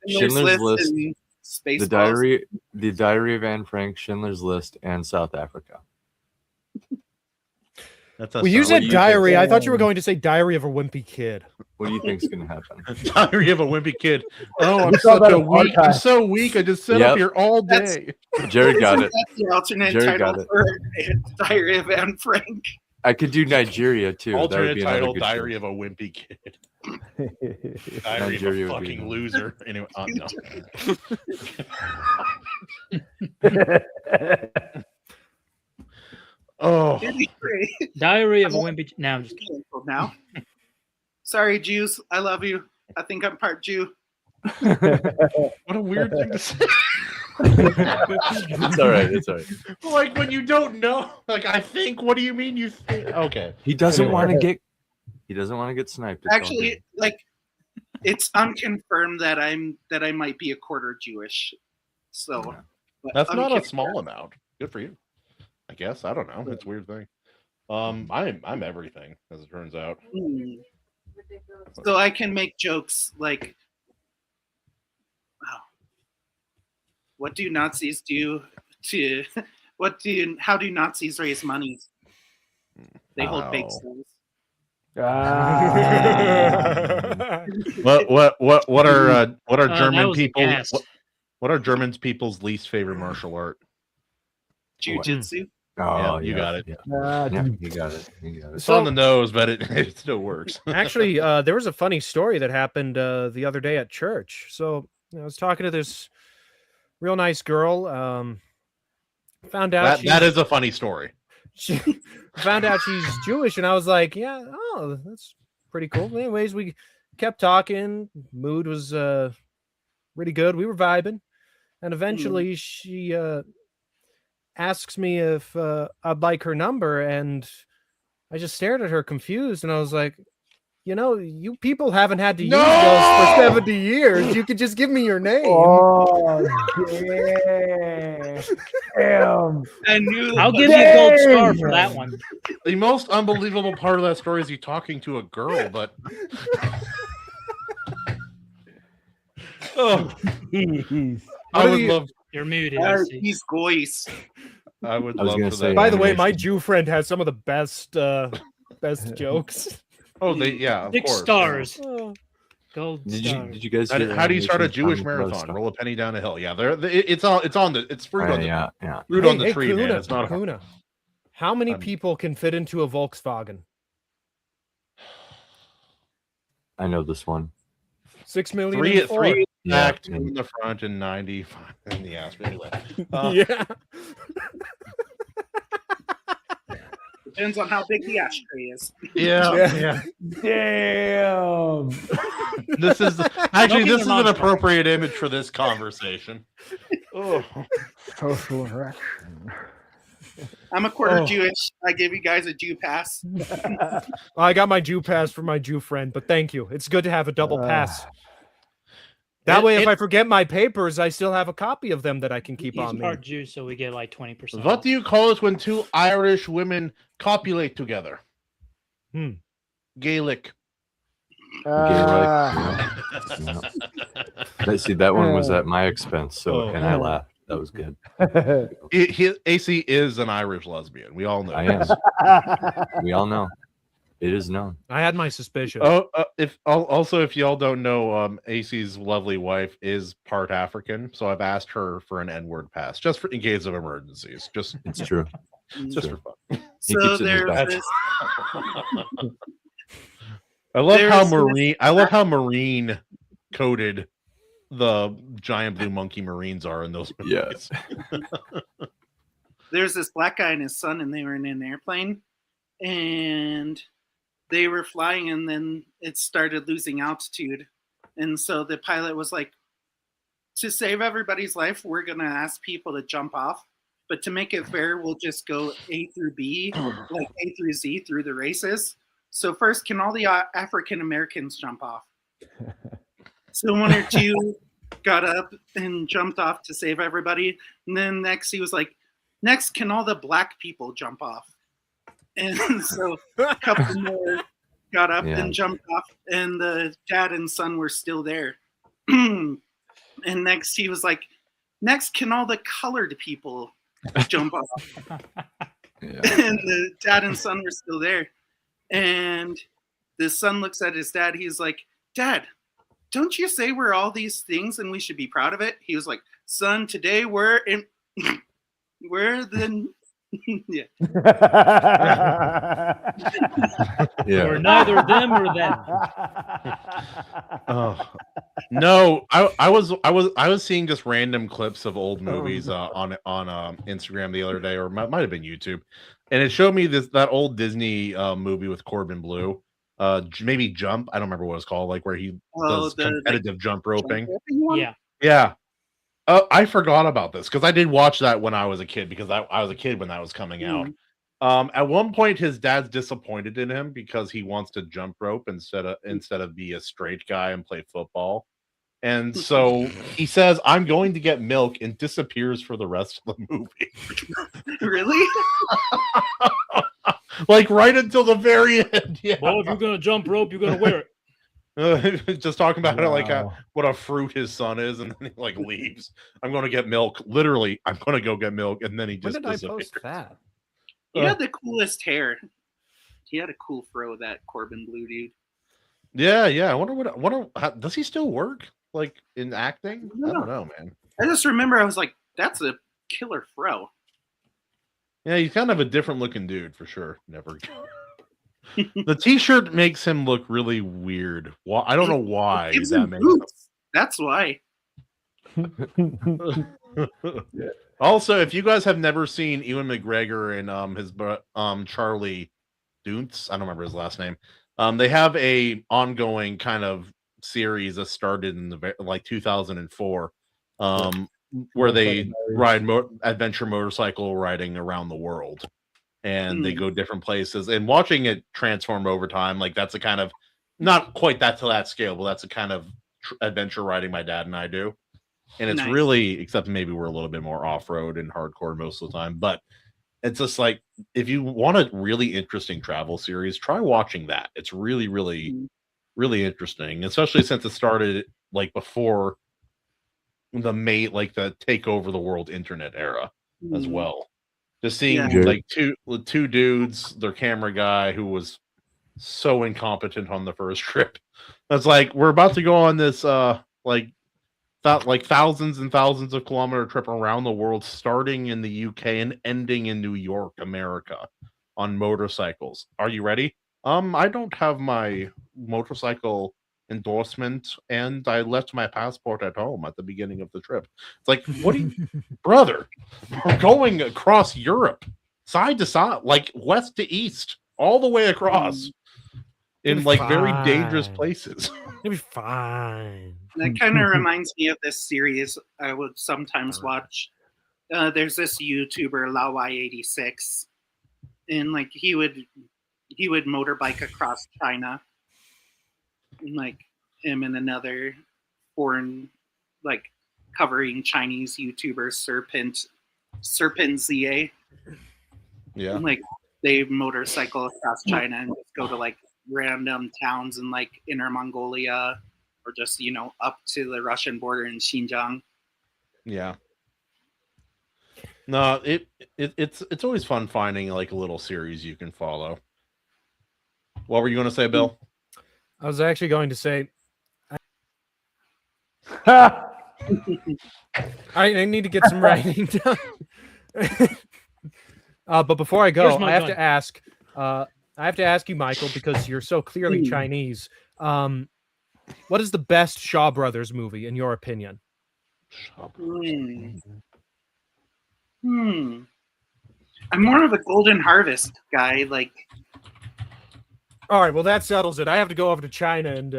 Schindler's List. and The Spaceballs. Diary of Anne Frank, Schindler's List, and South Africa. That's Well, you what said do you Diary. I thought you were think? going to say Diary of a Wimpy Kid. What do you think's gonna happen? Diary of a Wimpy Kid. Oh, I'm We saw such that a in weak. I'm archive. so weak. I just sit Yep. up here all That's- day. Jared got it. That's the alternate Jerry got title it. for Diary of Anne Frank. I could do Nigeria too. That would Alternate be another title: good Diary show. of a Wimpy Kid. Diary Nigeria of a would be fucking another. loser. Anyway, no. Oh, Diary of a Wimpy. Now I'm just kidding. Now. Sorry, Jews. I love you. I think I'm part Jew. what a weird thing to say. It's all right. It's all right. Like when you don't know. Like I think. What do you mean? You think? Okay. He doesn't Anyway. want to get. He doesn't want to get sniped. It's all Actually, good. like, it's unconfirmed that I might be a quarter Jewish. So but That's not a unconfirmed. small amount. Good for you. I guess. I don't know. It's a weird thing. I'm everything, as it turns out. Hmm. So I can make jokes like, wow, what do Nazis do to how do Nazis raise money? They hold bake Oh. sales. What are that German was people? gas. What are German people's least favorite martial art? Jiu-jitsu. Oh, Yeah, you got it. Yeah. Ah, Yeah, he got it. He got it. It's on the nose, but it still works. Actually, there was a funny story that happened the other day at church. So I was talking to this real nice girl. Found out That is a funny story. she found out she's Jewish, and I was like, "Yeah, oh, that's pretty cool." Anyways, we kept talking. Mood was really good. We were vibing, and eventually she asks me if I'd like her number, and I just stared at her confused, and I was like, "You know, you people haven't had to use those for 70 years. You could just give me your name." Oh, damn. I knew. I'll give you a gold star for Damn. that one. The most unbelievable part of that story is you talking to a girl, but oh, Jeez. I would love. You're muted. I see. These goys. I would I was love gonna for say, that. By the way, animation. my Jew friend has some of the best jokes. Oh, of 6 course. stars. Oh. Gold Did stars. you guys? hear How do you start a animation Jewish on marathon? stuff? Roll a penny down a hill. Yeah, it's fruit on the Yeah. fruit on the tree, Kahuna, man. It's not hard. Kahuna. How many I'm- people can fit into a Volkswagen? I know this one. 6 million. Three and four. in the Yeah. back, 2 in the front, and 95 in the ass. But anyway, Yeah. Depends on how big the ashtray is. yeah. Damn. This is Smoking this is or an non-smoking? appropriate image for this conversation. Oh, Social interaction. I'm a quarter Oh. Jewish. I give you guys a Jew pass. I got my Jew pass for my Jew friend, but thank you. It's good to have a double pass. That way, if I forget my papers, I still have a copy of them that I can keep He's on me. part Jew, so we get like 20%. what do you call it when 2 Irish women copulate together? Hmm. Gaelic. Ah, See, that one was at my expense, so and I laughed. That was good. AC is an Irish lesbian. We all know. I am. We all know. It is known. I had my suspicion. If y'all don't know, AC's lovely wife is part African, so I've asked her for an N-word pass just in case of emergencies. Just it's true. Just for fun. So there's this. I love how marine coded the giant blue monkey Marines are in those movies. Yes. There's this black guy and his son, and they were in an airplane, and they were flying, and then it started losing altitude. And so the pilot was like, to save everybody's life, we're going to ask people to jump off. But to make it fair, we'll just go A through B, like A through Z through the races. So first, can all the African Americans jump off? So one or two got up and jumped off to save everybody. And then next he was like, next, can all the black people jump off? And so a couple more got up and jumped off, and the dad and son were still there. And next he was like, next, can all the colored people jump off? And the dad and son were still there. And the son looks at his dad. He's like, Dad, don't you say we're all these things and we should be proud of it? He was like, son, today we're the yeah. We're neither them or them. No, I was seeing just random clips of old movies on Instagram the other day, or might have been YouTube, and it showed me that old Disney movie with Corbin Bleu, maybe Jump. I don't remember what it's called, like where he does competitive jump roping. Yeah. I forgot about this because I did watch that when I was a kid, because I was a kid when that was coming out. At one point, his dad's disappointed in him because he wants to jump rope instead of be a straight guy and play football. And so he says, I'm going to get milk, and disappears for the rest of the movie. Really? Like right until the very end. Yeah. Well, if you're going to jump rope, you're going to wear it. Just talking about it like what a fruit his son is, and then he like leaves. I'm going to get milk. Literally, I'm going to go get milk, and then he just disappears. I post that? He had the coolest hair. He had a cool fro, that Corbin Bleu dude. Yeah. I wonder does he still work like in acting? I don't know, man. I just remember I was like, that's a killer fro. Yeah, he's kind of a different looking dude for sure. Never. The t-shirt makes him look really weird. Well, I don't know why that makes him. That's why. Also, if you guys have never seen Ewan McGregor and his Charlie Doontz, I don't remember his last name. They have a ongoing kind of series that started in like 2004, where they ride adventure motorcycle riding around the world. And they go different places, and watching it transform over time, like that's a kind of, not quite that to that scale, but that's a kind of adventure riding my dad and I do. And it's really, except maybe we're a little bit more off-road and hardcore most of the time, but it's just like, if you want a really interesting travel series, try watching that. It's really, really, really interesting, especially since it started like before the take over the world internet era as well. Just seeing like two dudes, their camera guy who was so incompetent on the first trip. That's like, we're about to go on this like thousands and thousands of kilometer trip around the world, starting in the UK and ending in New York, America, on motorcycles. Are you ready? I don't have my motorcycle endorsement, and I left my passport at home at the beginning of the trip. It's like, what do you, brother? We're going across Europe, side to side, like west to east, all the way across, in like very dangerous places. It'll be fine. That kind of reminds me of this series I would sometimes watch. There's this YouTuber, Lawai86, and like he would motorbike across China. And like him and another foreign, like covering Chinese YouTuber, Serpent ZA. Yeah. And like they motorcycle across China and just go to like random towns in like Inner Mongolia or just up to the Russian border in Xinjiang. Yeah. No, it's always fun finding like a little series you can follow. What were you going to say, Bill? I was actually going to say I need to get some writing done. But before I go, I have to ask. I have to ask you, Michael, because you're so clearly Chinese. What is the best Shaw Brothers movie in your opinion? I'm more of a Golden Harvest guy. Like, all right, well that settles it. I have to go over to China and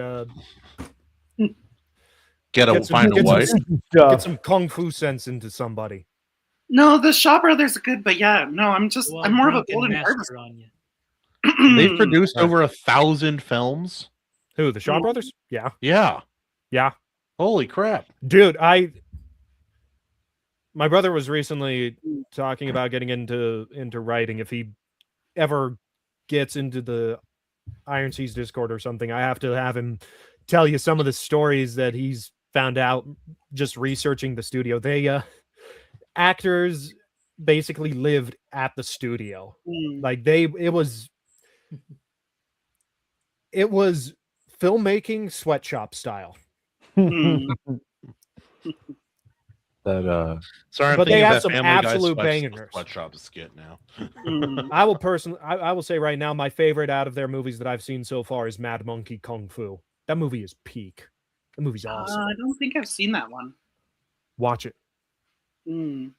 find a wife. Get some kung fu sense into somebody. No, the Shaw Brothers are good, but yeah, no, I'm more of a Golden Harvest. On you. They've produced over 1,000 films. Who, the Shaw Brothers? Yeah. Yeah. Holy crap. Dude, my brother was recently talking about getting into writing. If he ever gets into the Iron Seas Discord or something, I have to have him tell you some of the stories that he's found out just researching the studio. They actors basically lived at the studio. Like it was filmmaking sweatshop style. That sorry, but they have some absolute bangers. Sweatshop skit now. I will say right now, my favorite out of their movies that I've seen so far is Mad Monkey Kung Fu. That movie is peak. The movie's awesome. I don't think I've seen that one. Watch it.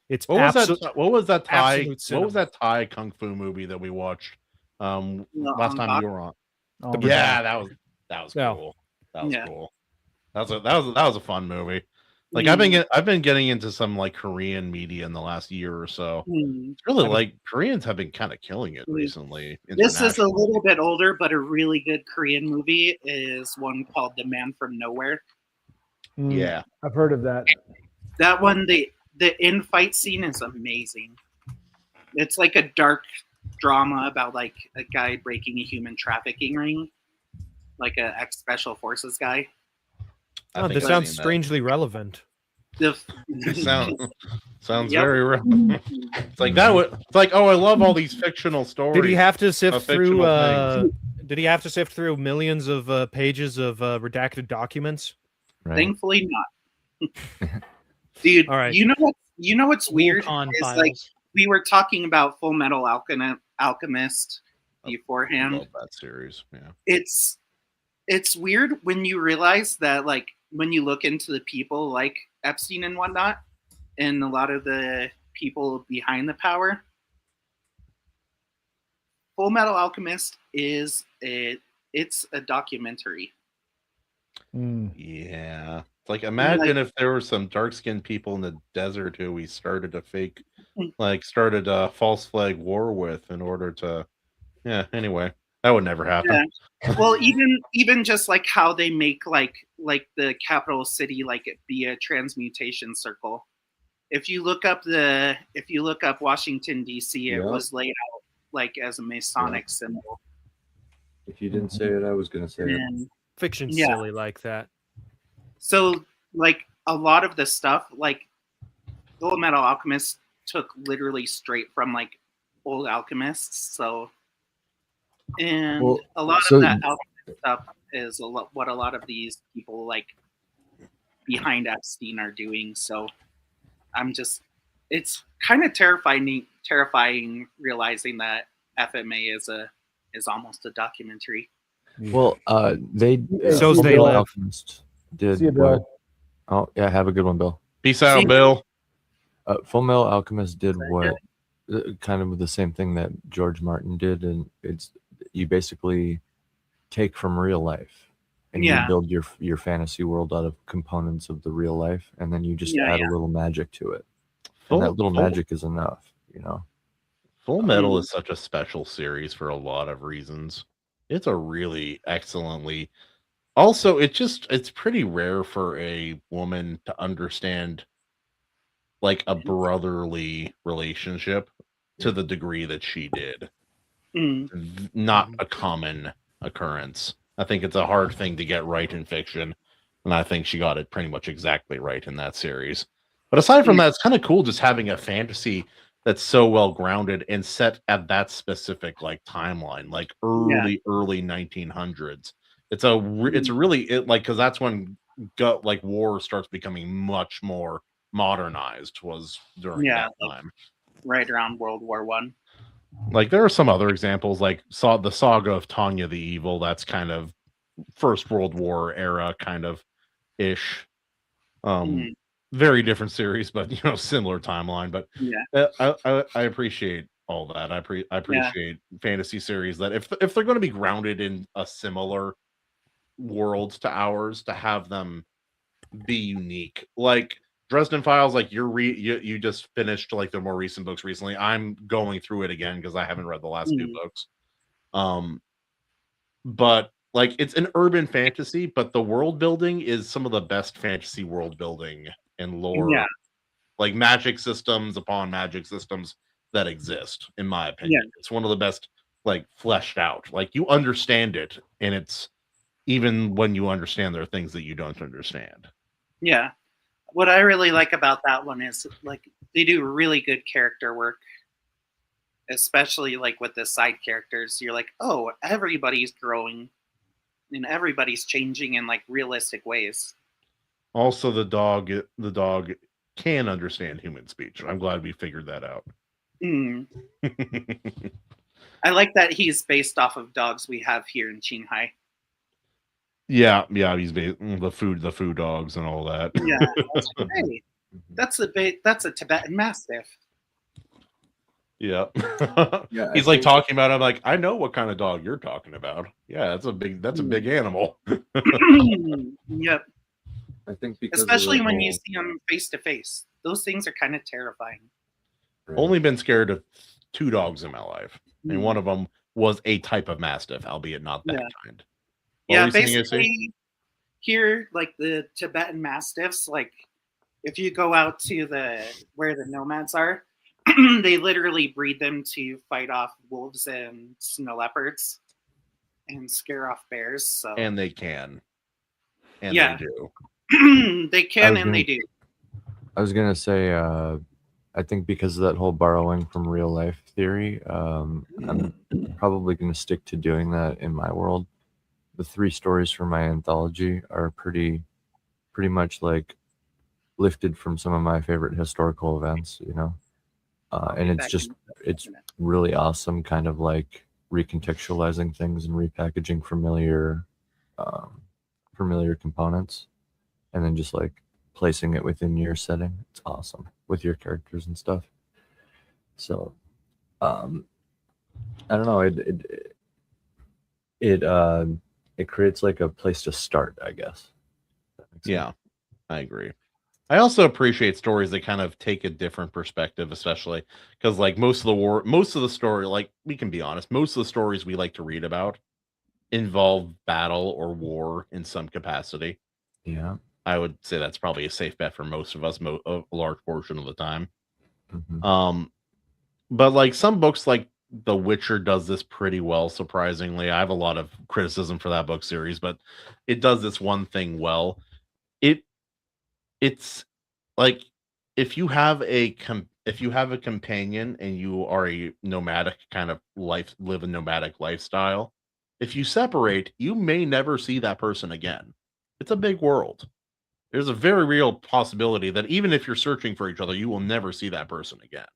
It's what was that Thai kung fu movie that we watched last time you were on? Yeah, that was cool. That was cool. That was a fun movie. Like I've been getting into some like Korean media in the last year or so. It's really like Koreans have been kind of killing it recently. This is a little bit older, but a really good Korean movie is one called The Man from Nowhere. Yeah, I've heard of that. That one, the in-fight scene is amazing. It's like a dark drama about like a guy breaking a human trafficking ring, like a ex-special forces guy. Oh, this sounds strangely relevant. Sounds very relevant. It's like that. It's like, oh, I love all these fictional stories. Did he have to sift through? Did he have to sift through millions of pages of redacted documents? Right. Thankfully, not. Dude, all right. You know what's weird? Is like we were talking about Full Metal Alchemist beforehand. I love that series. Yeah, it's weird when you realize that, like, when you look into the people like Epstein and whatnot, and a lot of the people behind the power, Full Metal Alchemist it's a documentary. Yeah. Like, imagine if there were some dark-skinned people in the desert who we started a false flag war with in order to, anyway, that would never happen. Yeah. Well, even just like how they make like the capital city like it be a transmutation circle. If you look up Washington D.C., it was laid out like as a Masonic symbol. If you didn't say it, I was going to say it. Fiction's silly like that. So, like, a lot of the stuff, like, Full Metal Alchemist took literally straight from, like, old alchemists. So, and a lot of that alchemist stuff is what a lot of these people, like, behind Epstein are doing. So, it's kind of terrifying realizing that FMA is almost a documentary. Well, so's They Live. Alchemist did what? Oh yeah, have a good one, Bill. Peace out, Bill. Full Metal Alchemist did what? Kind of the same thing that George Martin did, and it's you basically take from real life and you build your fantasy world out of components of the real life, and then you just add a little magic to it. And that little magic is enough, you know. Full Metal is such a special series for a lot of reasons. It's a really excellently. Also, it's pretty rare for a woman to understand like a brotherly relationship to the degree that she did. Not a common occurrence. I think it's a hard thing to get right in fiction. And I think she got it pretty much exactly right in that series. But aside from that, it's kind of cool just having a fantasy that's so well grounded and set at that specific like timeline, like early 1900s. It's really like, because that's when like war starts becoming much more modernized, was during that time, right around World War One. Like there are some other examples, like the Saga of Tanya the Evil. That's kind of First World War era kind of ish. Very different series, but similar timeline. But I appreciate all that. I appreciate fantasy series that if they're going to be grounded in a similar world to ours, to have them be unique. Like Dresden Files, like you just finished like the more recent books recently. I'm going through it again because I haven't read the last two books. But like it's an urban fantasy, but the world building is some of the best fantasy world building and lore, like magic systems upon magic systems that exist, in my opinion. It's one of the best, like, fleshed out. Like you understand it, and it's even when you understand, there are things that you don't understand. Yeah. What I really like about that one is like they do really good character work, especially like with the side characters. You're like, oh, everybody's growing and everybody's changing in like realistic ways. Also, the dog can understand human speech. I'm glad we figured that out. I like that he's based off of dogs we have here in Qinghai. Yeah, he's the food dogs and all that. Yeah, that's hey, that's a Tibetan Mastiff. Yeah, he's like talking about. I'm like, I know what kind of dog you're talking about. Yeah, that's a big animal. Yep. I think because especially when you see them face to face, those things are kind of terrifying. Only been scared of 2 dogs in my life, and one of them was a type of Mastiff, albeit not that kind. Yeah, basically here, like the Tibetan Mastiffs, like if you go out to where the nomads are, they literally breed them to fight off wolves and snow leopards and scare off bears. So and they can, and they do. They can and they do. I was gonna say, I think because of that whole borrowing from real life theory, I'm probably gonna stick to doing that in my world. The 3 stories for my anthology are pretty much like lifted from some of my favorite historical events, and it's really awesome, kind of like recontextualizing things and repackaging familiar components, and then just like placing it within your setting. It's awesome with your characters and stuff. So I don't know, it creates like a place to start, I guess. Yeah, I agree. I also appreciate stories that kind of take a different perspective, especially because like most of the story, like we can be honest, most of the stories we like to read about involve battle or war in some capacity. Yeah, I would say that's probably a safe bet for most of us, a large portion of the time. But like some books, like The Witcher, does this pretty well. Surprisingly, I have a lot of criticism for that book series, but it does this one thing well. It's like if you have a companion and you are a nomadic kind of live a nomadic lifestyle, if you separate, you may never see that person again. It's a big world. There's a very real possibility that even if you're searching for each other, you will never see that person again.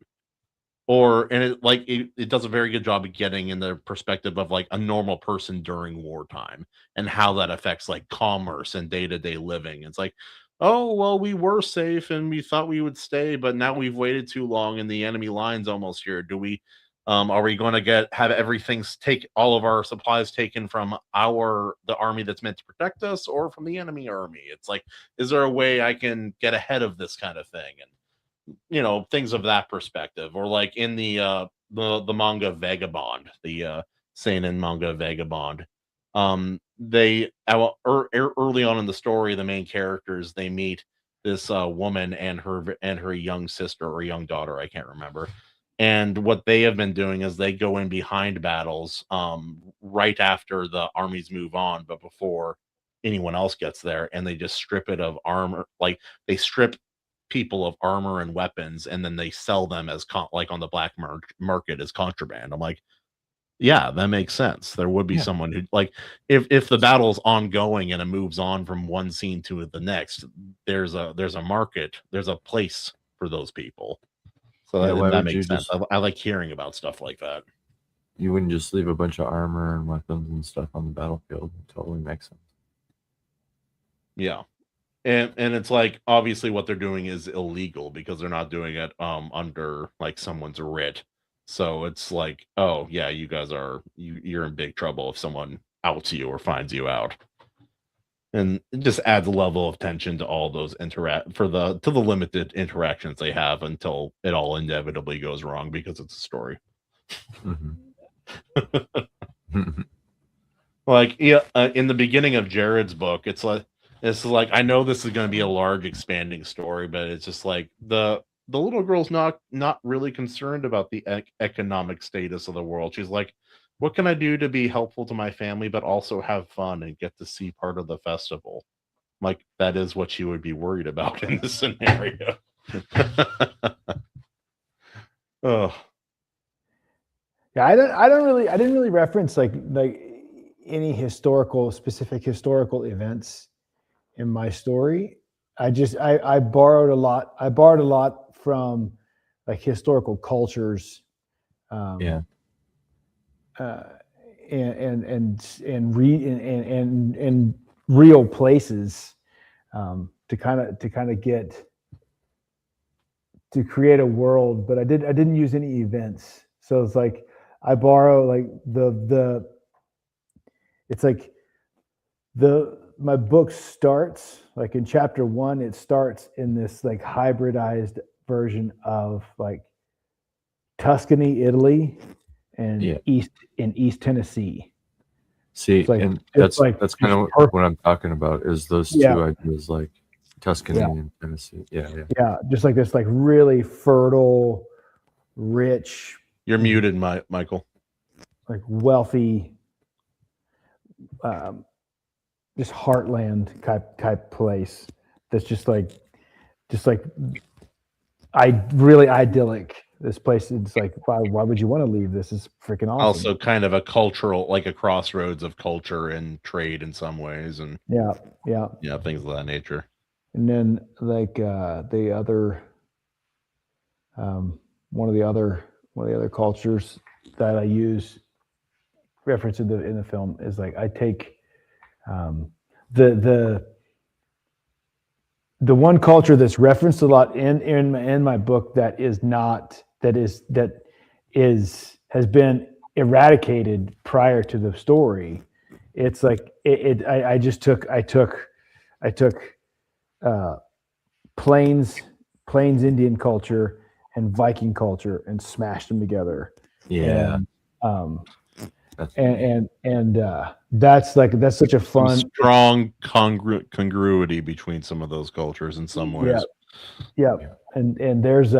It does a very good job of getting in the perspective of like a normal person during wartime and how that affects like commerce and day-to-day living. It's like, oh, well, we were safe and we thought we would stay, but now we've waited too long and the enemy line's almost here. Are we going to have all of our supplies taken from the army that's meant to protect us, or from the enemy army? It's like, is there a way I can get ahead of this kind of thing? And things of that perspective. Or like in the manga Vagabond, the seinen manga Vagabond, early on in the story, the main characters, they meet this woman and her young sister or young daughter, I can't remember. And what they have been doing is they go in behind battles right after the armies move on, but before anyone else gets there, and they just strip it of armor. Like they strip people of armor and weapons, and then they sell them as like on the black market as contraband. I'm like, yeah, that makes sense. There would be someone who, like, if the battle's ongoing and it moves on from one scene to the next, there's a market, there's a place for those people. So that makes sense. I like hearing about stuff like that. You wouldn't just leave a bunch of armor and weapons and stuff on the battlefield. It totally makes sense. Yeah. And it's like, obviously what they're doing is illegal because they're not doing it under like someone's writ. So it's like, oh yeah, you guys you're in big trouble if someone outs you or finds you out. And it just adds a level of tension to all those to the limited interactions they have until it all inevitably goes wrong because it's a story. Like, yeah, in the beginning of Jarrod's book, it's like I know this is going to be a large expanding story, but it's just like the little girl's not really concerned about the economic status of the world. She's like, what can I do to be helpful to my family, but also have fun and get to see part of the festival? Like, that is what she would be worried about in this scenario. Oh. Yeah, I didn't really reference like any specific historical events in my story. I borrowed a lot from like historical cultures. And real places to kind of get to create a world, but I didn't use any events. So it's like I borrow like my book starts like in chapter 1. It starts in this like hybridized version of like Tuscany, Italy, and East Tennessee. See, like, and that's kind of what I'm talking about is those two ideas, like Tuscany and Tennessee. Yeah. Just like this, like really fertile, rich. You're muted, Michael. Like wealthy, just heartland type place. That's just like really idyllic. This place is like, why would you want to leave? This is freaking awesome. Also kind of a cultural, like a crossroads of culture and trade in some ways. And things of that nature. And then like the other, one of the other cultures that I use reference in the film is like, I take the one culture that's referenced a lot in my book has been eradicated prior to the story. It's like I took Plains Indian culture and Viking culture and smashed them together. That's such a fun, strong congruity between some of those cultures in some ways. And there's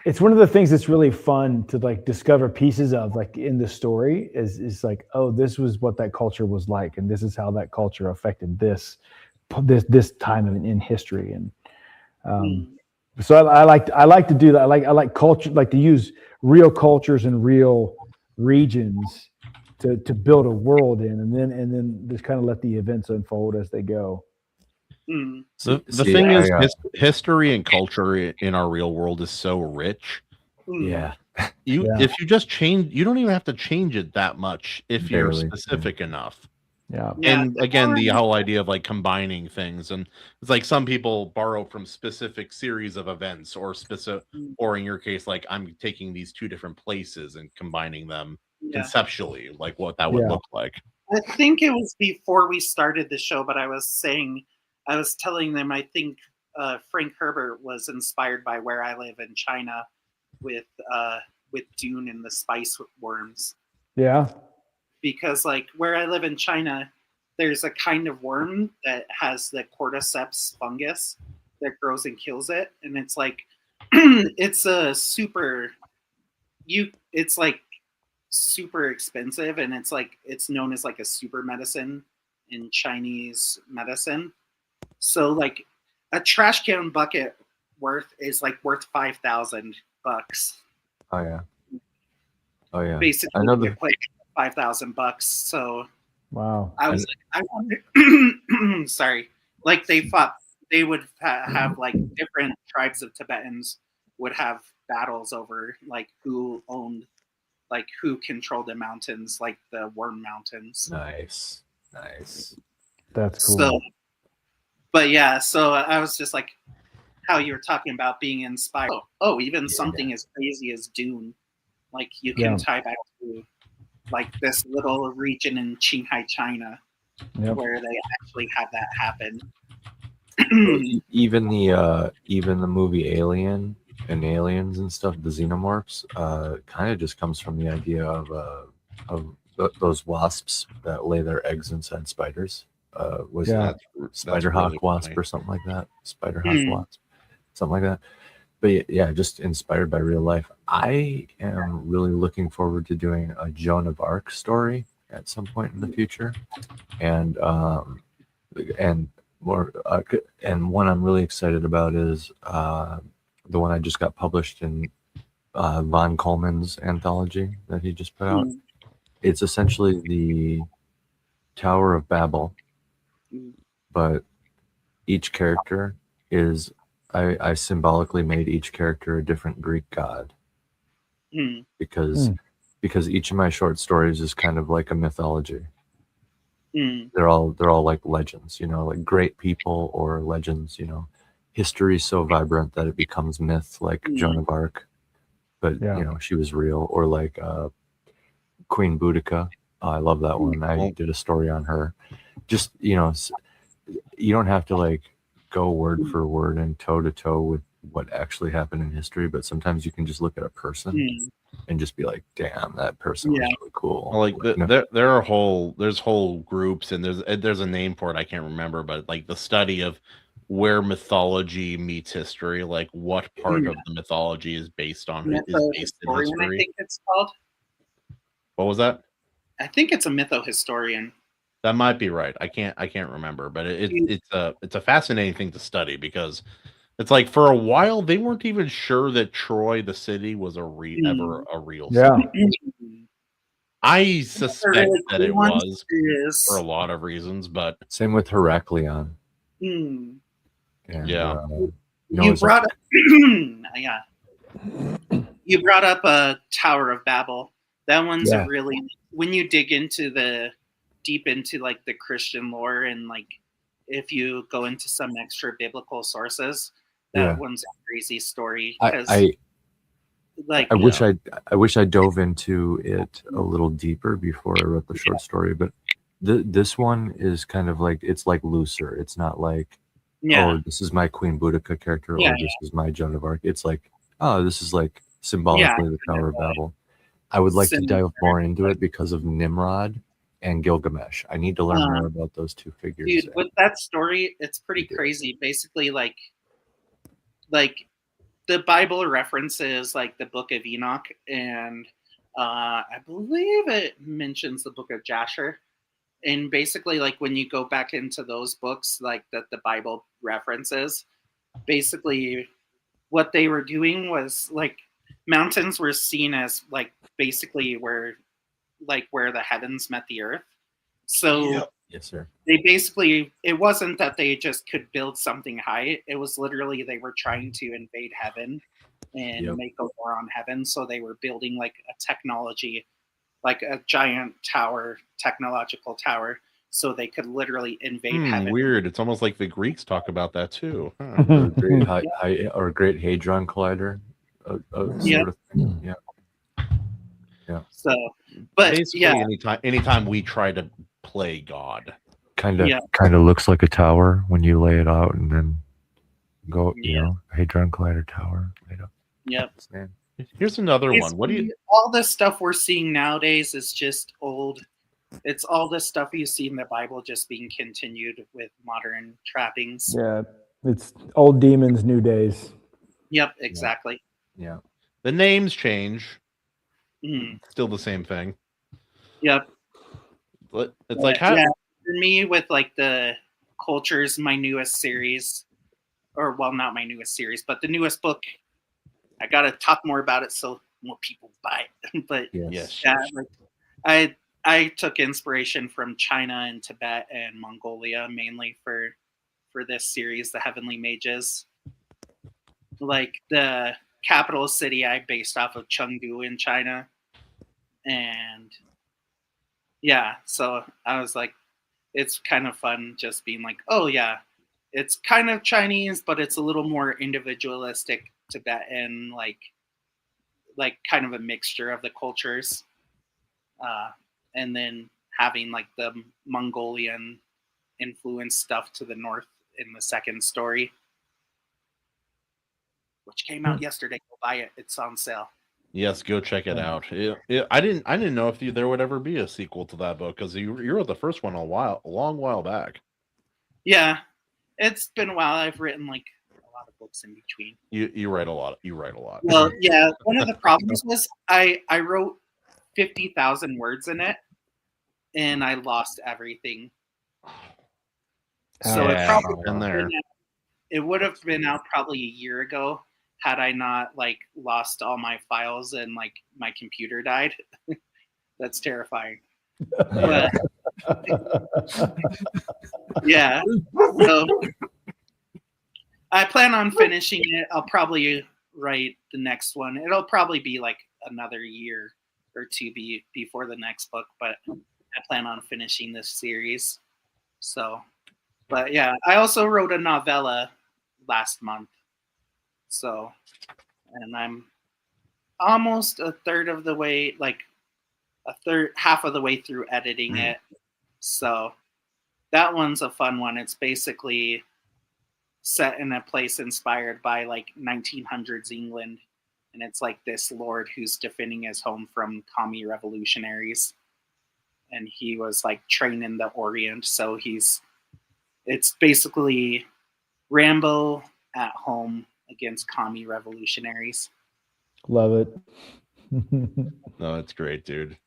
it's one of the things that's really fun to like discover pieces of like in the story is like, oh, this was what that culture was like, and this is how that culture affected this time in history. And so I like to do that. I like culture, like to use real cultures and real regions to build a world in, and then just kind of let the events unfold as they go. So the thing is, history and culture in our real world is so rich. If you just change, you don't even have to change it that much if you're specific enough. And again, the whole idea of like combining things, and it's like some people borrow from specific series of events or in your case, like I'm taking these two different places and combining them conceptually, like what that would look like. I think it was before we started the show, but I was telling them I think Frank Herbert was inspired by Where I Live in China with Dune and the spice worms. Yeah. Because like Where I Live in China, there's a kind of worm that has the cordyceps fungus that grows and kills it, and it's like it's a super it's like super expensive, and it's known as like a super medicine in Chinese medicine. So like a trash can bucket is worth $5,000. Oh yeah. Oh yeah. Basically, I know you the get like $5,000. So Wow. I was like, I wonder. Sorry, like they would have like different tribes of Tibetans would have battles over like who controlled the mountains, like the Worm Mountains. nice. That's cool. So, but yeah, so I was just like, how you were talking about being inspired. Oh, even something as crazy as Dune, like you can tie back to like this little region in Qinghai, China, where they actually had that happen. Even the movie Alien and Aliens and stuff, the xenomorphs, kind of just comes from the idea of those wasps that lay their eggs inside spiders. Was that spider hawk really wasp or something like that? Spider hawk wasp, something like that. But yeah, just inspired by real life. I am really looking forward to doing a Joan of Arc story at some point in the future, and more. And one I'm really excited about is the one I just got published in Von Coleman's anthology that he just put out. It's essentially the Tower of Babel, but each character is. I symbolically made each character a different Greek god because each of my short stories is kind of like a mythology. They're all like legends, like great people or legends. History is so vibrant that it becomes myth, like Joan of Arc, but she was real. Or like Queen Boudica. I love that one. I did a story on her. Just you don't have to like go word for word and toe to toe with what actually happened in history, but sometimes you can just look at a person and just be like, damn, that person was really cool. Well, like there's whole groups, and there's a name for it, I can't remember, but like the study of where mythology meets history, like what part of the mythology is based on is based in history. I think it's called. What was that? I think it's a mytho-historian. That might be right. I can't remember, but it's a fascinating thing to study, because it's like for a while they weren't even sure that Troy, the city, was ever a real city. I suspect that it was for a lot of reasons, but same with Heraklion. And, you brought up, you brought up a Tower of Babel. That one's a really, when you dig into deep into like the Christian lore, and like if you go into some extra biblical sources, that one's a crazy story. I wish I dove into it a little deeper before I wrote the short story, but this one is kind of like, it's like looser. It's not like, oh, this is my Queen Boudica character, or this is my Joan of Arc. It's like, oh, this is like symbolically the Tower of Babel. I would like to dive more into it because of Nimrod and Gilgamesh. I need to learn more about those two figures. Dude, with that story, it's pretty crazy. Basically, like the Bible references like the Book of Enoch, and I believe it mentions the Book of Jasher. And basically, like when you go back into those books, like that the Bible references, basically what they were doing was like mountains were seen as like basically where the heavens met the earth. So yes, sir. They basically, it wasn't that they just could build something high. It was literally they were trying to invade heaven and make a war on heaven. So they were building like a technology, like a giant tower, technological tower, so they could literally invade heaven. Weird. It's almost like the Greeks talk about that too. Great Hadron Collider. Sort of thing. Yeah. So, but basically, anytime we try to play God, kind of looks like a tower when you lay it out, and then go, Hadron Collider tower laid up. Yep. Here's another one. What do you? All the stuff we're seeing nowadays is just old. It's all the stuff you see in the Bible just being continued with modern trappings. Yeah, it's old demons, new days. Yep, exactly. Yeah. The names change. Still the same thing. Yep. But it's like how for me with like the Cultures, my newest series, or well, not my newest series, but the newest book. I gotta talk more about it so more people buy it. But like, I took inspiration from China and Tibet and Mongolia mainly for this series, The Heavenly Mages. Like the capital city I based off of Chengdu in China. And yeah, so I was like, it's kind of fun just being like, oh yeah, it's kind of Chinese, but it's a little more individualistic Tibetan, like kind of a mixture of the cultures. And then having like the Mongolian influence stuff to the north in the second story, which came out yesterday. Go buy it; it's on sale. Yes, go check it out. I didn't know if there would ever be a sequel to that book because you wrote the first one a long while back. Yeah, it's been a while. I've written like a lot of books in between. You write a lot. You write a lot. Well, yeah. One of the problems was I wrote 50,000 words in it, and I lost everything. So it would have been out probably a year ago had I not like lost all my files and like my computer died. That's terrifying. But, yeah. So I plan on finishing it. I'll probably write the next one. It'll probably be like another year or two before the next book, but I plan on finishing this series. So, but yeah, I also wrote a novella last month. So, and I'm almost a third of the way, like half of the way through editing it. So that one's a fun one. It's basically set in a place inspired by like 1900s England. And it's like this lord who's defending his home from commie revolutionaries. And he was like trained in the Orient. So it's basically Rambo at home against commie revolutionaries. Love it. No, it's great, dude.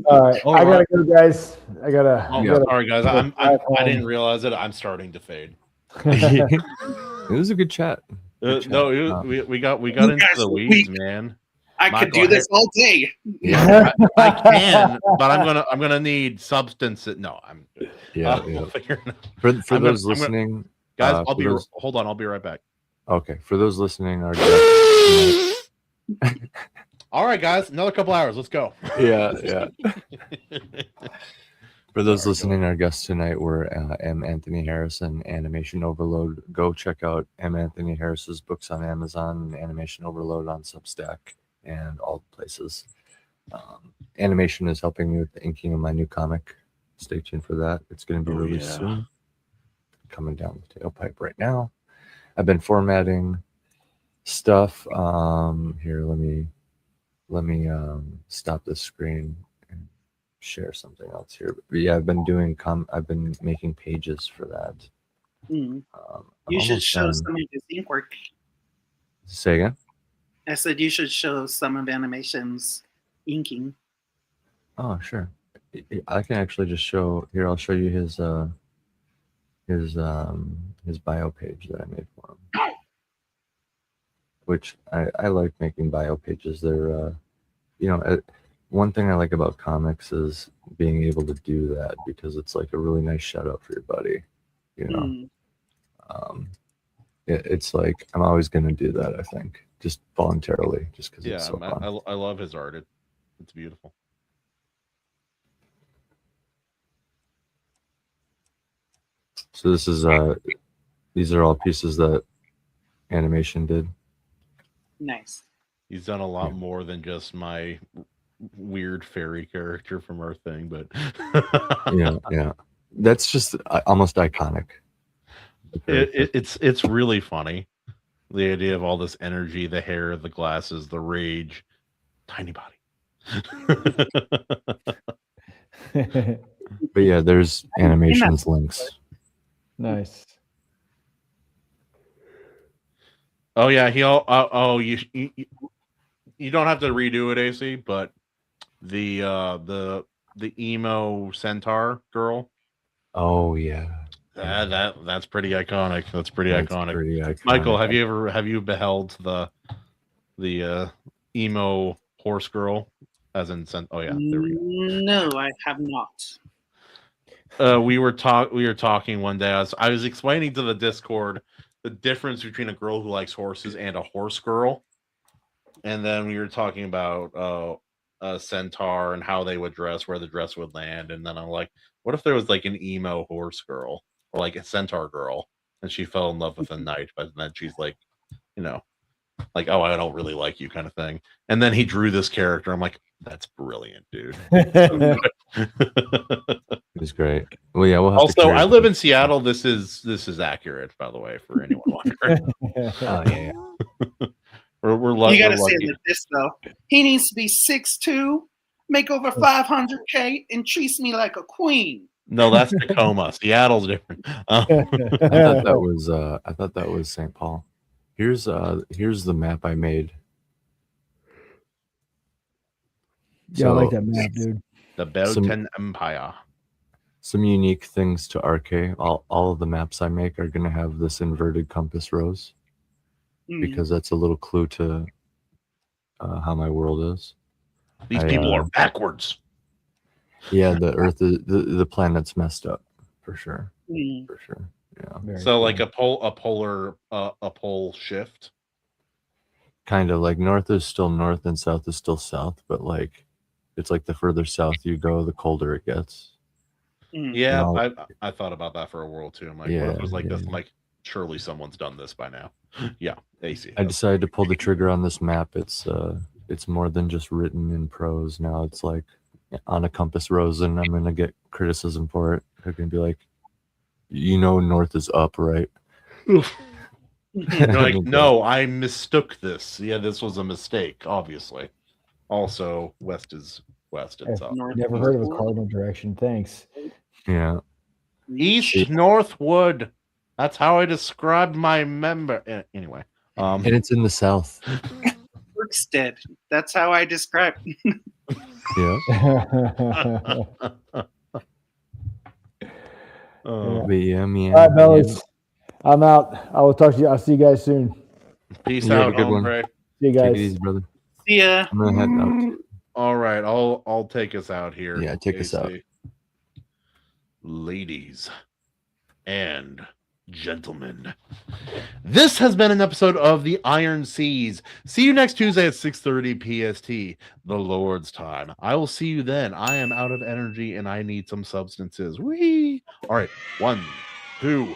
All right, I gotta go, guys. Sorry, guys. I didn't realize it. I'm starting to fade. It was a good chat. No, we got into the weeds, man. I could do this all day. Yeah, I can, but I'm gonna need substance. No, I'm. We'll figure it out. For those listening, guys, hold on. I'll be right back. Okay, for those listening, our all right, guys, another couple hours. Let's go. Yeah. For those listening, our guests tonight were M. Anthony Harrison, Animation Overload. Go check out M. Anthony Harris's books on Amazon, Animation Overload on Substack, and all places. Animation is helping me with the inking of my new comic. Stay tuned for that. It's going to be released soon. Coming down the tailpipe right now. I've been formatting stuff. Here, let me stop this screen and share something else here. But yeah, I've been doing I've been making pages for that. You should show some of his ink work. Say again? I said you should show some of Animation's inking. Oh, sure. I can actually just show here. I'll show you his bio page that I made for him. Which I like making bio pages. They're, one thing I like about comics is being able to do that because it's like a really nice shout out for your buddy. It's like I'm always going to do that. I think just voluntarily, just because it's so fun. I love his art. It's beautiful. So this is these are all pieces that Animation did. Nice. He's done a lot more than just my weird fairy character from Earth thing, but yeah, that's just almost iconic. It's really funny. The idea of all this energy, the hair, the glasses, the rage, tiny body. But yeah, there's Animation's links. Nice. Oh yeah, you don't have to redo it, AC, but the emo centaur girl. Oh yeah. That's pretty iconic. That's pretty That's iconic. pretty iconic. Michael, have you beheld the emo horse girl as in oh yeah, there we go. No, I have not. We were talking one day. I was explaining to the Discord the difference between a girl who likes horses and a horse girl, and then we were talking about a centaur and how they would dress, where the dress would land, and then I'm like, what if there was like an emo horse girl or like a centaur girl, and she fell in love with a knight, but then she's like, you know, like, oh, I don't really like you, kind of thing. And then he drew this character. I'm like, that's brilliant, dude. It was great. Well, yeah. We'll have also, I live in Seattle. This is accurate, by the way, for anyone wondering. Oh yeah. We're lucky. You gotta say it like this though. He needs to be 6'2", make over 500K, and treats me like a queen. No, that's Tacoma. Seattle's different. I thought that was St. Paul. Here's the map I made. Yeah, I like that map, dude. The Belgian Empire. Some unique things to RK. All of the maps I make are going to have this inverted compass rose because that's a little clue to how my world is. These people are backwards. Yeah, the Earth, the planet's messed up for sure. For sure. Yeah. Very so cool. Like a pole shift. Kind of like north is still north and south is still south, but like it's like the further south you go, the colder it gets. Yeah, I thought about that for a world too. I'm like, what if it was like this? I'm like, surely someone's done this by now. Yeah, AC. I decided to pull the trigger on this map. It's more than just written in prose. Now it's like on a compass rose, and I'm gonna get criticism for it. They're gonna be like, north is up, right? Like, no, I mistook this. Yeah, this was a mistake, obviously. Also, west is west and south. Never heard of a cardinal direction. Thanks. Yeah. East Northwood. That's how I described my member. Anyway. And it's in the south. Workstead. That's how I describe. Yeah. All right, fellas. I'm out. I will talk to you. I'll see you guys soon. Peace out, hombre. See you guys. Take it easy, brother. See ya. I'm gonna head out. All right, I'll take us out here. Yeah, take us out. Ladies and gentlemen, this has been an episode of the Iron Seas. See you next Tuesday at 6:30 PST, the Lord's time. I will see you then. I am out of energy and I need some substances. Whee! All right, 1, 2.